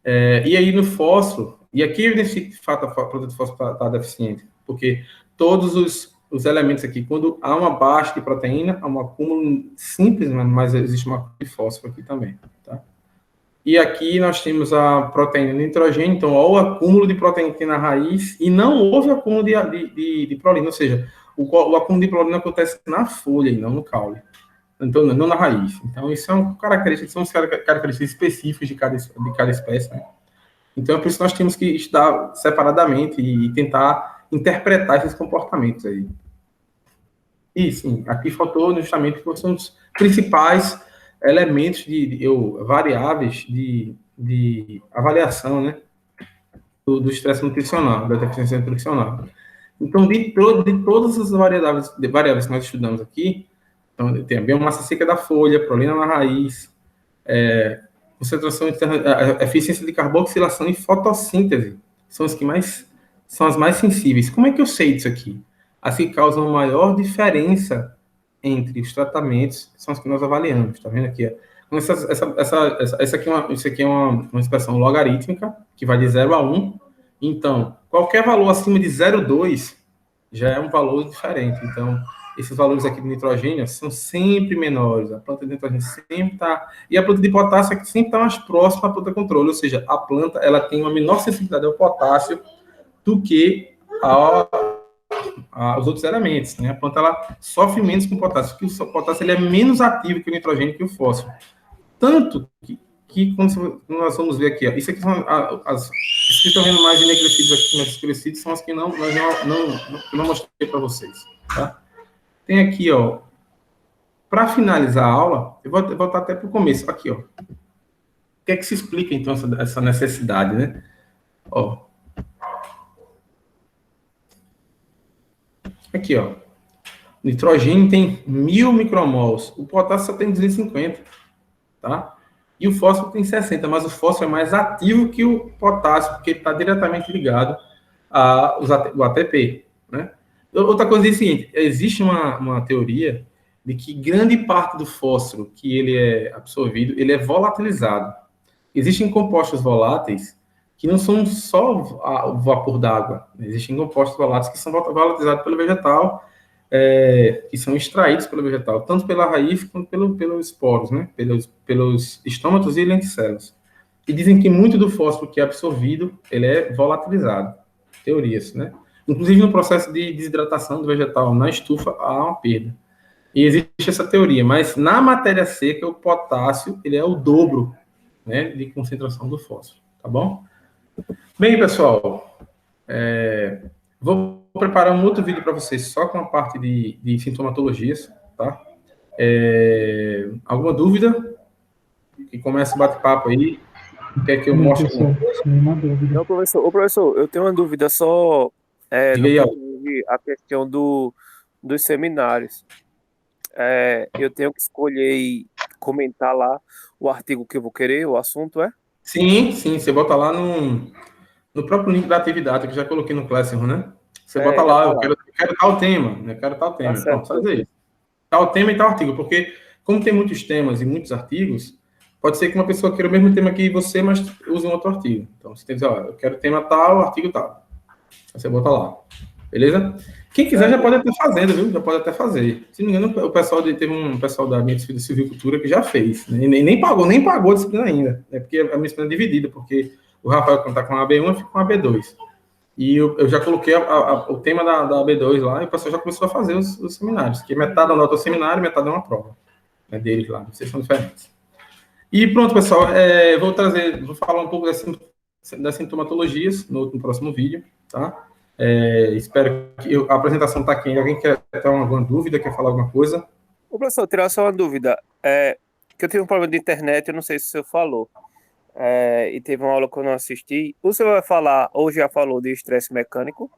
E aí, no fósforo, e aqui eu identifico, de fato, a planta de fósforo está deficiente, porque todos os elementos aqui, quando há uma baixa de proteína, há um acúmulo simples, mas existe um acúmulo de fósforo aqui também, tá? E aqui nós temos a proteína de nitrogênio, então, ó, o acúmulo de proteína que tem na raiz, e não houve acúmulo de prolina, ou seja, o acúmulo de prolina acontece na folha e não no caule, então, não na raiz. Então, isso são características específicas de cada espécie, né? Então, é por isso que nós temos que estudar separadamente e tentar interpretar esses comportamentos aí. E, sim, aqui faltou justamente que são os principais elementos variáveis de avaliação, né, do estresse nutricional, da deficiência nutricional. Então, de todas as variáveis que nós estudamos aqui, então, tem a biomassa seca da folha, prolina na raiz, concentração interna, eficiência de carboxilação e fotossíntese, são as mais sensíveis. Como é que eu sei disso aqui? As que causam maior diferença entre os tratamentos são as que nós avaliamos, tá vendo aqui? Essa aqui é uma expressão logarítmica, que vai de 0 a 1. Então, qualquer valor acima de 0,2 já é um valor diferente. Então, esses valores aqui de nitrogênio são sempre menores. A planta de nitrogênio sempre está... E a planta de potássio aqui sempre está mais próxima à planta controle, ou seja, a planta ela tem uma menor sensibilidade ao potássio do que os outros elementos, né? A planta ela sofre menos com o potássio, porque o potássio ele é menos ativo que o nitrogênio e que o fósforo. Tanto que quando nós vamos ver aqui, ó, isso aqui são as que estão vendo mais enegrecidos aqui, mais escurecidos, são as que não mostrei para vocês, tá? Tem aqui, ó, para finalizar a aula, eu vou voltar até para o começo, aqui, ó. O que é que se explica, então, essa necessidade, né? Ó. Aqui, ó. O nitrogênio tem 1000 micromols, o potássio só tem 250, tá? E o fósforo tem 60, mas o fósforo é mais ativo que o potássio, porque ele está diretamente ligado ao ATP, né? Outra coisa é o seguinte, existe uma teoria de que grande parte do fósforo que ele é absorvido, ele é volatilizado. Existem compostos voláteis que não são só o vapor d'água, existem compostos voláteis que são volatilizados pelo vegetal, que são extraídos pelo vegetal, tanto pela raiz quanto pelos poros, né? pelos estômatos e lenticelas. E dizem que muito do fósforo que é absorvido, ele é volatilizado. Teorias, né? Inclusive no processo de desidratação do vegetal, na estufa, há uma perda. E existe essa teoria, mas na matéria seca, o potássio, ele é o dobro, né, de concentração do fósforo, tá bom? Bem, pessoal, vou preparar um outro vídeo para vocês, só com a parte de sintomatologias, tá? Alguma dúvida? Que comece o bate-papo aí. Quer que eu mostre? Nenhuma dúvida. Não, professor. Ô, professor, eu tenho uma dúvida só Diga aí, a questão dos seminários. Eu tenho que escolher e comentar lá o artigo que eu vou querer, o assunto, é? Sim, você bota lá no próprio link da atividade, que eu já coloquei no Classroom, né? Você bota já lá, tá eu lá. quero tal tema, né? Quero tal tema. Tá Pronto, certo. só dizer isso. Tal tema e tal artigo, porque como tem muitos temas e muitos artigos, pode ser que uma pessoa queira o mesmo tema que você, mas use um outro artigo. Então, você tem que dizer, ó, eu quero tema tal, artigo tal. Aí você bota lá. Beleza? Quem quiser já pode até fazendo, viu? Já pode até fazer. Se não me engano, teve um pessoal da minha disciplina de Silvicultura que já fez. Né? E nem pagou a disciplina ainda. Né? Porque a minha disciplina é dividida, porque o Rafael, quando está com a AB1, eu fico com a AB2. E eu já coloquei o tema da AB2 lá, e o pessoal já começou a fazer os seminários, que metade anota o seminário e metade é uma prova. Né, deles lá, vocês são diferentes. E pronto, pessoal, vou falar um pouco das sintomatologias no próximo vídeo, tá? Espero que a apresentação está aqui. Alguém quer ter alguma dúvida, quer falar alguma coisa? Ô, professor, tirar só uma dúvida. Que eu tive um problema de internet, eu não sei se o senhor falou. E teve uma aula que eu não assisti. O senhor vai falar, ou já falou, de estresse mecânico?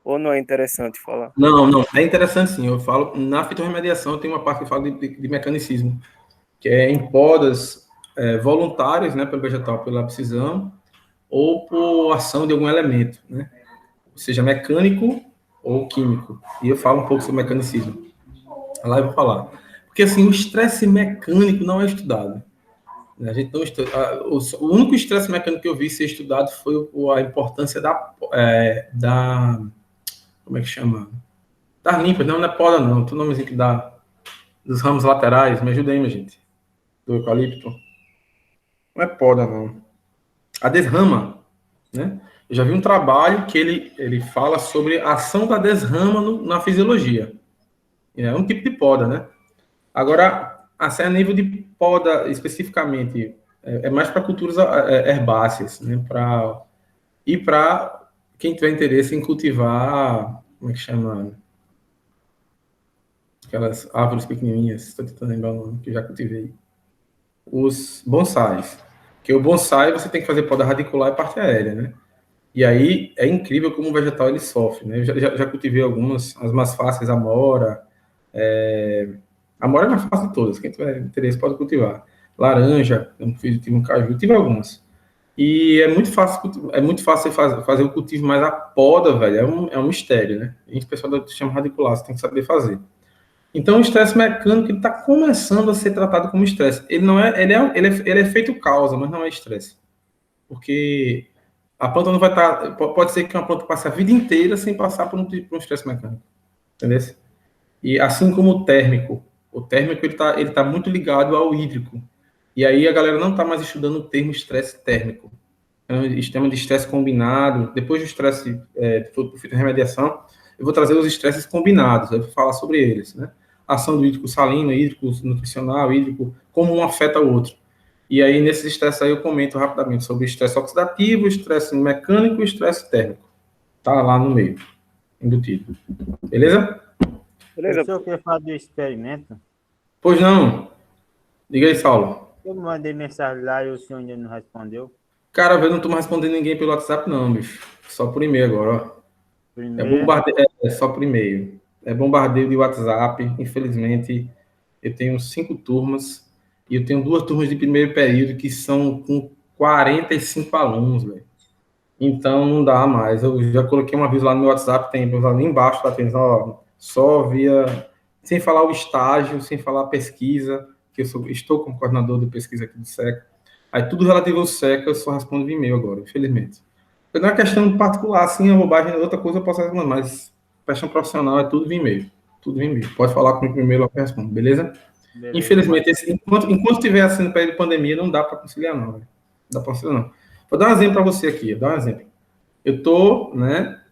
Ou não é interessante falar? Não, é interessante sim. Eu falo, na fitorremediação tem uma parte que fala de mecanicismo, que é em podas voluntárias, né, pelo vegetal, pela abscisão, ou por ação de algum elemento, né? Seja mecânico ou químico. E eu falo um pouco sobre mecanicismo. Lá eu vou falar. Porque, assim, o estresse mecânico não é estudado. A gente não estuda. O único estresse mecânico que eu vi ser estudado foi a importância da como é que chama? Das limpas. Não é poda, não. Tem um nomezinho que dá dos ramos laterais. Me ajuda aí, minha gente. Do eucalipto. Não é poda, não. A desrama, né? Eu já vi um trabalho que ele fala sobre a ação da desrama na fisiologia. É um tipo de poda, né? Agora, a nível de poda especificamente, é mais para culturas herbáceas, né? E para quem tiver interesse em cultivar, como é que chama? Aquelas árvores pequenininhas, estou tentando lembrar o nome, que eu já cultivei. Os bonsais. Que o bonsai você tem que fazer poda radicular e parte aérea, né? E aí é incrível como o vegetal ele sofre, né? Eu já cultivei algumas, as mais fáceis, a amora. A amora é mais fácil de todas, quem tiver interesse pode cultivar. Laranja, eu tive um caju, tive algumas. E é muito fácil fazer o cultivo, mas a poda, velho, é um mistério, né? A gente, pessoal, chama radicular, você tem que saber fazer. Então, o estresse mecânico está começando a ser tratado como estresse. Ele não é, ele é feito causa, mas não é estresse. Porque a planta não vai estar. Pode ser que uma planta passe a vida inteira sem passar por um estresse mecânico. Entendeu? E assim como o térmico. O térmico ele tá muito ligado ao hídrico. E aí a galera não está mais estudando o termo estresse térmico. Então, eles chamam de estresse combinado. Depois do estresse do fitorremediação, eu vou trazer os estresses combinados. Eu vou falar sobre eles, né? Ação do hídrico salino, hídrico nutricional, hídrico, como um afeta o outro. E aí, nesses estresses aí, eu comento rapidamente sobre estresse oxidativo, estresse mecânico e estresse térmico. Tá lá no meio, embutido. Beleza? Beleza? O senhor quer falar do experimento? Pois não. Diga aí, Saulo. Eu mandei mensagem lá e o senhor ainda não respondeu. Cara, eu não tô mais respondendo ninguém pelo WhatsApp, não, bicho. Só por e-mail agora, ó. Primeiro, Só por e-mail. É bombardeio de WhatsApp. Infelizmente, eu tenho 5 turmas e eu tenho 2 turmas de primeiro período que são com 45 alunos, velho. Então, não dá mais. Eu já coloquei um aviso lá no meu WhatsApp, tem ali embaixo, lá tem, ó, só via... Sem falar o estágio, sem falar a pesquisa, que estou como coordenador de pesquisa aqui do SECA. Aí, tudo relativo ao SECA, eu só respondo via e-mail agora, infelizmente. Não é questão particular, assim, a bobagem, outra coisa eu posso responder, mas questão profissional é tudo via e-mail. Tudo via e-mail. Pode falar comigo primeiro, eu respondo, beleza? Infelizmente, enquanto tiver assim no período de pandemia, não dá para conciliar, não. Véio. Não dá para conciliar, não. Vou dar um exemplo para você aqui, vou dar um exemplo.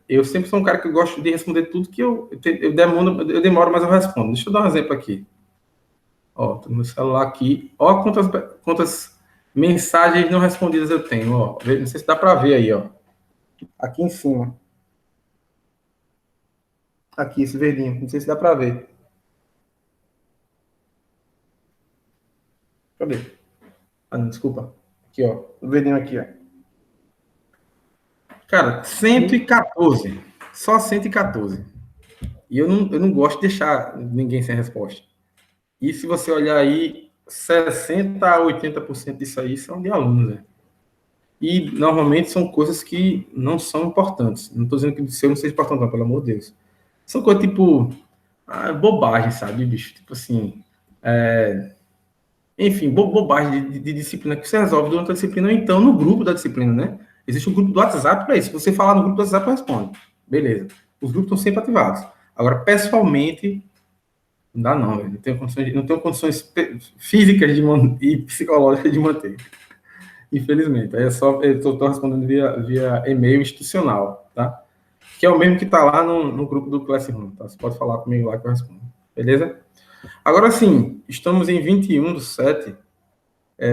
Eu sempre sou um cara que gosto de responder tudo que eu demoro, mas eu respondo. Deixa eu dar um exemplo aqui. Ó, tô no meu celular aqui. Ó, quantas mensagens não respondidas eu tenho, ó. Não sei se dá para ver aí, ó. Aqui em cima. Aqui, esse verdinho. Não sei se dá para ver. Cadê? Ah, não, desculpa. Aqui, ó. O verdinho aqui, ó. Cara, 114. Só 114. E eu não gosto de deixar ninguém sem resposta. E se você olhar aí, 60% a 80% disso aí são de alunos, né? E, normalmente, são coisas que não são importantes. Não estou dizendo que o seu não seja importante, não, pelo amor de Deus. São coisas tipo... bobagem, sabe, bicho? Tipo assim... enfim, bobagem de disciplina que você resolve durante a disciplina, ou então no grupo da disciplina, né? Existe um grupo do WhatsApp para isso. Se você falar no grupo do WhatsApp, eu respondo. Beleza. Os grupos estão sempre ativados. Agora, pessoalmente, não dá não, velho. Não tenho condições físicas e psicológicas de manter. Infelizmente. Aí eu estou respondendo via e-mail institucional, tá? Que é o mesmo que está lá no grupo do Classroom, tá? Você pode falar comigo lá que eu respondo. Beleza? Agora sim, estamos em 21/7.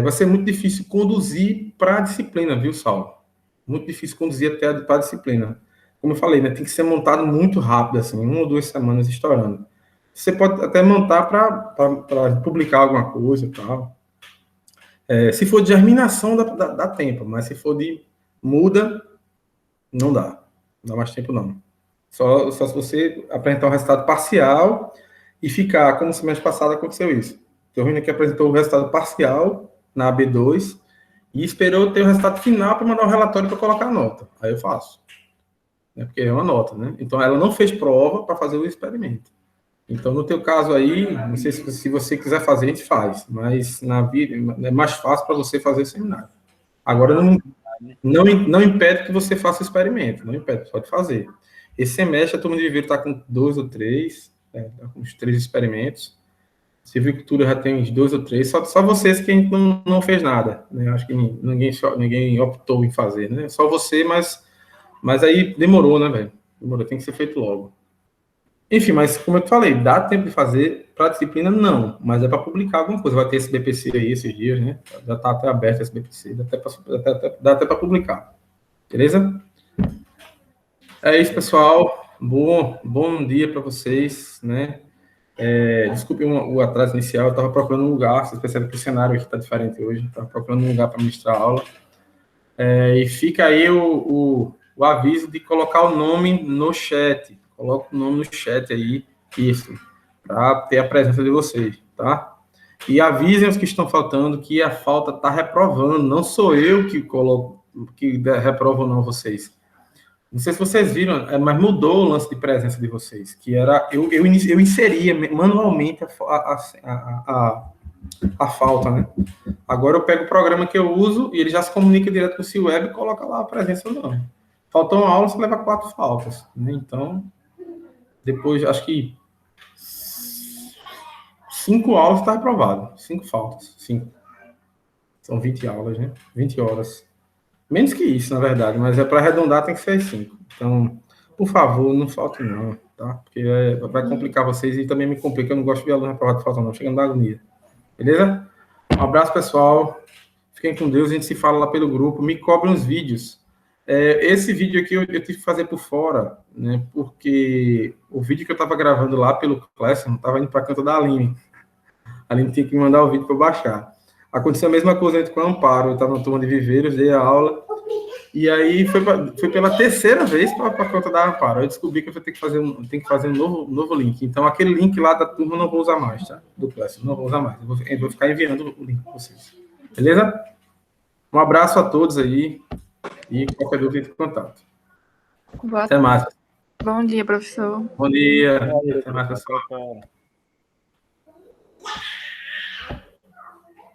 Vai ser muito difícil conduzir para a disciplina, viu, Saulo? Muito difícil conduzir até para a disciplina. Como eu falei, né? Tem que ser montado muito rápido, assim, 1 ou 2 semanas estourando. Você pode até montar para publicar alguma coisa e tal. Se for de germinação, dá tempo, mas se for de muda, não dá. Não dá mais tempo, não. Só se você apresentar um resultado parcial e ficar, como semestre passado aconteceu isso. O Rui que apresentou o resultado parcial na AB2 e esperou ter o resultado final para mandar um relatório para colocar a nota. Aí eu faço. Porque é uma nota, né? Então, ela não fez prova para fazer o experimento. Então, no teu caso aí, não sei se você quiser fazer, a gente faz. Mas na vida é mais fácil para você fazer o seminário. Agora, não impede que você faça o experimento. Não impede, pode fazer. Esse semestre, a turma de viveiro está com 2 ou 3, tá com uns 3 experimentos. Civicultura já tem uns 2 ou 3, só vocês que a gente não fez nada, né? Acho que ninguém optou em fazer, né? Só você, mas aí demorou, né, velho? Demorou, tem que ser feito logo. Enfim, mas como eu te falei, dá tempo de fazer para a disciplina? Não, mas é para publicar alguma coisa. Vai ter esse BPC aí esses dias, né? Já está até aberto esse BPC, dá até para publicar. Beleza? É isso, pessoal. Bom dia para vocês, né? Desculpe o atraso inicial, eu estava procurando um lugar, vocês percebem que o cenário aqui está diferente hoje, estava procurando um lugar para ministrar a aula. E fica aí o aviso de colocar o nome no chat. Coloca o nome no chat aí, isso, para ter a presença de vocês, tá? E avisem os que estão faltando que a falta está reprovando, não sou eu que coloco, que reprovo ou não vocês. Não sei se vocês viram, mas mudou o lance de presença de vocês, que era, eu inseria manualmente a falta, né? Agora eu pego o programa que eu uso e ele já se comunica direto com o C-Web e coloca lá a presença ou não. Faltou uma aula, você leva 4 faltas, né? Então, depois, acho que 5 aulas está reprovado. 5 faltas. 5. São 20 aulas, né? 20 horas. Menos que isso, na verdade, mas para arredondar tem que ser 5. Então, por favor, não falte não, tá? Porque vai complicar vocês e também me complica. Eu não gosto de aluno reprovado de falta não, chegando da agonia. Beleza? Um abraço, pessoal. Fiquem com Deus, a gente se fala lá pelo grupo. Me cobrem os vídeos. Esse vídeo aqui eu tive que fazer por fora, né? Porque o vídeo que eu estava gravando lá pelo Classroom estava indo para a conta da Aline. A Aline tinha que me mandar o vídeo para eu baixar. Aconteceu a mesma coisa com o Amparo. Eu estava na turma de viveiros, dei a aula. E aí foi pela terceira vez para a conta da Amparo. Eu descobri que eu tenho que fazer um novo link. Então, aquele link lá da turma eu não vou usar mais, tá? Do Classroom, não vou usar mais. Eu vou ficar enviando o link para vocês. Beleza? Um abraço a todos aí. E qualquer dúvida, entre em contato. Até mais. Bom dia, professor. Bom dia. Até mais, pessoal.